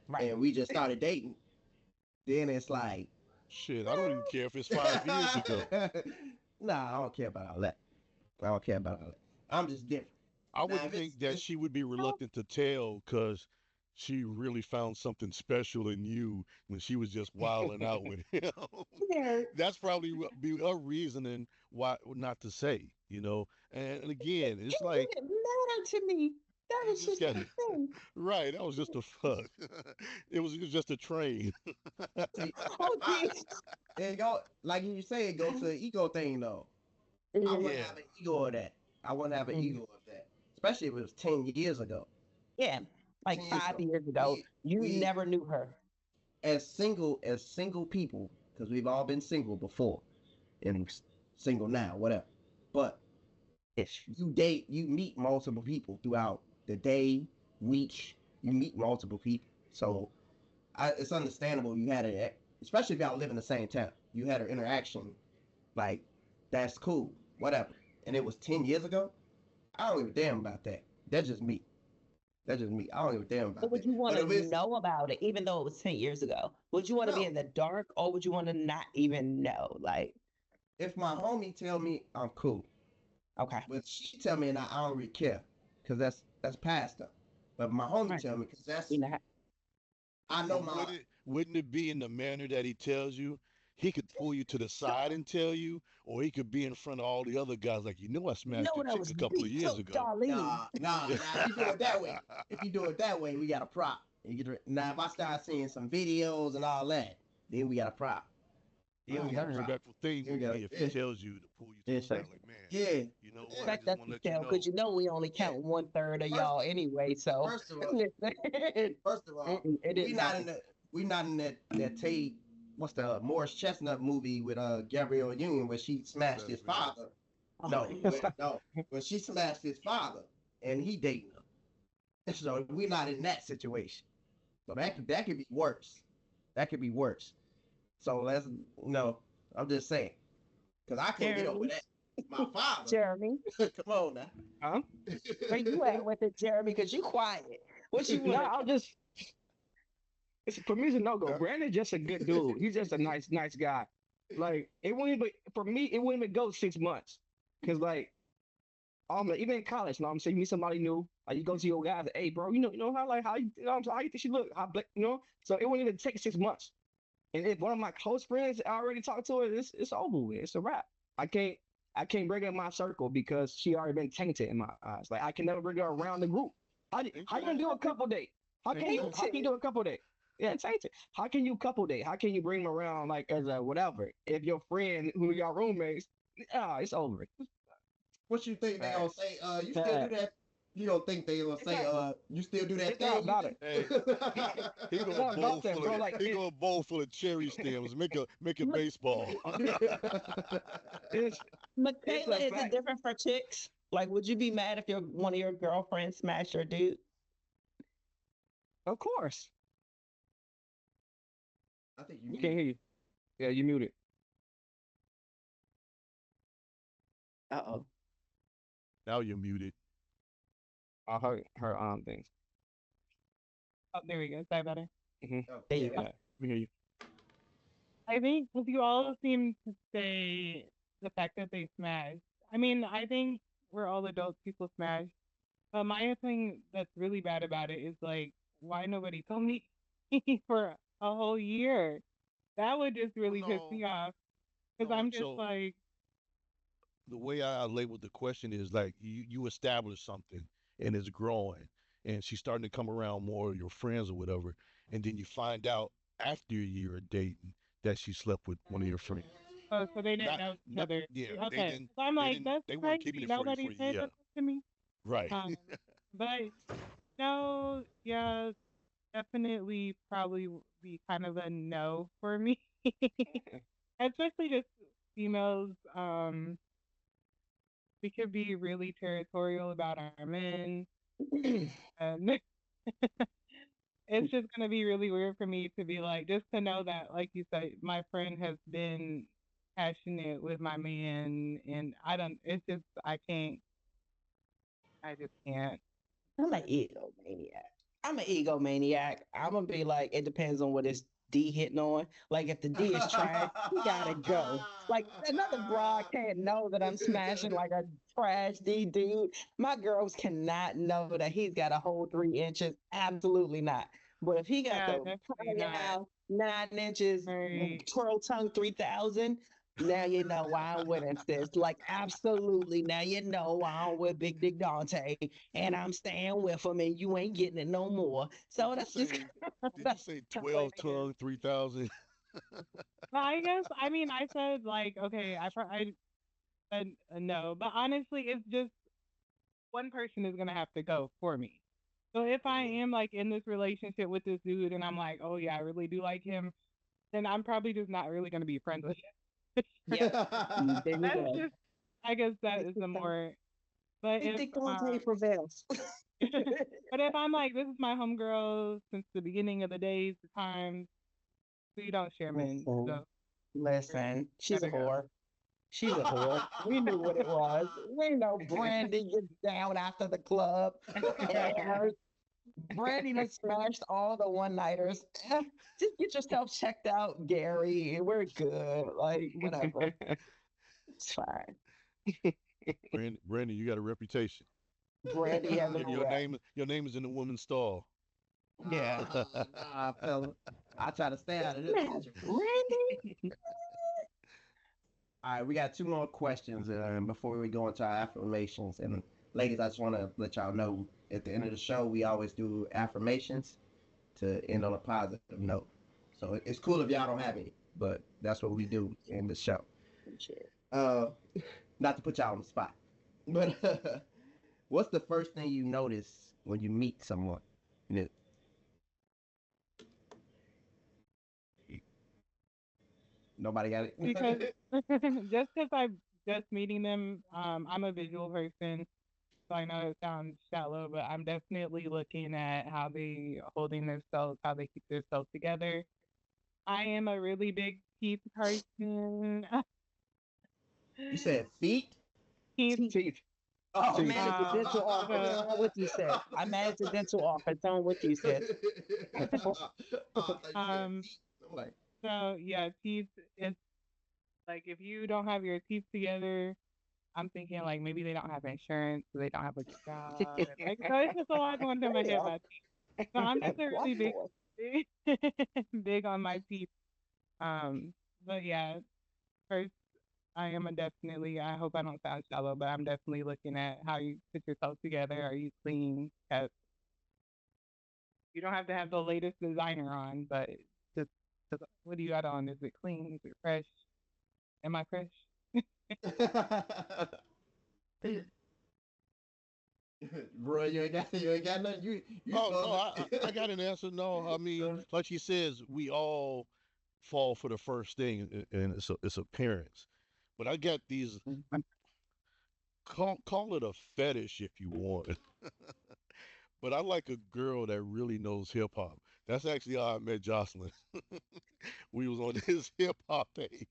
Right. and we just started dating, then it's like Shit, I don't even care if it's 5 years ago. nah, I don't care about all that. I don't care about all that. I'm just different. I Now would if think that it's she would be reluctant to tell because she really found something special in you when she was just wilding out with him. There. That's probably be a reasoning why not to say. And again, it's It like didn't matter to me. That you was just just got a to thing. right. That was just a fuck. It was just a train. see, Oh I, geez. it go like you say, it goes to the ego thing though. I Mhm. wouldn't Yeah. have an ego of that. I wouldn't have an Mhm. ego of that, especially if it was 10 years ago. Yeah. Like 10 years 5 years ago, we you we never knew her. as single people, because we've all been single before and single now, whatever. But Ish. you meet multiple people throughout the day, week. You meet multiple people, so it's understandable you had it, especially if y'all live in the same town. You had an interaction, like that's cool, whatever. And it was 10 years ago. I don't give a damn about that. That's just me. That's just me. I don't give a damn But about would that. you want But to if it's know about it, even though it was 10 years ago? Would you want to be no, in the dark or would you want to not even know? Like, if my homie tell me I'm cool, okay, but she tell me and I don't really care, cause that's past her. But my homie right. tell me, cause We that's not. I know But my wouldn't it be in the manner that he tells you? He could pull you to the side and tell you, or he could be in front of all the other guys like, I You smashed know your that chick was a couple of beat years up, ago. Darlene. nah. If you do it that way, we got a prop. Now if I start seeing some videos and all that, then we got a prop. Then But we the got a only prop. respectful thing Then we would got be if he yeah, tells you to pull you to Yeah, the so side, like, man, yeah. you know what? Yeah. I Expect just us want to to let you tell because know. you know we only Yeah. count one third of First, y'all anyway. So first of all, listen, first of all, it we didn't not in happen. the we not in that Tay what's the Morris Chestnut movie with Gabrielle Union where she smashed his That's it. father. Oh No, my but God. no, but she smashed his father and he dating her. So we're not in that situation. So that could be worse. That could be worse. So let's no. I'm just saying because I couldn't get over Jeremy, that. My father. Jeremy, Come on now. Huh? where you at with it, Jeremy? Because you quiet. What you No, want I'll to? just for me it's a no go. Uh, Brandon's just a good dude. He's just a nice guy. Like it wouldn't even for me, it wouldn't even go 6 months. Cause like even in college, you know what I'm saying, you meet somebody new, like you go to your guys, hey bro, you know how like how you know what I'm saying, how you think she look, how black, so it wouldn't even take 6 months. And if one of my close friends already talked to her, it's over with. It's a wrap. I can't I can't bring her in my circle because she already been tainted in my eyes. Like I can never bring her around the group. How you gonna do a couple date? How can you do a couple date? Yeah, tainted. How can you couple date? How can you bring them around like as a whatever? If your friend who y'all roommates, it's over. What you think they gonna Facts. say? You still do Facts. that? You don't think they gonna It's say? not You still do that it's not thing? You about it. Hey, he It's got a not bowl about that, full of bro. Like he got a bowl full of cherry stems. Make a Ma- baseball. it's it's Michaela, a is it fact. different for chicks? Like, would you be mad if one of your girlfriends smashed your dude? Of course. I think you You can't muted. hear you. Yeah, you muted. Uh oh. Now you're muted. Her things. Oh, there we go. Is that better? Hmm. Oh, There yeah. you go. Yeah, we hear you. I think because you all seem to say the fact that they smash. I mean, I think we're all adults. People smash. But my thing that's really bad about it is like, why nobody told me for a whole year? That would just Well, really piss me no, off because no. I'm just So like, the way I labeled the question is like you establish something and it's growing and she's starting to come around more your friends or whatever, and then you find out after a year of dating that she slept with one of your friends. oh, so they didn't Not know each not other. yeah, Okay, so I'm like, that's they weren't keeping crazy. it for you Nobody for a said year. that to me. Right. Um, but no, yeah, definitely probably be kind of a no for me. Especially just females. We could be really territorial about our men, and it's just gonna be really weird for me to be like, just to know that, like you said, my friend has been passionate with my man, and I don't. It's just I can't. I just can't. I'm an egomaniac. I'm an egomaniac. I'm gonna be like, it depends on what it's D hitting on. Like, if the D is trash, he gotta go. Like, another broad can't know that I'm smashing like a trash D dude. My girls cannot know that he's got a whole 3 inches. Absolutely not. But if he got Yeah, the definitely not. out 9 inches, Right. twirl tongue 3,000. Now you know why I'm winning, sis. Like, absolutely. Now you know why I'm with Big Dick Dante and I'm staying with him, and you ain't getting it no more. Did So you that's just say did you that's say how it 12 is. tongue 3,000? But I guess I mean I said like okay I said no, but honestly it's just one person is gonna have to go for me. So if I Hmm. am like in this relationship with this dude and I'm like oh yeah I really do like him, then I'm probably just not really gonna be friends with him. Yep. There you That's go. just I guess that Big is Dick the Dante, more. But Big if Dick Dante prevails. but if I'm like this is my homegirl since the beginning of the days, the times we don't share men, Listen, so listen. She's a gotta go. whore. She was whooped. We knew what it was. We know Brandy gets down after the club. And Brandy done smashed all the one-nighters. Just get yourself checked out, Gary, and we're good. Like, whatever. It's fine. Brandon, you got a reputation. Brandy has a rep. Your name is in the woman's stall. Yeah. Nah, fella. I try to stay out of this. Man, Brandy. All right, we got two more questions before we go into our affirmations. And ladies, I just want to let y'all know at the end of the show, we always do affirmations to end on a positive note. So it's cool if y'all don't have any, but that's what we do in the show. Uh, not to put y'all on the spot, but what's the first thing you notice when you meet someone? You Nobody got it. Because just because I'm just meeting them, I'm a visual person, so I know it sounds shallow, but I'm definitely looking at how they holding themselves, how they keep themselves together. I am a really big teeth person. You said feet? Teeth. Teeth. Oh, I'm Teeth. mad at the dental office So, on what you said. I'm mad at the dental office on what you said. I thought you said um, feet. I'm like, so yeah, teeth. It's like if you don't have your teeth together, I'm thinking like maybe they don't have insurance, so they don't have a job. And, like so, it's just a lot going through my head Damn. about teeth. So I'm just a What really for? big, big on my teeth. But yeah, first I am a definitely. I hope I don't sound shallow, but I'm definitely looking at how you put yourself together. Are you clean? 'Cause you don't have to have the latest designer on, but just what do you got on? Is it clean? Is it fresh? Am I fresh? bro, you ain't got nothing. You Oh no, know I got an answer. No, I mean, like she says, we all fall for the first thing, and it's appearance. But I got these. Call it a fetish if you want. But I like a girl that really knows hip hop. That's actually how I met Jocelyn. We was on his hip hop page.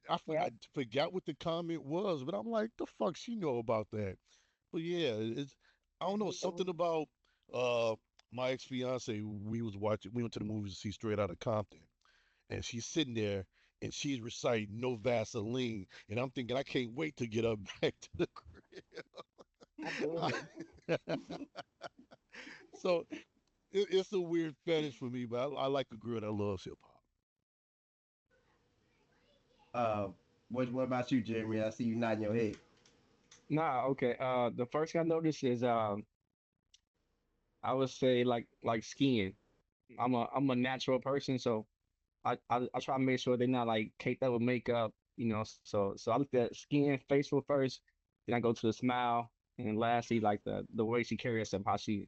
I Yep. forgot what the comment was, but I'm like, the fuck she know about that? But yeah, it's I don't know something about uh my ex fiance. We went to the movies to see Straight Outta Compton, and she's sitting there and she's reciting "No Vaseline," and I'm thinking I can't wait to get her back to the Absolutely. crib. So it's a weird fetish for me, but I like a girl that loves hip hop. uh, what about you, Jeremy? I see you nodding your head. Nah, okay. The first thing I noticed is I would say like skiing. I'm a natural person, so I try to make sure they're not like caked up with makeup, So I look at skin, facial first, then I go to the smile, and lastly like the way she carries herself,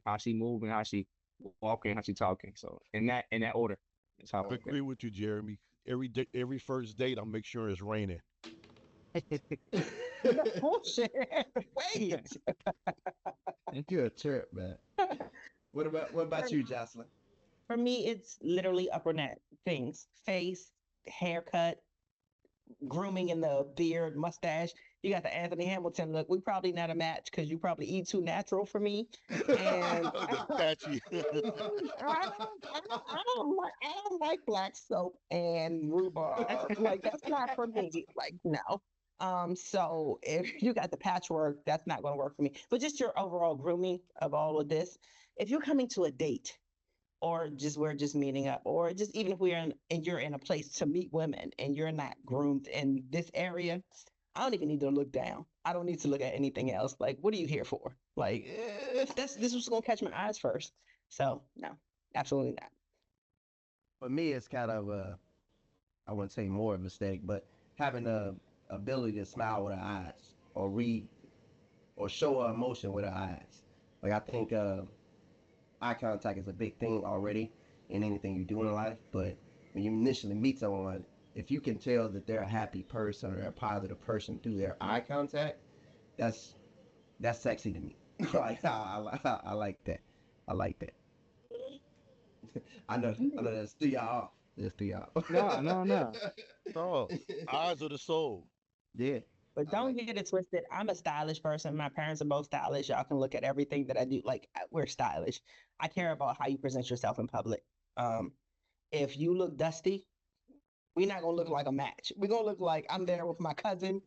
how she moving, how she walking, how she talking. So in that order, that's how I I look at agree with you, Jeremy. Every first date, I make sure it's raining. No bullshit. Wait. it. You're a trip, man. What about For, you, Jocelyn? for me, it's literally upper net things: face, haircut, grooming in the beard, mustache. You got the Anthony Hamilton look. We probably not a match because you probably eat too natural for me. And The patchy. I don't like black soap and rhubarb. Like that's not for me. Like no. So if you got the patchwork, that's not going to work for me. But just your overall grooming of all of this. If you're coming to a date, or just we're just meeting up, or just even if we're in and you're in a place to meet women and you're not groomed in this area, I don't even need to look down. I don't need to look at anything else. Like, what are you here for? Like, if this was gonna catch my eyes first. So no, absolutely not. For me, it's kind of I wouldn't say more of a mistake, but having the ability to smile with our eyes or read or show our emotion with our eyes. Like I think eye contact is a big thing already in anything you do in life, but when you initially meet someone, if you can tell that they're a happy person or a positive person through their eye contact, that's that's sexy to me. Like I like that. I like that. I know that's 3 y'all off. That's 3 y'all. No, no, no. No, eyes of the soul. Yeah. But I don't like get it twisted. I'm a stylish person. My parents are both stylish. Y'all can look at everything that I do. Like we're stylish. I care about how you present yourself in public. Um, if you look dusty, we're not gonna look like a match. We're gonna look like I'm there with my cousin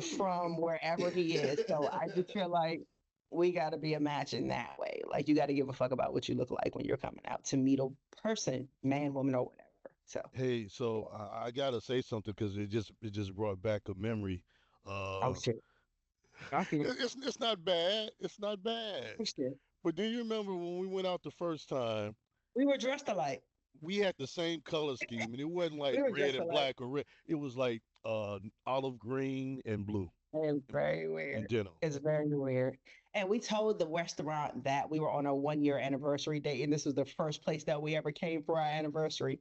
from wherever he is. So I just feel like we gotta be a match in that way. Like you gotta give a fuck about what you look like when you're coming out to meet a person, man, woman, or whatever. So Hey, so I gotta say something because it just brought back a memory. oh Uh, shit. I can it's not bad. It's not bad. oh shit. But do you remember when we went out the first time? We were dressed alike. We had the same color scheme, and it wasn't We like were red dressed and alike. black or red. It was like olive green and blue It's very and weird. denim. It's very weird. And we told the restaurant that we were on a 1 year anniversary date, and this was the first place that we ever came for our anniversary.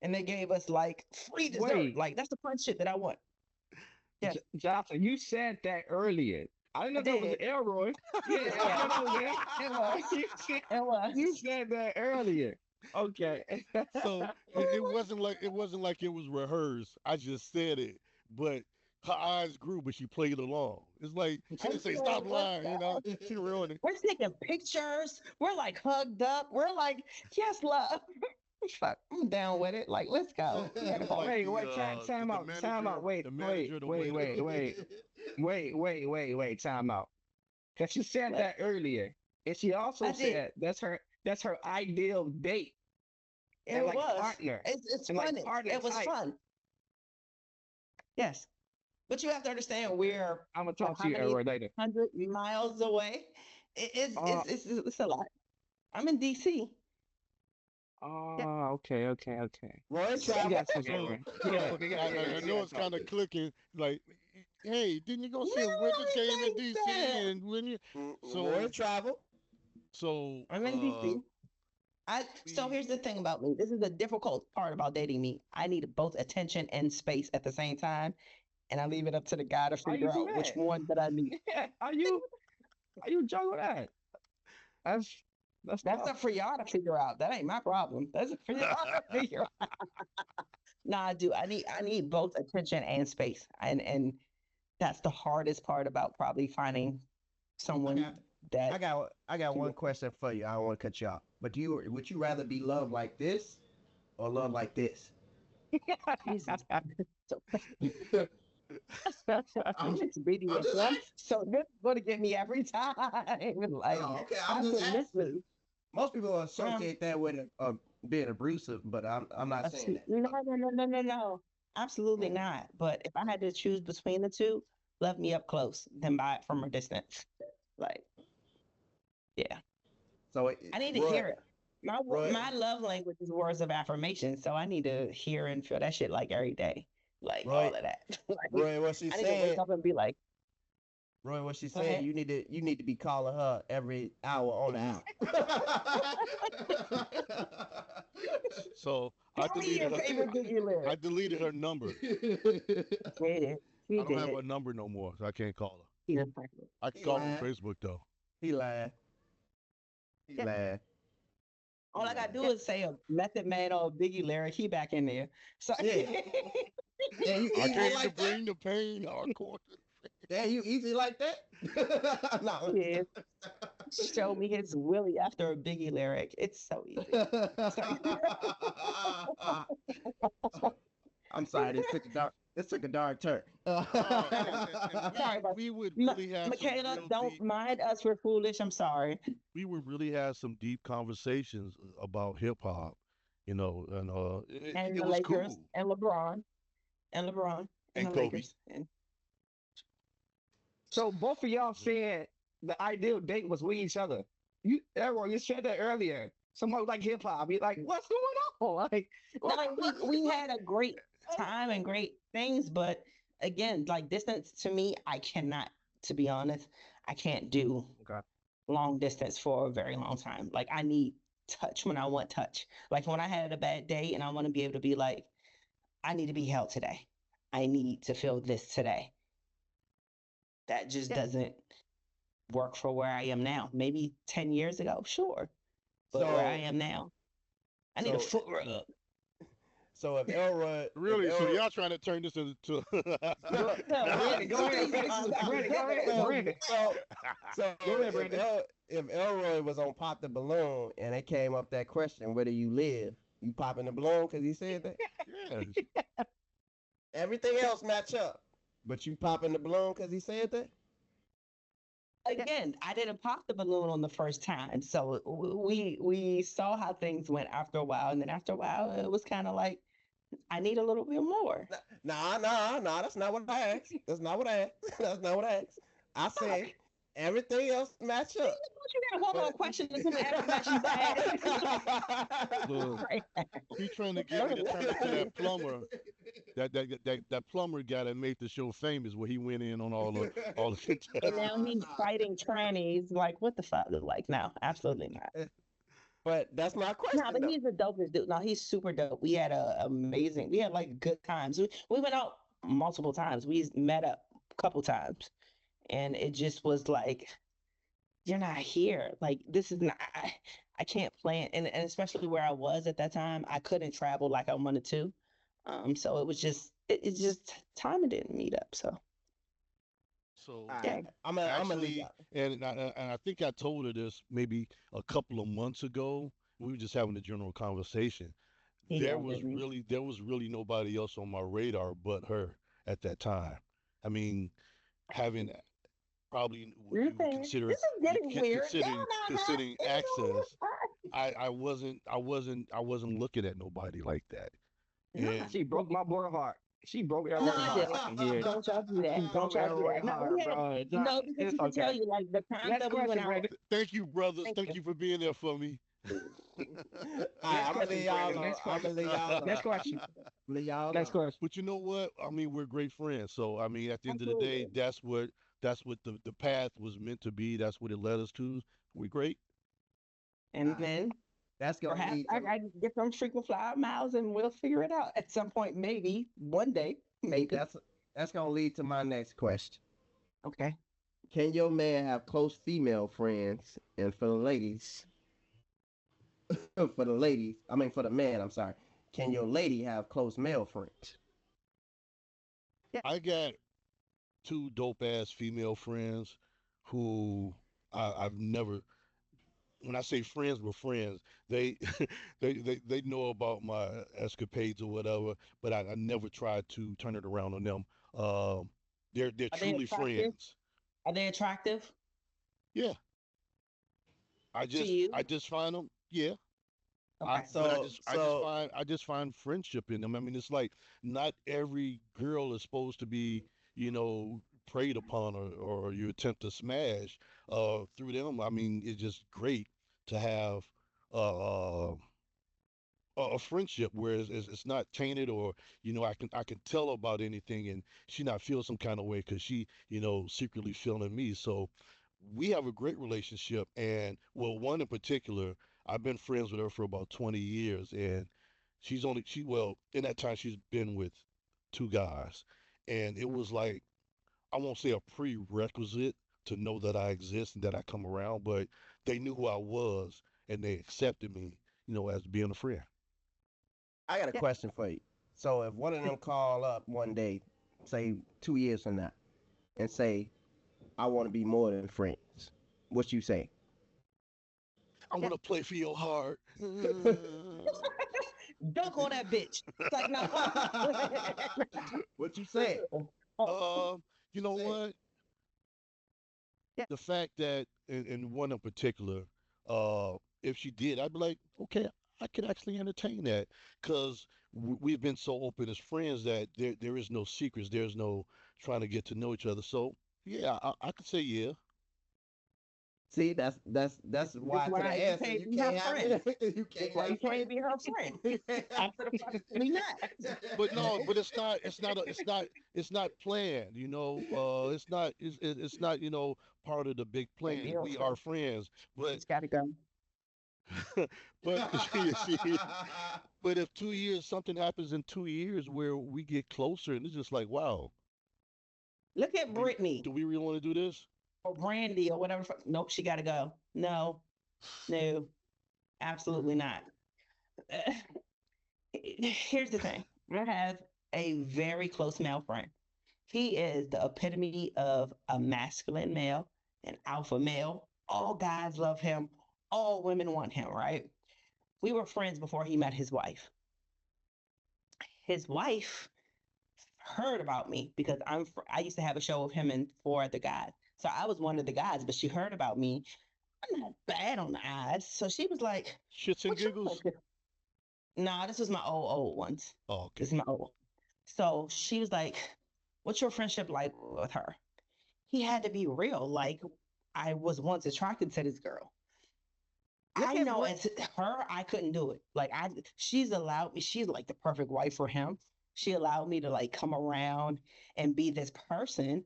And they gave us like free dessert. Wait, Like that's the fun shit that I want. Yes, Johnson, you said that earlier. I didn't I know that was did. Elroy. Yeah, I Yeah, didn't know that was it was. It you was. said that earlier. Okay. So it wasn't like it was rehearsed. I just said it, but her eyes grew, but she played along. It's like she And didn't say so stop let's lying, go. She ruined it. We're taking pictures. We're like hugged up. We're like, yes, love. Fuck, I'm down with it. Like, let's go. We had a You were ball. like Wait, wait, time the out, time manager, out. Wait, the wait, manager, the wait, waiter. wait, wait, wait, time out. Because she said What? that earlier. And she also I did. said that's her ideal date and It like was. partner. It's And like fun. partner It was type. fun. Yes. But you have to understand we're I'm gonna talk to how you many Elroy later. 100 miles away? Uh It's a lot. I'm in DC. Yeah. okay. Roy You travel. gotta talk to So, Elroy. You gotta so you I, gotta I I you know gotta it's talk kind to of clicking. Like, hey, didn't you go You see if Winter came in really DC think that? and when you? Roy So, travel. so I'm in DC. So we here's the thing about me. This is the difficult part about dating me. I need both attention and space at the same time, and I leave it up to the guy to how you figure do out which that? one that I need. Yeah, how you juggle that? That's that's That's tough. up for y'all to figure out. That ain't my problem. That's up for y'all to figure out. No, I do. I need both attention and space, and that's the hardest part about probably finding I someone got, that I got can one get question for you. I don't want to cut you off, but would you rather be loved like this or loved like this? Jesus. So I'm, it's beating I'm just yourself. asking. So this is going to get me every time. Like Oh, okay. I'm I just can asking. listen. Most people Um, associate that with being abusive, but I'm not saying that. no, no, no, no, no, no. Absolutely Mm. not. But if I had to choose between the two, love me up close, then buy it from a distance. Like, yeah, So, I need to Roy, hear it. Roy, My love language is words of affirmation, so I need to hear and feel that shit like every day, like Roy, all of that. Like Roy, what she I need to wake said, up and be like, Roy, what she go said, ahead. you need to be calling her every hour on the hour. so I Tell me your deleted her. favorite Biggie I lyric. deleted her number. He did. He I don't have did. her number no more, so I can't call her. He did. Like it. I can He call her on lying. Facebook though. He lying. He Yeah. lying. He All I gotta lying. do is say a Method Man or a Biggie lyric. He back in there. So Yeah. Yeah, you I easy came to like that? bring the pain hardcore. Yeah, you easy like that? No. yeah, show me his Willie after a Biggie lyric. It's so easy. So, I'm sorry, this took a dark turn. And sorry about we would really have some Michaela. real Don't deep. mind us. We're foolish. I'm sorry. We would really have some deep conversations about hip hop, and it, And it the was Lakers cool. and LeBron and And the Kobe. Lakers. And So both of y'all said the ideal date was with each other. Elroy, you said that earlier. Someone like hip hop. Be like, what's going on? Like, no, what, what, we had a great time and great things, but again, like distance to me, I cannot. To be honest, I can't do Okay. long distance for a very long time. Like I need touch when I want touch. Like when I had a bad day and I want to be able to be like, I need to be held today. I need to feel this today. That just Yeah. doesn't work for where I am now. Maybe 10 years ago, sure. But where I So, am now, I need a so, foot rub. So if Elroy, if Really? So Elroy, y'all trying to turn this into? Go, No, Brandon, go ahead. Brandon, go ahead. Brandon, so go ahead, Brandon. If Elroy was on Pop the Balloon and it came up that question, where do you live? You popping the balloon because he said that? Yeah. Everything else match up. But you popping the balloon because he said that? again, I didn't pop the balloon on the first time, so we saw how things went after a while, and then after a while, it was kind of like I need a little bit more. Nah. That's not what I asked. That's not what I asked. That's not what I asked. I said everything else match up. You got one more question to come after that you Look, asked. he trying to get me to turn into that plumber. That plumber guy that made the show famous, where he went in on all the And contestants. now he's fighting trannies. Like, what the fuck? Like, no, absolutely not. But that's my No, question but though. he's the dopest dude. No, he's super dope. We had we had like good times. We went out multiple times. We met up a couple times, and it just was like, you're not here. Like, this is not. I can't plan, and especially where I was at that time, I couldn't travel like I wanted to. So it was just, it just time didn't meet up. So So All right, yeah, I'm gonna leave actually, y'all. and I think I told her this maybe a couple of months ago. We were just having a general conversation. he yelled at me. There was really nobody else on my radar but her at that time. I mean, having probably what You're you would fair. consider This is getting weird. No, no, no. considering It's access. no. I wasn't looking at nobody like that. No, And She broke my boy heart. She broke no, Elroy I heart. didn't. I can hear it. Don't y'all do She that. Don't broke y'all do Elroy that. No, heart, bro. It's not, no, because it's he can tell okay. you like the times Next that we went question, out. Brandon. thank you, brothers. Thank Thank you. you for being there for me. All right, Next I'm gonna leave question, y'all Brandon. alone. Next I'm question. gonna leave y'all alone. Next question. Leave y'all Next alone. question. But you know what? I mean, we're great friends. So I mean, at the end of the day, Absolutely. that's what the path was meant to be. That's what it led us to. We're great. And then That's gonna perhaps lead to I get some frequent flyer miles and we'll figure it out at some point. Maybe one day. Maybe. that's that's gonna lead to my next question. Okay. Can your man have close female friends? And for the ladies, I mean for the man, I'm sorry. Can your lady have close male friends? I got two dope ass female friends who I've never. When I say friends, we're friends. They, they know about my escapades or whatever, but I never tried to turn it around on them. Um, they're Are they truly attractive? friends. Are they attractive Yeah, to you? I just find them. Yeah, Okay. but So so I just find friendship in them. I mean, it's like not every girl is supposed to be, you know, preyed upon or you attempt to smash through them. I mean, it's just great to have uh, uh, a friendship where it's not tainted or I can tell about anything and she not feel some kind of way because she secretly feeling me. So we have a great relationship, and well, one in particular, I've been friends with her for about 20 years, and she well, in that time she's been with two guys, and it was like, I won't say a prerequisite to know that I exist and that I come around, but they knew who I was and they accepted me, as being a friend. I got a Yeah. question for you. So if one of them call up one day, say 2 years from now, and say, I want to be more than friends, what you say? I want to play for your heart. Dunk on that bitch. It's like, no. What you say? Um, you know Say it. what? Yeah. The fact that in one in particular, if she did, I'd be like, okay, I could actually entertain that because we've been so open as friends that there is no secrets, there's no trying to get to know each other. So yeah, I could say yeah. See, that's That's why to the why you answer can't you be her can't have friend. it. You That's can't why you have can't be her friend. Absolutely not. But no, but it's not planned. It's not part of the big Can't be plan. her We are friend. friends, but It's got to go. but see, but if 2 years something happens in 2 years where we get closer and it's just like wow, Look at Brittany do we really want to do this? or Brandy or whatever. Nope, she got to go. No, no, absolutely not. Here's the thing. I have a very close male friend. He is the epitome of a masculine male, an alpha male. All guys love him. All women want him, right? We were friends before he met his wife. His wife heard about me because I used to have a show of him and four other guys. So I was one of the guys, but she heard about me. I'm not bad on the eyes. So she was like, Shits and what you giggles. like? Nah, this was my old ones. Oh, This okay. is my old. So she was like, what's your friendship like with her? He had to be real. Like, I was once attracted to this girl. I know as her, I couldn't do it. She's allowed me, she's like the perfect wife for him. She allowed me to like come around and be this person.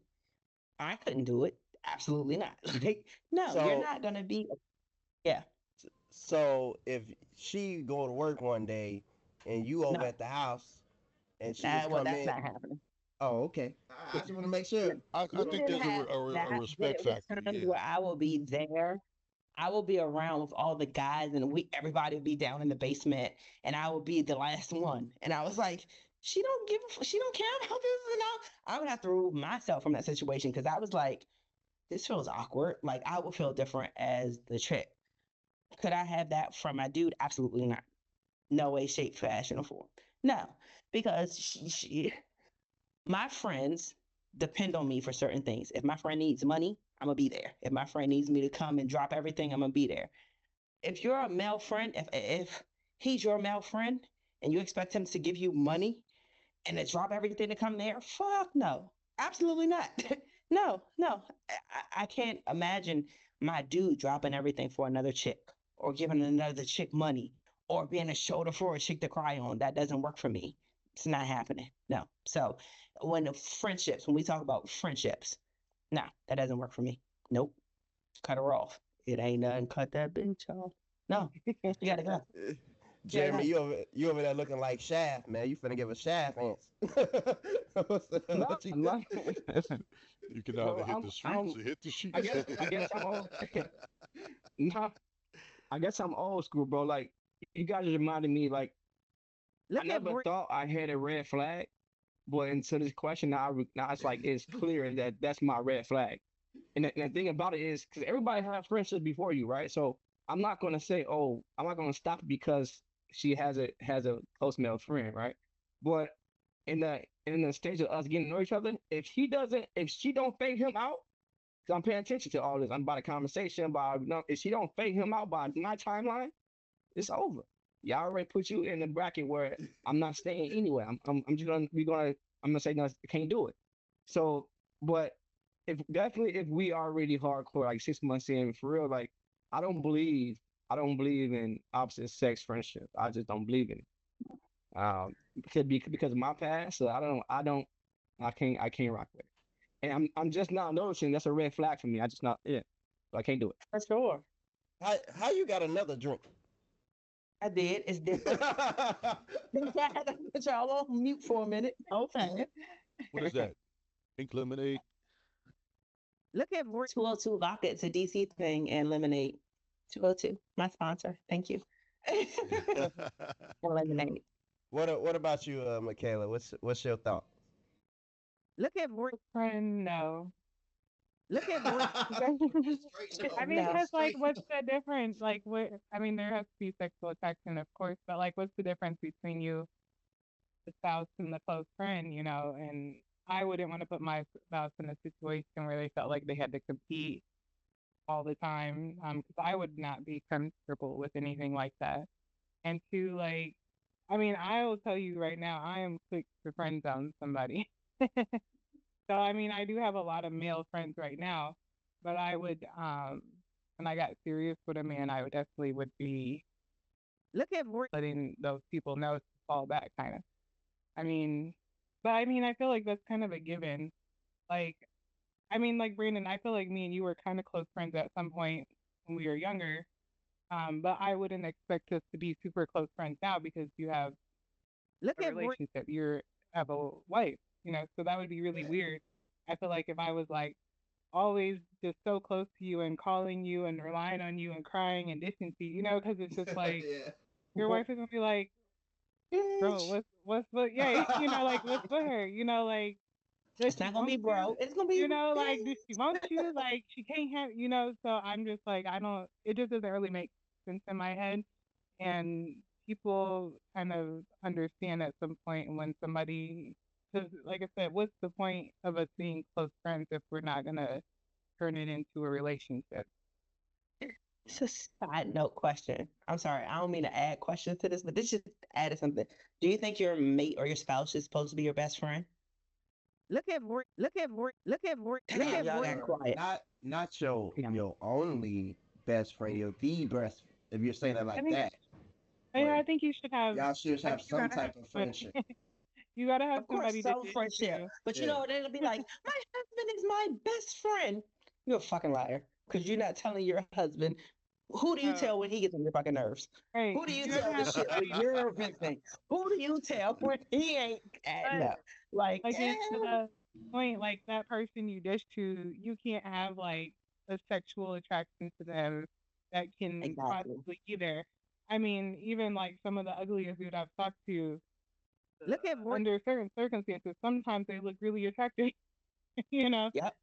I couldn't do it. Absolutely not. Like, no, you're So not gonna be. Yeah, so if she go to work one day and you over no, at the house and she just well, come that's in. not happening. Oh, okay. I just want to make No, sure. I we think didn't there's have a that, but respect it was factor. times Yeah. where I will be there. I will be around with all the guys, and everybody will be down in the basement, and I will be the last one. And I was like, she don't care about this, and I would have to remove myself from that situation because I was like, this feels awkward. Like I would feel different as the chick. Could I have that from my dude? Absolutely not. No way, shape, fashion, or form. No, because my friends depend on me for certain things. If my friend needs money, I'm gonna be there. If my friend needs me to come and drop everything, I'm gonna be there. If you're a male friend, if he's your male friend and you expect him to give you money and to drop everything to come there, fuck no, absolutely not. No, no, I can't imagine my dude dropping everything for another chick or giving another chick money or being a shoulder for a chick to cry on. That doesn't work for me. It's not happening. No. So when we talk about friendships, no, that doesn't work for me. Nope. Cut her off. It ain't nothing. Cut that bitch off. No, you gotta go. You gotta Jeremy, go. you over there looking like Shaft, man. You finna give a Shaft answer. No, What you I'm got? not. Listen, You can either well, hit the streets or hit the I sheets. guess, I guess I'm old. Nah, I guess I'm old school, bro. Like, you guys reminded me, like, I never thought I had a red flag, but until this question, now it's like, it's clear that that's my red flag. And the thing about it is, because everybody has friendships before you, right? So I'm not gonna say, oh, I'm not gonna stop it because she has a close male friend, right? But in the stage of us getting to know each other, if she don't fade him out, because I'm paying attention to all this, I'm about a conversation about, if she don't fade him out by my timeline, it's over. Y'all already put you in the bracket where I'm not staying anywhere. I'm just gonna I'm gonna say no, I can't do it. So, but if definitely if we are really hardcore, like 6 months in, for real, like I don't believe I don't believe in opposite sex friendship. I just don't believe in it. Because of my past, so I can't rock with it. And I'm just not noticing that's a red flag for me. I just not yeah. So I can't do it. For sure. How you got another drink? I did. It's different. I had to put y'all on mute for a minute. Okay. What is that? Pink lemonade. Look at 202 Vodka. It's a DC thing and lemonade. 202, my sponsor. Thank you. Lemonade. What about you, Michaela? What's your thought? Friend, no. Look at Straight I no. mean, no. because like, what's the difference? Like, what? I mean, there has to be sexual attraction, of course, but like, what's the difference between you, the spouse, and the close friend? And I wouldn't want to put my spouse in a situation where they felt like they had to compete all the time, because I would not be comfortable with anything like that. And two, like, I mean, I will tell you right now, I am quick to friend zone somebody. So I mean, I do have a lot of male friends right now, but I would, when I got serious with a man, I would definitely would be letting those people know to fall back, kind of. I mean, but I mean, I feel like that's kind of a given. Like, I mean, like Brandon, I feel like me and you were kind of close friends at some point when we were younger. But I wouldn't expect us to be super close friends now because you have a relationship. You have a wife, so that would be really weird. I feel like if I was like always just so close to you and calling you and relying on you and crying and dishing to you, because it's just like Yeah. your But wife is gonna be like, bro, Bitch. what's with yeah, like what's with her? Does It's she not gonna want be you? bro. It's gonna be Like does she want bitch. you? Like she can't have so I'm just like I don't it just doesn't really make sense in my head. And people kind of understand at some point when somebody because like I said, what's the point of us being close friends if we're not gonna turn it into a relationship? It's a side note question. I'm sorry, I don't mean to add questions to this, but this just added something. Do you think your mate or your spouse is supposed to be your best friend? Damn, y'all got quiet. Not your Damn. your only best friend, your the best. If you're saying it I like think that, I but think you should have y'all should like have you some gotta have type of somebody friendship. you gotta have Of course, somebody to some dish friendship. to. But you Yeah. know, it'll be like, my husband is my best friend. You're a fucking liar. Because you're not telling your husband. Who do you Uh, tell when he gets on your fucking nerves? right. Who do you You gotta tell the have shit when somebody you're visiting? Who do you tell when he ain't adding but up? Like, like it's to the point like that person you dish to, you can't have like a sexual attraction to them that can exactly. possibly either. I mean, even like some of the ugliest dude I've talked to, under certain circumstances, sometimes they look really attractive, you know. Yep.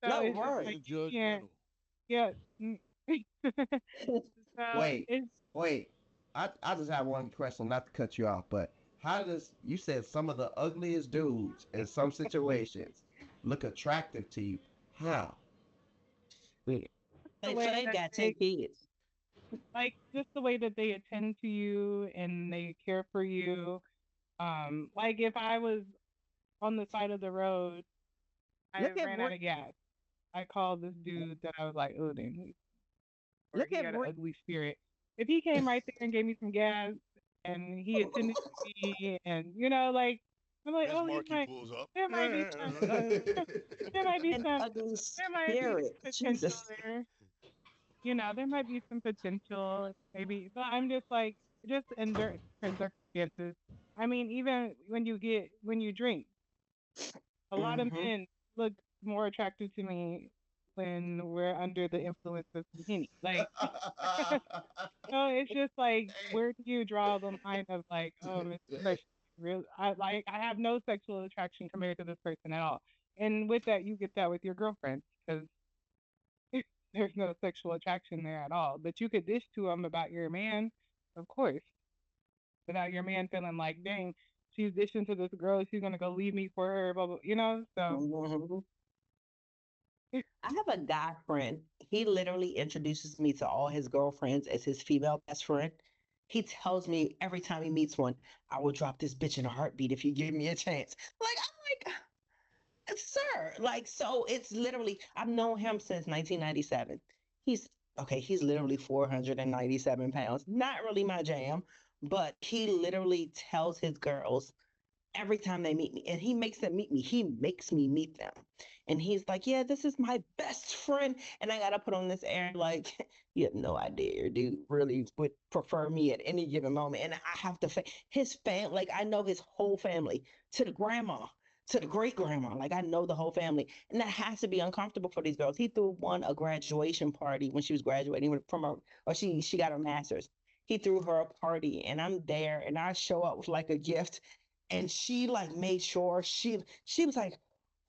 So No, it's just word. like Being you can't, judgmental. yeah. mm. So Wait, it's wait. I just have one question, not to cut you off, but how does you said some of the ugliest dudes in some situations look attractive to you? How? Wait. the So way they've that got 10 they kids. like just the way that they attend to you and they care for you. Like if I was on the side of the road, I ran out of gas. I called this dude that I was like, oh, damn, or he had an ugly spirit. If he came right there and gave me some gas and he attended to me and like I'm like, As oh, he Marky might pulls up. there might be some there might be An some ugly there might be spirit. some potential Jesus. there. There might be some potential maybe. But I'm just like just in different circumstances. I mean, even when you drink, a lot of Hmm. men look more attractive to me when we're under the influence of some Henny. Like, so it's just like, where do you draw the line of like, oh, it's fresh, real? I have no sexual attraction compared to this person at all. And with that, you get that with your girlfriend because there's no sexual attraction there at all. But you could dish to them about your man, of course, without your man feeling like, dang, she's dishing to this girl, she's gonna go leave me for her, blah blah. So. Hmm. I have a guy friend. He literally introduces me to all his girlfriends as his female best friend. He tells me every time he meets one, I will drop this bitch in a heartbeat if you give me a chance. Like, I'm like, sir, like, so it's literally, I've known him since 1997. He's okay, he's literally 497 pounds. Not really my jam, but he literally tells his girls every time they meet me, and he makes them meet me. He makes me meet them. And he's like, yeah, this is my best friend. And I got to put on this air like, you have no idea. Your dude really would prefer me at any given moment. And I have to, his fam, like, I know his whole family to the grandma, to the great grandma. Like, I know the whole family. And that has to be uncomfortable for these girls. He threw one a graduation party when she was graduating from her, or she got her master's. He threw her a party, and I'm there, and I show up with like a gift, and she like made sure she was like,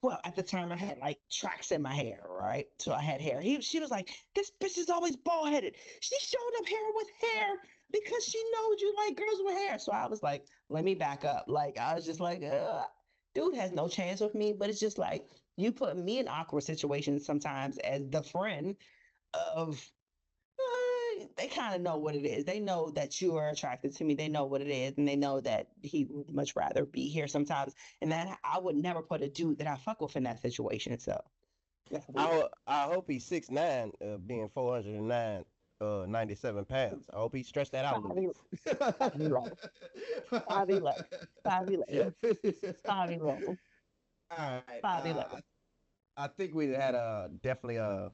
well, at the time I had like tracks in my hair, right? So I had hair. She was like, this bitch is always bald headed. She showed up here with hair because she knows you like girls with hair. So I was like, let me back up. Like I was just like, dude has no chance with me. But it's just like you put me in awkward situations sometimes as the friend of they kind of know what it is. They know that you are attracted to me. They know what it is, and they know that he would much rather be here sometimes. And that I would never put a dude that I fuck with in that situation. So that's weird. I hope he's 6'9", being 409, 97 pounds. I hope he stretched that out a Five, little ele- five, 11, five, 11, 5'11", 5'11", All right. 5'11". I think we had definitely a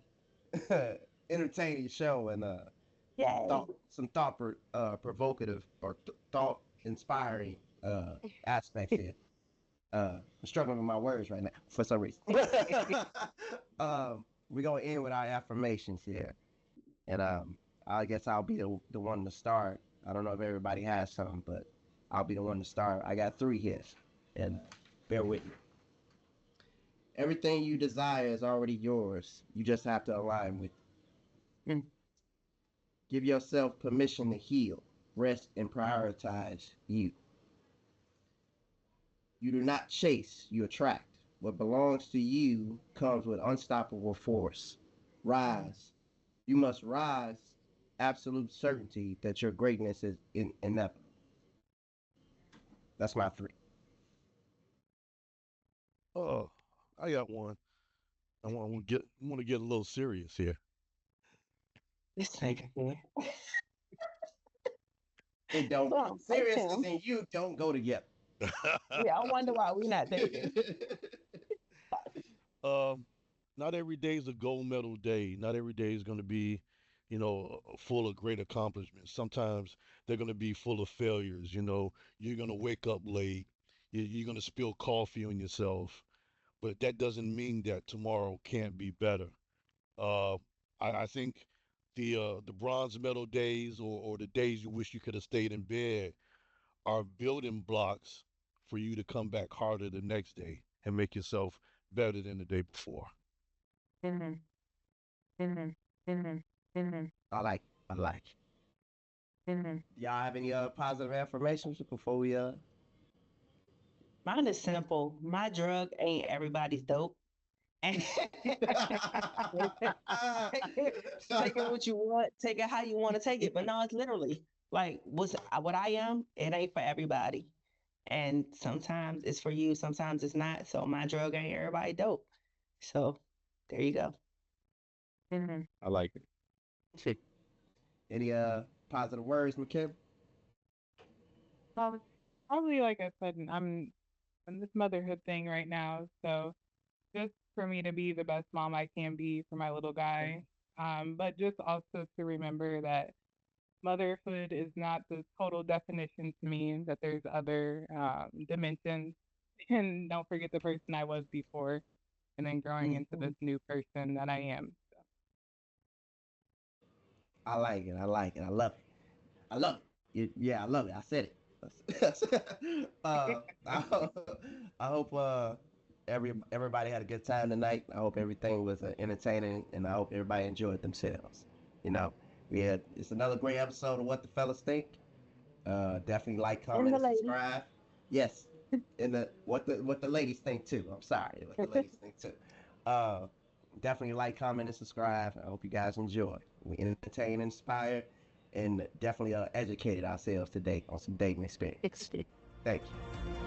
entertaining show and Yay! provocative or thought inspiring aspects here. I'm struggling with my words right now for some reason. We're gonna end with our affirmations here, and I guess I'll be the one to start. I don't know if everybody has some, but I'll be the one to start. I got three here, and bear with me. Everything you desire is already yours. You just have to align with it. Mm. Give yourself permission to heal, rest, and prioritize you. You do not chase, you attract. What belongs to you comes with unstoppable force. Rise. You must rise, absolute certainty that your greatness is inevitable. That's my three. Oh, I got one. I want to get a little serious here. This nigga here. It don't. Well, Seriousness Tim. and you don't go together. Yeah, I wonder why we not dating. um, not every day is a gold medal day. Not every day is going to be, full of great accomplishments. Sometimes they're going to be full of failures. You're going to wake up late. You're going to spill coffee on yourself. But that doesn't mean that tomorrow can't be better. Uh, I think the bronze medal days or the days you wish you could have stayed in bed are building blocks for you to come back harder the next day and make yourself better than the day before. Mm-hmm. Mm-hmm. Mm-hmm. Mm-hmm. I like. I like. Mm-hmm. Y'all have any positive affirmations before we Mine is simple. My drug ain't everybody's dope. And take it what you want, take it how you want to take it. But no, it's literally like what I am, it ain't for everybody. And sometimes it's for you, sometimes it's not. So my drug ain't everybody dope. So there you go. Mm-hmm. I like it. any positive words, McKim? Um, Probably like I said, I'm in this motherhood thing right now, so just for me to be the best mom I can be for my little guy. But just also to remember that motherhood is not the total definition to me, that there's other dimensions. And don't forget the person I was before, and then growing into Mm-hmm. this new person that I am. I like it. I like it. I love it. I love it. Yeah, I love it. I said it. I hope everybody had a good time tonight. I hope everything was entertaining, and I hope everybody enjoyed themselves. You know, it's another great episode of What the Fellas Think. Definitely like, And comment, the and lady. subscribe. Yes, and what the ladies think too. I'm sorry, what the ladies think too. Uh, Definitely like, comment, and subscribe. I hope you guys enjoy. We entertain, inspired, and definitely educated ourselves today on some dating experience. Thank you.